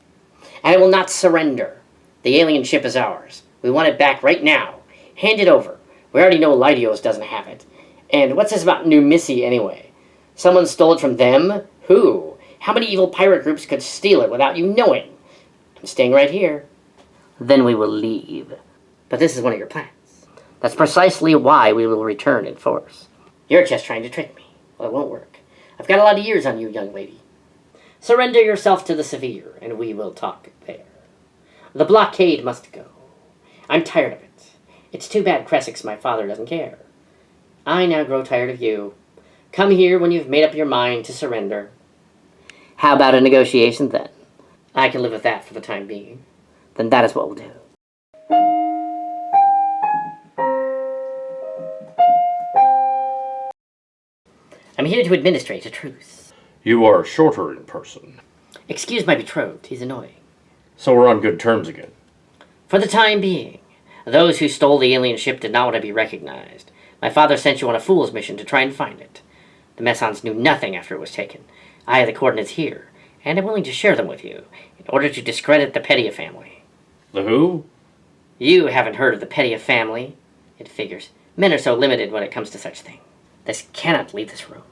I will not surrender. The alien ship is ours. We want it back right now. Hand it over. We already know Lydios doesn't have it. And what's this about Numissia anyway? Someone stole it from them? Who? How many evil pirate groups could steal it without you knowing? I'm staying right here. Then we will leave. But this is one of your plans. That's precisely why we will return in force. You're just trying to trick me. Well, it won't work. I've got a lot of years on you, young lady. Surrender yourself to the severe, and we will talk there. The blockade must go. I'm tired of it. It's too bad Cressax, my father, doesn't care. I now grow tired of you. Come here when you've made up your mind to surrender. How about a negotiation, then? I can live with that for the time being. Then that is what we'll do. I'm here to administrate a truce. You are shorter in person. Excuse my betrothed, he's annoying. So we're on good terms again. For the time being, those who stole the alien ship did not want to be recognized. My father sent you on a fool's mission to try and find it. The Messons knew nothing after it was taken. I have the coordinates here, and I'm willing to share them with you, in order to discredit the Pettia family. The who? You haven't heard of the Pettia family. It figures. Men are so limited when it comes to such things. This cannot leave this room.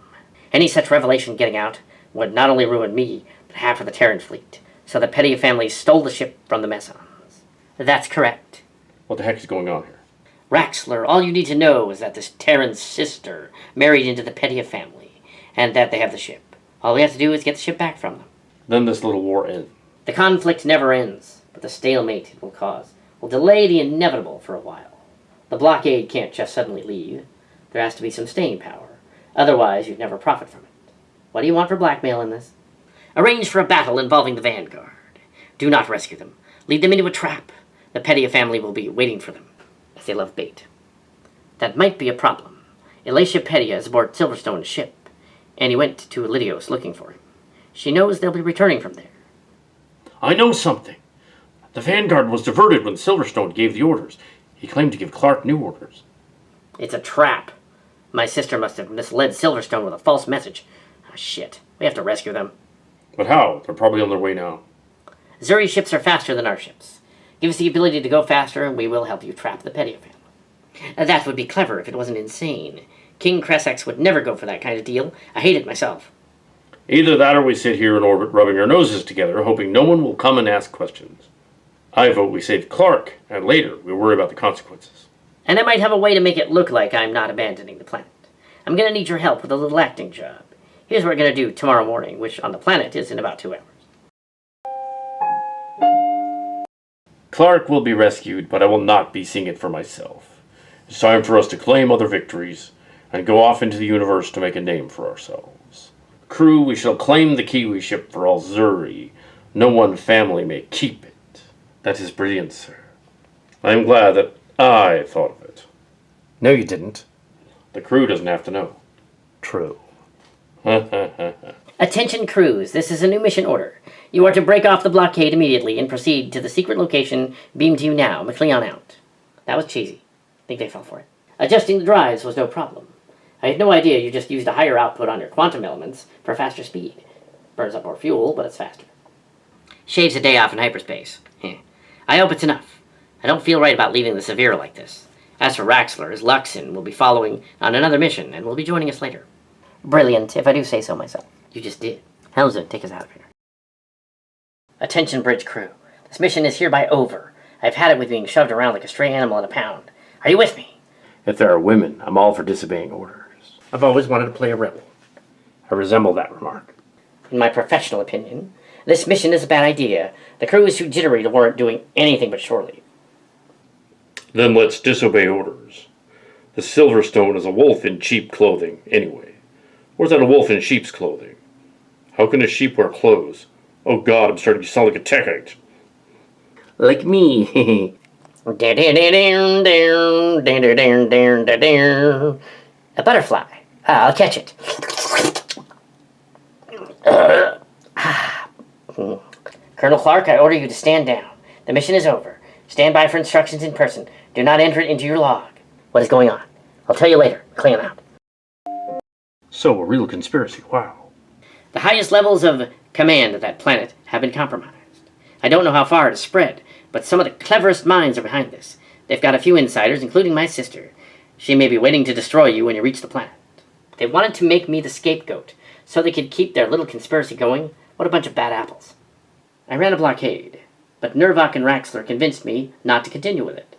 Any such revelation getting out would not only ruin me, but half of the Terran fleet. So the Pettia family stole the ship from the Messons. That's correct. What the heck is going on here? Raxler, all you need to know is that this Terran sister married into the Pettia family, and that they have the ship. All we have to do is get the ship back from them. Then this little war ends. The conflict never ends, but the stalemate it will cause will delay the inevitable for a while. The blockade can't just suddenly leave. There has to be some staying power. Otherwise, you'd never profit from it. What do you want for blackmail in this? Arrange for a battle involving the Vanguard. Do not rescue them. Lead them into a trap. The Pettia family will be waiting for them, as they love bait. That might be a problem. Elacia Pettia is aboard Silverstone's ship, and he went to Lydios looking for him. She knows they'll be returning from there. I know something. The Vanguard was diverted when Silverstone gave the orders. He claimed to give Clark new orders. It's a trap. My sister must have misled Silverstone with a false message. Oh, shit. We have to rescue them. But how? They're probably on their way now. Xurie ships are faster than our ships. Give us the ability to go faster, and we will help you trap the Pettia family. That would be clever if it wasn't insane. King Cressax would never go for that kind of deal. I hate it myself. Either that or we sit here in orbit rubbing our noses together, hoping no one will come and ask questions. I vote we save Clark, and later we worry about the consequences. And I might have a way to make it look like I'm not abandoning the planet. I'm going to need your help with a little acting job. Here's what we're going to do tomorrow morning, which on the planet is in about 2 hours. Clark will be rescued, but I will not be seeing it for myself. It's time for us to claim other victories and go off into the universe to make a name for ourselves. Crew, we shall claim the Kiwi ship for all Xurie. No one family may keep it. That is brilliant, sir. I am glad that I thought of it. No, you didn't. The crew doesn't have to know. True. Attention crews, this is a new mission order. You are to break off the blockade immediately and proceed to the secret location beamed to you now. McLeon out. That was cheesy. Think they fell for it. Adjusting the drives was no problem. I had no idea you just used a higher output on your quantum elements for faster speed. Burns up more fuel, but it's faster. Shaves a day off in hyperspace. I hope it's enough. I don't feel right about leaving the Severe like this. As for Raxler, his Luxon will be following on another mission and will be joining us later. Brilliant, if I do say so myself. You just did. Helmsman, take us out of here. Attention, bridge crew. This mission is hereby over. I've had it with being shoved around like a stray animal in a pound. Are you with me? If there are women, I'm all for disobeying orders. I've always wanted to play a rebel. I resemble that remark. In my professional opinion, this mission is a bad idea. The crew is too jittery to warrant doing anything but shore leave. Then let's disobey orders. The Silverstone is a wolf in cheap clothing, anyway. Or is that a wolf in sheep's clothing? How can a sheep wear clothes? Oh God, I'm starting to sound like a techite. Like me. A butterfly. I'll catch it. Colonel Clark, I order you to stand down. The mission is over. Stand by for instructions in person. Do not enter it into your log. What is going on? I'll tell you later. Clean out. So, a real conspiracy, wow. The highest levels of command of that planet have been compromised. I don't know how far it has spread, but some of the cleverest minds are behind this. They've got a few insiders, including my sister. She may be waiting to destroy you when you reach the planet. They wanted to make me the scapegoat, so they could keep their little conspiracy going. What a bunch of bad apples. I ran a blockade, but Nervok and Raxler convinced me not to continue with it.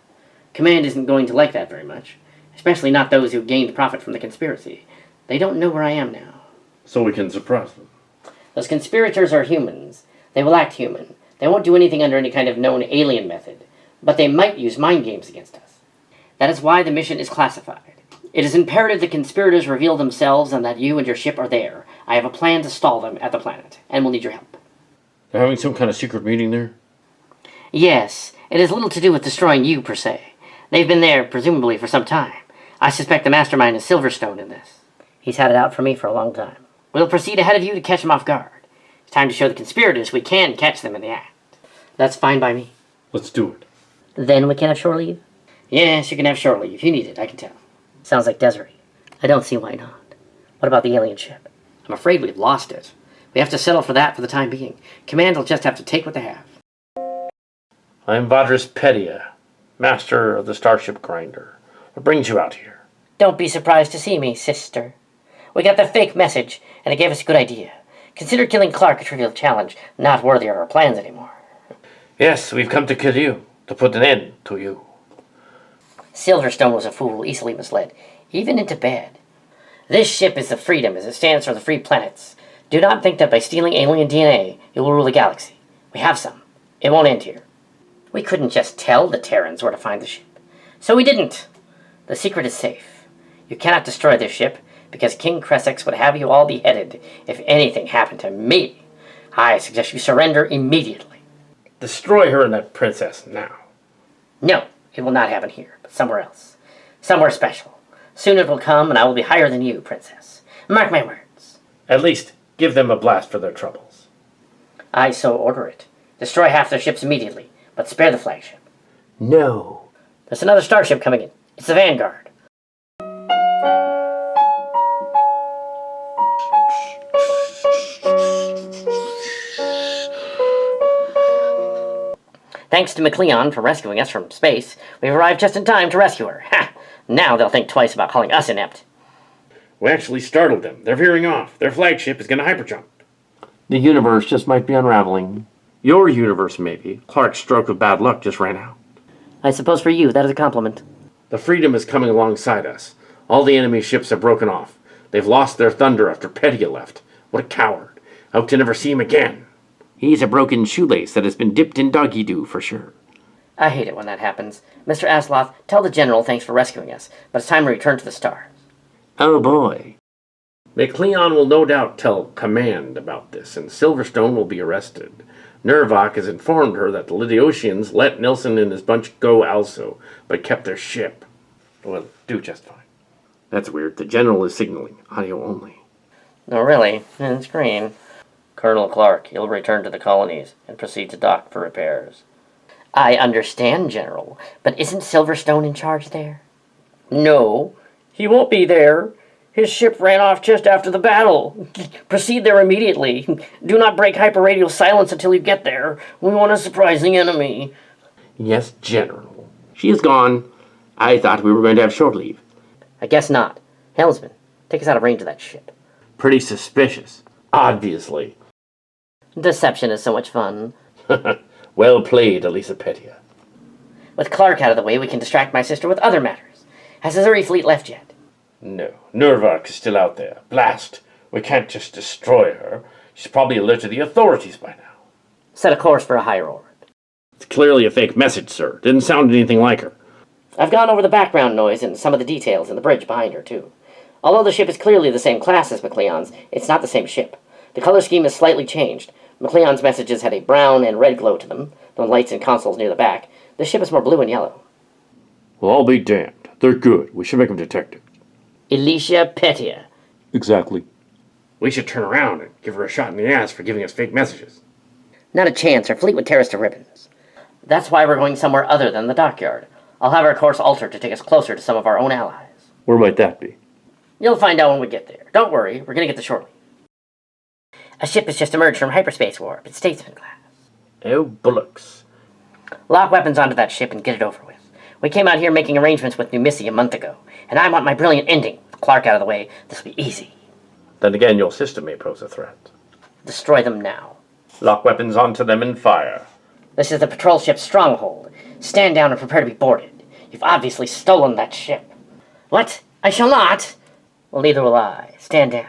Command isn't going to like that very much, especially not those who gained profit from the conspiracy. They don't know where I am now. So we can surprise them. Those conspirators are humans. They will act human. They won't do anything under any kind of known alien method, but they might use mind games against us. That is why the mission is classified. It is imperative the conspirators reveal themselves and that you and your ship are there. I have a plan to stall them at the planet, and will need your help. They're having some kind of secret meeting there? Yes, it has little to do with destroying you, per se. They've been there, presumably, for some time. I suspect the mastermind is Silverstone in this. He's had it out for me for a long time. We'll proceed ahead of you to catch them off guard. It's time to show the conspirators we can catch them in the act. That's fine by me. Let's do it. Then we can have shore leave? Yes, you can have shore leave. You need it, I can tell. Sounds like Desiree. I don't see why not. What about the alien ship? I'm afraid we've lost it. We have to settle for that for the time being. Command will just have to take what they have. I'm Vadris Pedia, master of the Starship Grinder. What brings you out here? Don't be surprised to see me, sister. We got the fake message, and it gave us a good idea. Consider killing Clark a trivial challenge, not worthy of our plans anymore. Yes, we've come to kill you, to put an end to you. Silverstone was a fool, easily misled, even into bed. This ship is the freedom as it stands for the free planets. Do not think that by stealing alien DNA, you will rule the galaxy. We have some. It won't end here. We couldn't just tell the Terrans where to find the ship. So we didn't. The secret is safe. You cannot destroy this ship, because King Cressex would have you all beheaded if anything happened to me. I suggest you surrender immediately. Destroy her and that princess now. No, it will not happen here, but somewhere else. Somewhere special. Soon it will come, and I will be higher than you, princess. Mark my words. At least, give them a blast for their troubles. I so order it. Destroy half their ships immediately, but spare the flagship. No. There's another starship coming in. It's the Vanguard. Thanks to McLeon for rescuing us from space, we've arrived just in time to rescue her. Ha! Now they'll think twice about calling us inept. We actually startled them. They're veering off. Their flagship is going to hyperjump. The universe just might be unraveling. Your universe, maybe. Clark's stroke of bad luck just ran out. I suppose for you, that is a compliment. The Freedom is coming alongside us. All the enemy ships have broken off. They've lost their thunder after Petia left. What a coward. I hope to never see him again. He's a broken shoelace that has been dipped in doggy dew for sure. I hate it when that happens. Mr. Asloth, tell the General thanks for rescuing us, but it's time to return to the stars. Oh boy. McLeon will no doubt tell Command about this, and Silverstone will be arrested. Nervok has informed her that the Lydiusians let Nilsson and his bunch go also, but kept their ship. Well, do just fine. That's weird. The General is signaling. Audio only. No, really. It's green. Colonel Clark, you'll return to the colonies and proceed to dock for repairs. I understand, General, but isn't Silverstone in charge there? No, he won't be there. His ship ran off just after the battle. Proceed there immediately. Do not break hyperradial silence until you get there. We want to surprise the enemy. Yes, General. She is gone. I thought we were going to have short leave. I guess not. Helmsman, take us out of range of that ship. Pretty suspicious. Obviously. Deception is so much fun. Well played, Elisa Petia. With Clark out of the way, we can distract my sister with other matters. Has the Xurie fleet left yet? No. Nervok is still out there. Blast. We can't just destroy her. She's probably alerted the authorities by now. Set a course for a higher orbit. It's clearly a fake message, sir. Didn't sound anything like her. I've gone over the background noise and some of the details in the bridge behind her, too. Although the ship is clearly the same class as McLeon's, it's not the same ship. The color scheme is slightly changed. McLeon's messages had a brown and red glow to them, the lights and consoles near the back. The ship is more blue and yellow. Well, I'll be damned. They're good. We should make them detectives. Alicia Petia. Exactly. We should turn around and give her a shot in the ass for giving us fake messages. Not a chance. Her fleet would tear us to ribbons. That's why we're going somewhere other than the dockyard. I'll have our course altered to take us closer to some of our own allies. Where might that be? You'll find out when we get there. Don't worry, we're going to get there shortly. A ship has just emerged from hyperspace warp. It's Statesman class. Oh, bullocks. Lock weapons onto that ship and get it over with. We came out here making arrangements with New Missy a month ago, and I want my brilliant ending. With Clark out of the way, this will be easy. Then again, your system may pose a threat. Destroy them now. Lock weapons onto them and fire. This is the patrol ship's stronghold. Stand down and prepare to be boarded. You've obviously stolen that ship. What? I shall not. Well, neither will I. Stand down.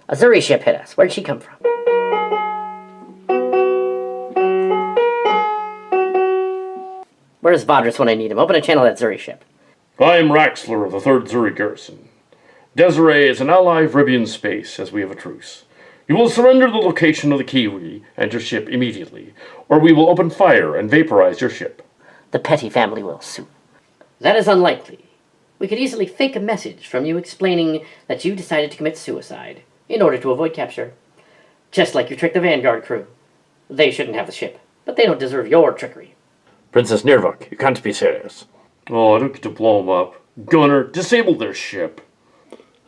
A Xurie ship hit us. Where'd she come from? Where's Vodris when I need him? Open a channel at Xurie ship. I am Raxler of the 3rd Xurie Garrison. Desiree is an ally of Ribian space, as we have a truce. You will surrender the location of the Kiwi and your ship immediately, or we will open fire and vaporize your ship. The Petty family will soon. That is unlikely. We could easily fake a message from you explaining that you decided to commit suicide in order to avoid capture. Just like you tricked the Vanguard crew. They shouldn't have the ship, but they don't deserve your trickery. Princess Nervok, you can't be serious. Oh, I don't get to blow them up. Gunner, disable their ship.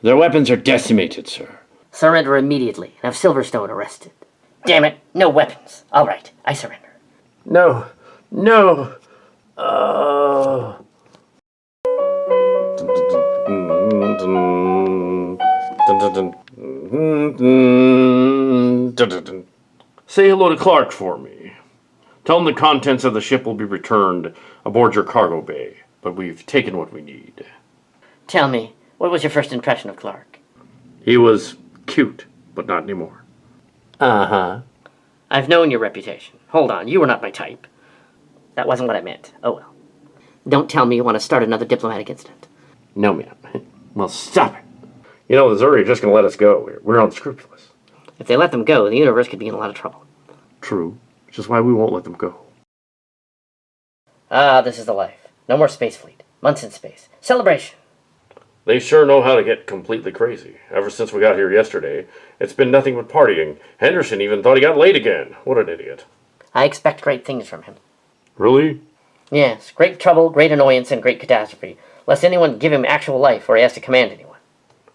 Their weapons are decimated, sir. Surrender immediately and have Silverstone arrested. Damn it, no weapons. All right, I surrender. No. No. Oh. Say hello to Clark for me. Tell him the contents of the ship will be returned aboard your cargo bay, but we've taken what we need. Tell me, what was your first impression of Clark? He was cute, but not anymore. Uh-huh. I've known your reputation. Hold on, you were not my type. That wasn't what I meant. Oh well. Don't tell me you want to start another diplomatic incident. No, ma'am. Well, stop it. You know, the Xurie are just going to let us go. We're unscrupulous. If they let them go, the universe could be in a lot of trouble. True, which is why we won't let them go. Ah, this is the life. No more space fleet. Months in space. Celebration. They sure know how to get completely crazy. Ever since we got here yesterday, it's been nothing but partying. Henderson even thought he got laid again. What an idiot. I expect great things from him. Really? Yes, great trouble, great annoyance, and great catastrophe. Lest anyone give him actual life or he has to command anyone.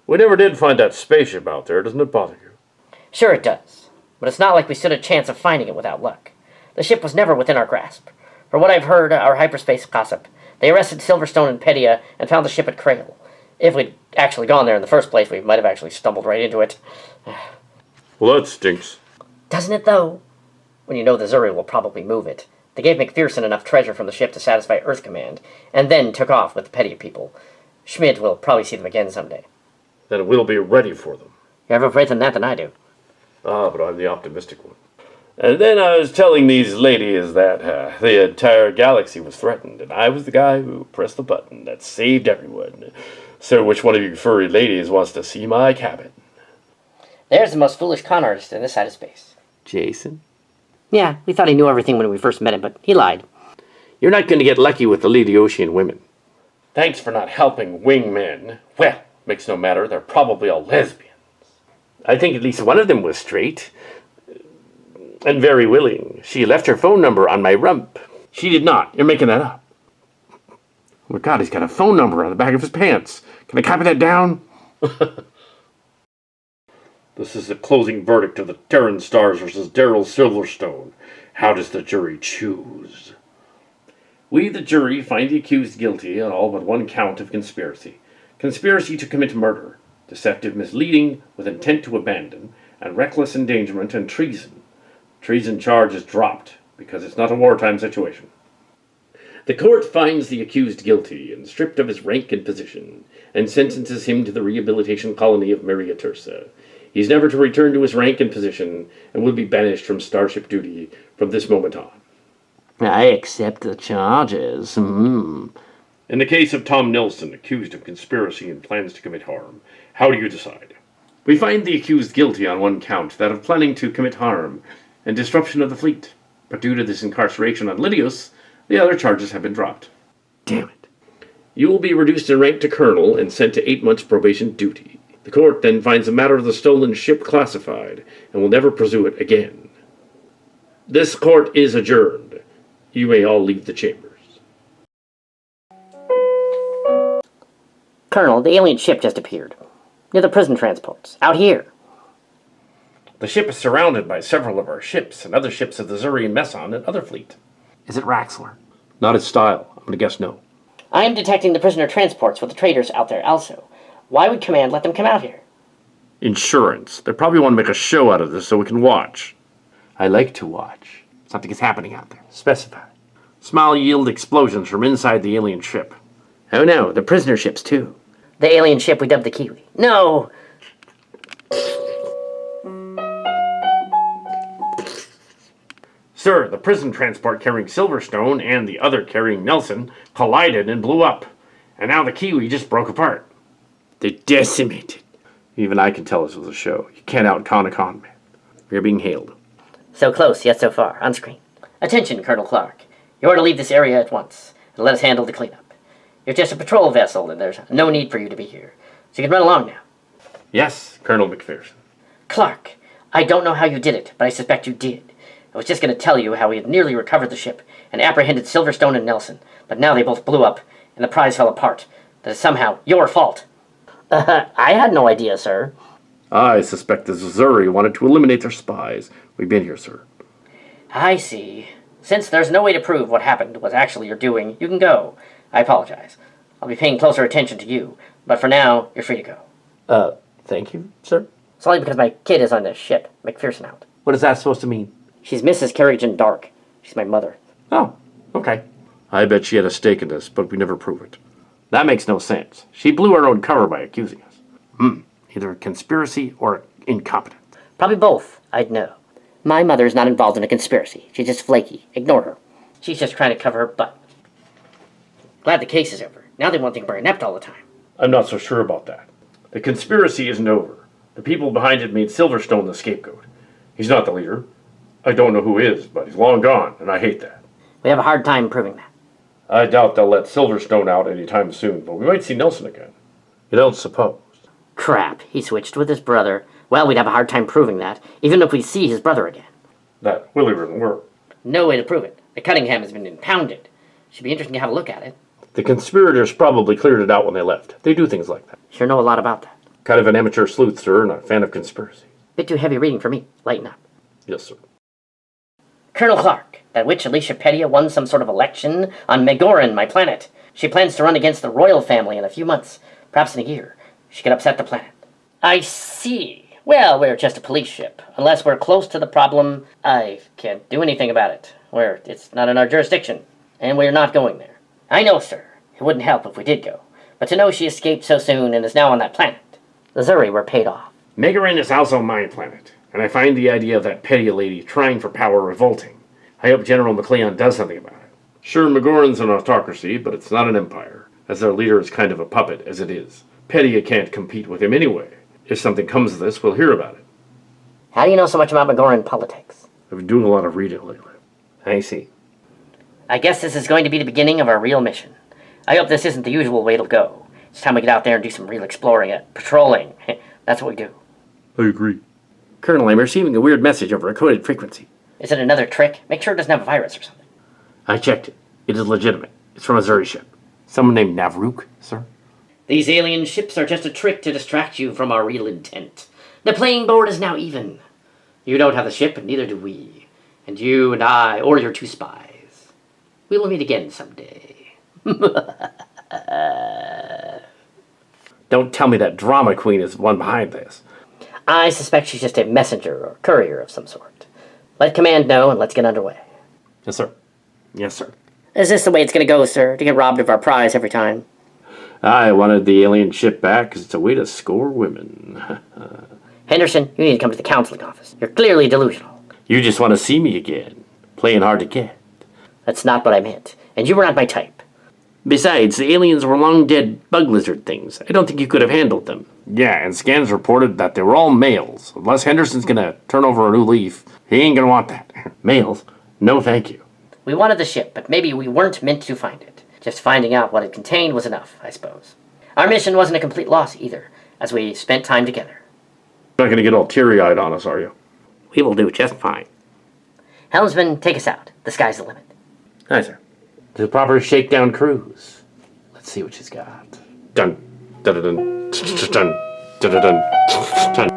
We never did find that spaceship out there. Doesn't it bother you? Sure it does. But it's not like we stood a chance of finding it without luck. The ship was never within our grasp. For what I've heard, our hyperspace gossip, they arrested Silverstone and Petia and found the ship at Cradle. If we'd actually gone there in the first place, we might have actually stumbled right into it. Well, that stinks. Doesn't it, though? when you know the Xurie will probably move it. They gave McPherson enough treasure from the ship to satisfy Earth Command, and then took off with the petty people. Schmidt will probably see them again someday. Then we'll be ready for them. You have more faith in that than I do. Ah, but I'm the optimistic one. And then I was telling these ladies that the entire galaxy was threatened, and I was the guy who pressed the button that saved everyone. So which one of you furry ladies wants to see my cabin? There's the most foolish con artist in this side of space. Jason? Yeah, we thought he knew everything when we first met him, but he lied. You're not going to get lucky with the Lydiusian women. Thanks for not helping wingmen. Well, makes no matter, they're probably all lesbians. I think at least one of them was straight. And very willing. She left her phone number on my rump. She did not. You're making that up. Oh my god, he's got a phone number on the back of his pants. Can I copy that down? This is the closing verdict of the Terran Stars versus Daryl Silverstone. How does the jury choose? We, the jury, find the accused guilty on all but one count of conspiracy. Conspiracy to commit murder, deceptive misleading with intent to abandon, and reckless endangerment and treason. Treason charge is dropped because it's not a wartime situation. The court finds the accused guilty and stripped of his rank and position, and sentences him to the rehabilitation colony of Maria Tersa. He's never to return to his rank and position, and will be banished from Starship duty from this moment on. I accept the charges. In the case of Tom Nelson, accused of conspiracy and plans to commit harm, how do you decide? We find the accused guilty on one count, that of planning to commit harm and disruption of the fleet. But due to this incarceration on Lydius, the other charges have been dropped. Damn it. You will be reduced in rank to colonel and sent to 8 months probation duty. The court then finds the matter of the stolen ship classified and will never pursue it again. This court is adjourned. You may all leave the chambers. Colonel, the alien ship just appeared. Near the prison transports. Out here. The ship is surrounded by several of our ships and other ships of the Xurie Meson and other fleet. Is it Raxler? Not his style. I'm going to guess no. I am detecting the prisoner transports with the traders out there also. Why would Command let them come out here? Insurance. They probably want to make a show out of this so we can watch. I like to watch. Something is happening out there. Specify. Small yield explosions from inside the alien ship. Oh no, the prisoner ships too. The alien ship we dubbed the Kiwi. No! Sir, the prison transport carrying Silverstone and the other carrying Nelson collided and blew up. And now the Kiwi just broke apart. They're decimated. Even I can tell this was a show. You can't out-con a con man. You're being hailed. So close, yet so far, on screen. Attention, Colonel Clark. You are to leave this area at once, and let us handle the cleanup. You're just a patrol vessel, and there's no need for you to be here. So you can run along now. Yes, Colonel McPherson. Clark, I don't know how you did it, but I suspect you did. I was just going to tell you how we had nearly recovered the ship and apprehended Silverstone and Nelson, but now they both blew up, and the prize fell apart. That is somehow your fault. I had no idea, sir. I suspect the Xurie wanted to eliminate their spies. We've been here, sir. I see. Since there's no way to prove what happened was actually your doing, you can go. I apologize. I'll be paying closer attention to you, but for now, you're free to go. Thank you, sir. It's only because my kid is on this ship, McPherson out. What is that supposed to mean? She's Mrs. Carrington Dark. She's my mother. Oh, okay. I bet she had a stake in this, but we never prove it. That makes no sense. She blew her own cover by accusing us. Either a conspiracy or incompetent. Probably both. I'd know. My mother's not involved in a conspiracy. She's just flaky. Ignore her. She's just trying to cover her butt. Glad the case is over. Now they won't think we're inept all the time. I'm not so sure about that. The conspiracy isn't over. The people behind it made Silverstone the scapegoat. He's not the leader. I don't know who is, but he's long gone, and I hate that. We have a hard time proving that. I doubt they'll let Silverstone out anytime soon, but we might see Nelson again. You don't suppose? Crap. He switched with his brother. Well, we'd have a hard time proving that, even if we see his brother again. That really wouldn't work. No way to prove it. The Cunningham has been impounded. Should be interesting to have a look at it. The conspirators probably cleared it out when they left. They do things like that. Sure know a lot about that. Kind of an amateur sleuth, sir, and a fan of conspiracy. Bit too heavy reading for me. Lighten up. Yes, sir. Colonel Clark, that witch Alicia Pettia won some sort of election on Megoran, my planet. She plans to run against the royal family in a few months, perhaps in a year. She could upset the planet. I see. Well, we're just a police ship. Unless we're close to the problem, I can't do anything about it. It's not in our jurisdiction, and we're not going there. I know, sir. It wouldn't help if we did go. But to know she escaped so soon and is now on that planet. The Xurie were paid off. Megaran is also my planet, and I find the idea of that petty lady trying for power revolting. I hope General McLeon does something about it. Sure, Magoran's an autocracy, but it's not an empire, as their leader is kind of a puppet, as it is. Petty can't compete with him anyway. If something comes of this, we'll hear about it. How do you know so much about Magoran politics? I've been doing a lot of reading lately. I see. I guess this is going to be the beginning of our real mission. I hope this isn't the usual way it'll go. It's time we get out there and do some real exploring, patrolling. That's what we do. I agree. Colonel, I'm receiving a weird message over a coded frequency. Is it another trick? Make sure it doesn't have a virus or something. I checked it. It is legitimate. It's from a Xurie ship. Someone named Navruk, sir. These alien ships are just a trick to distract you from our real intent. The playing board is now even. You don't have the ship, and neither do we. And you and I, or your two spies. We will meet again someday. Don't tell me that drama queen is the one behind this. I suspect she's just a messenger or courier of some sort. Let command know, and let's get underway. Yes, sir. Yes, sir. Is this the way it's going to go, sir? To get robbed of our prize every time? I wanted the alien ship back because it's a way to score women. Henderson, you need to come to the counseling office. You're clearly delusional. You just want to see me again. Playing hard to get. That's not what I meant. And you were not my type. Besides, the aliens were long-dead bug lizard things. I don't think you could have handled them. Yeah, and scans reported that they were all males. Unless Henderson's gonna turn over a new leaf, he ain't gonna want that. Males? No thank you. We wanted the ship, but maybe we weren't meant to find it. Just finding out what it contained was enough, I suppose. Our mission wasn't a complete loss either, as we spent time together. You're not going to get all teary-eyed on us, are you? We will do just fine. Helmsman, take us out. The sky's the limit. Aye, sir. The proper shakedown cruise. Let's see what she's got. Dun, dun, dun, dun, dun, dun, dun, dun, dun.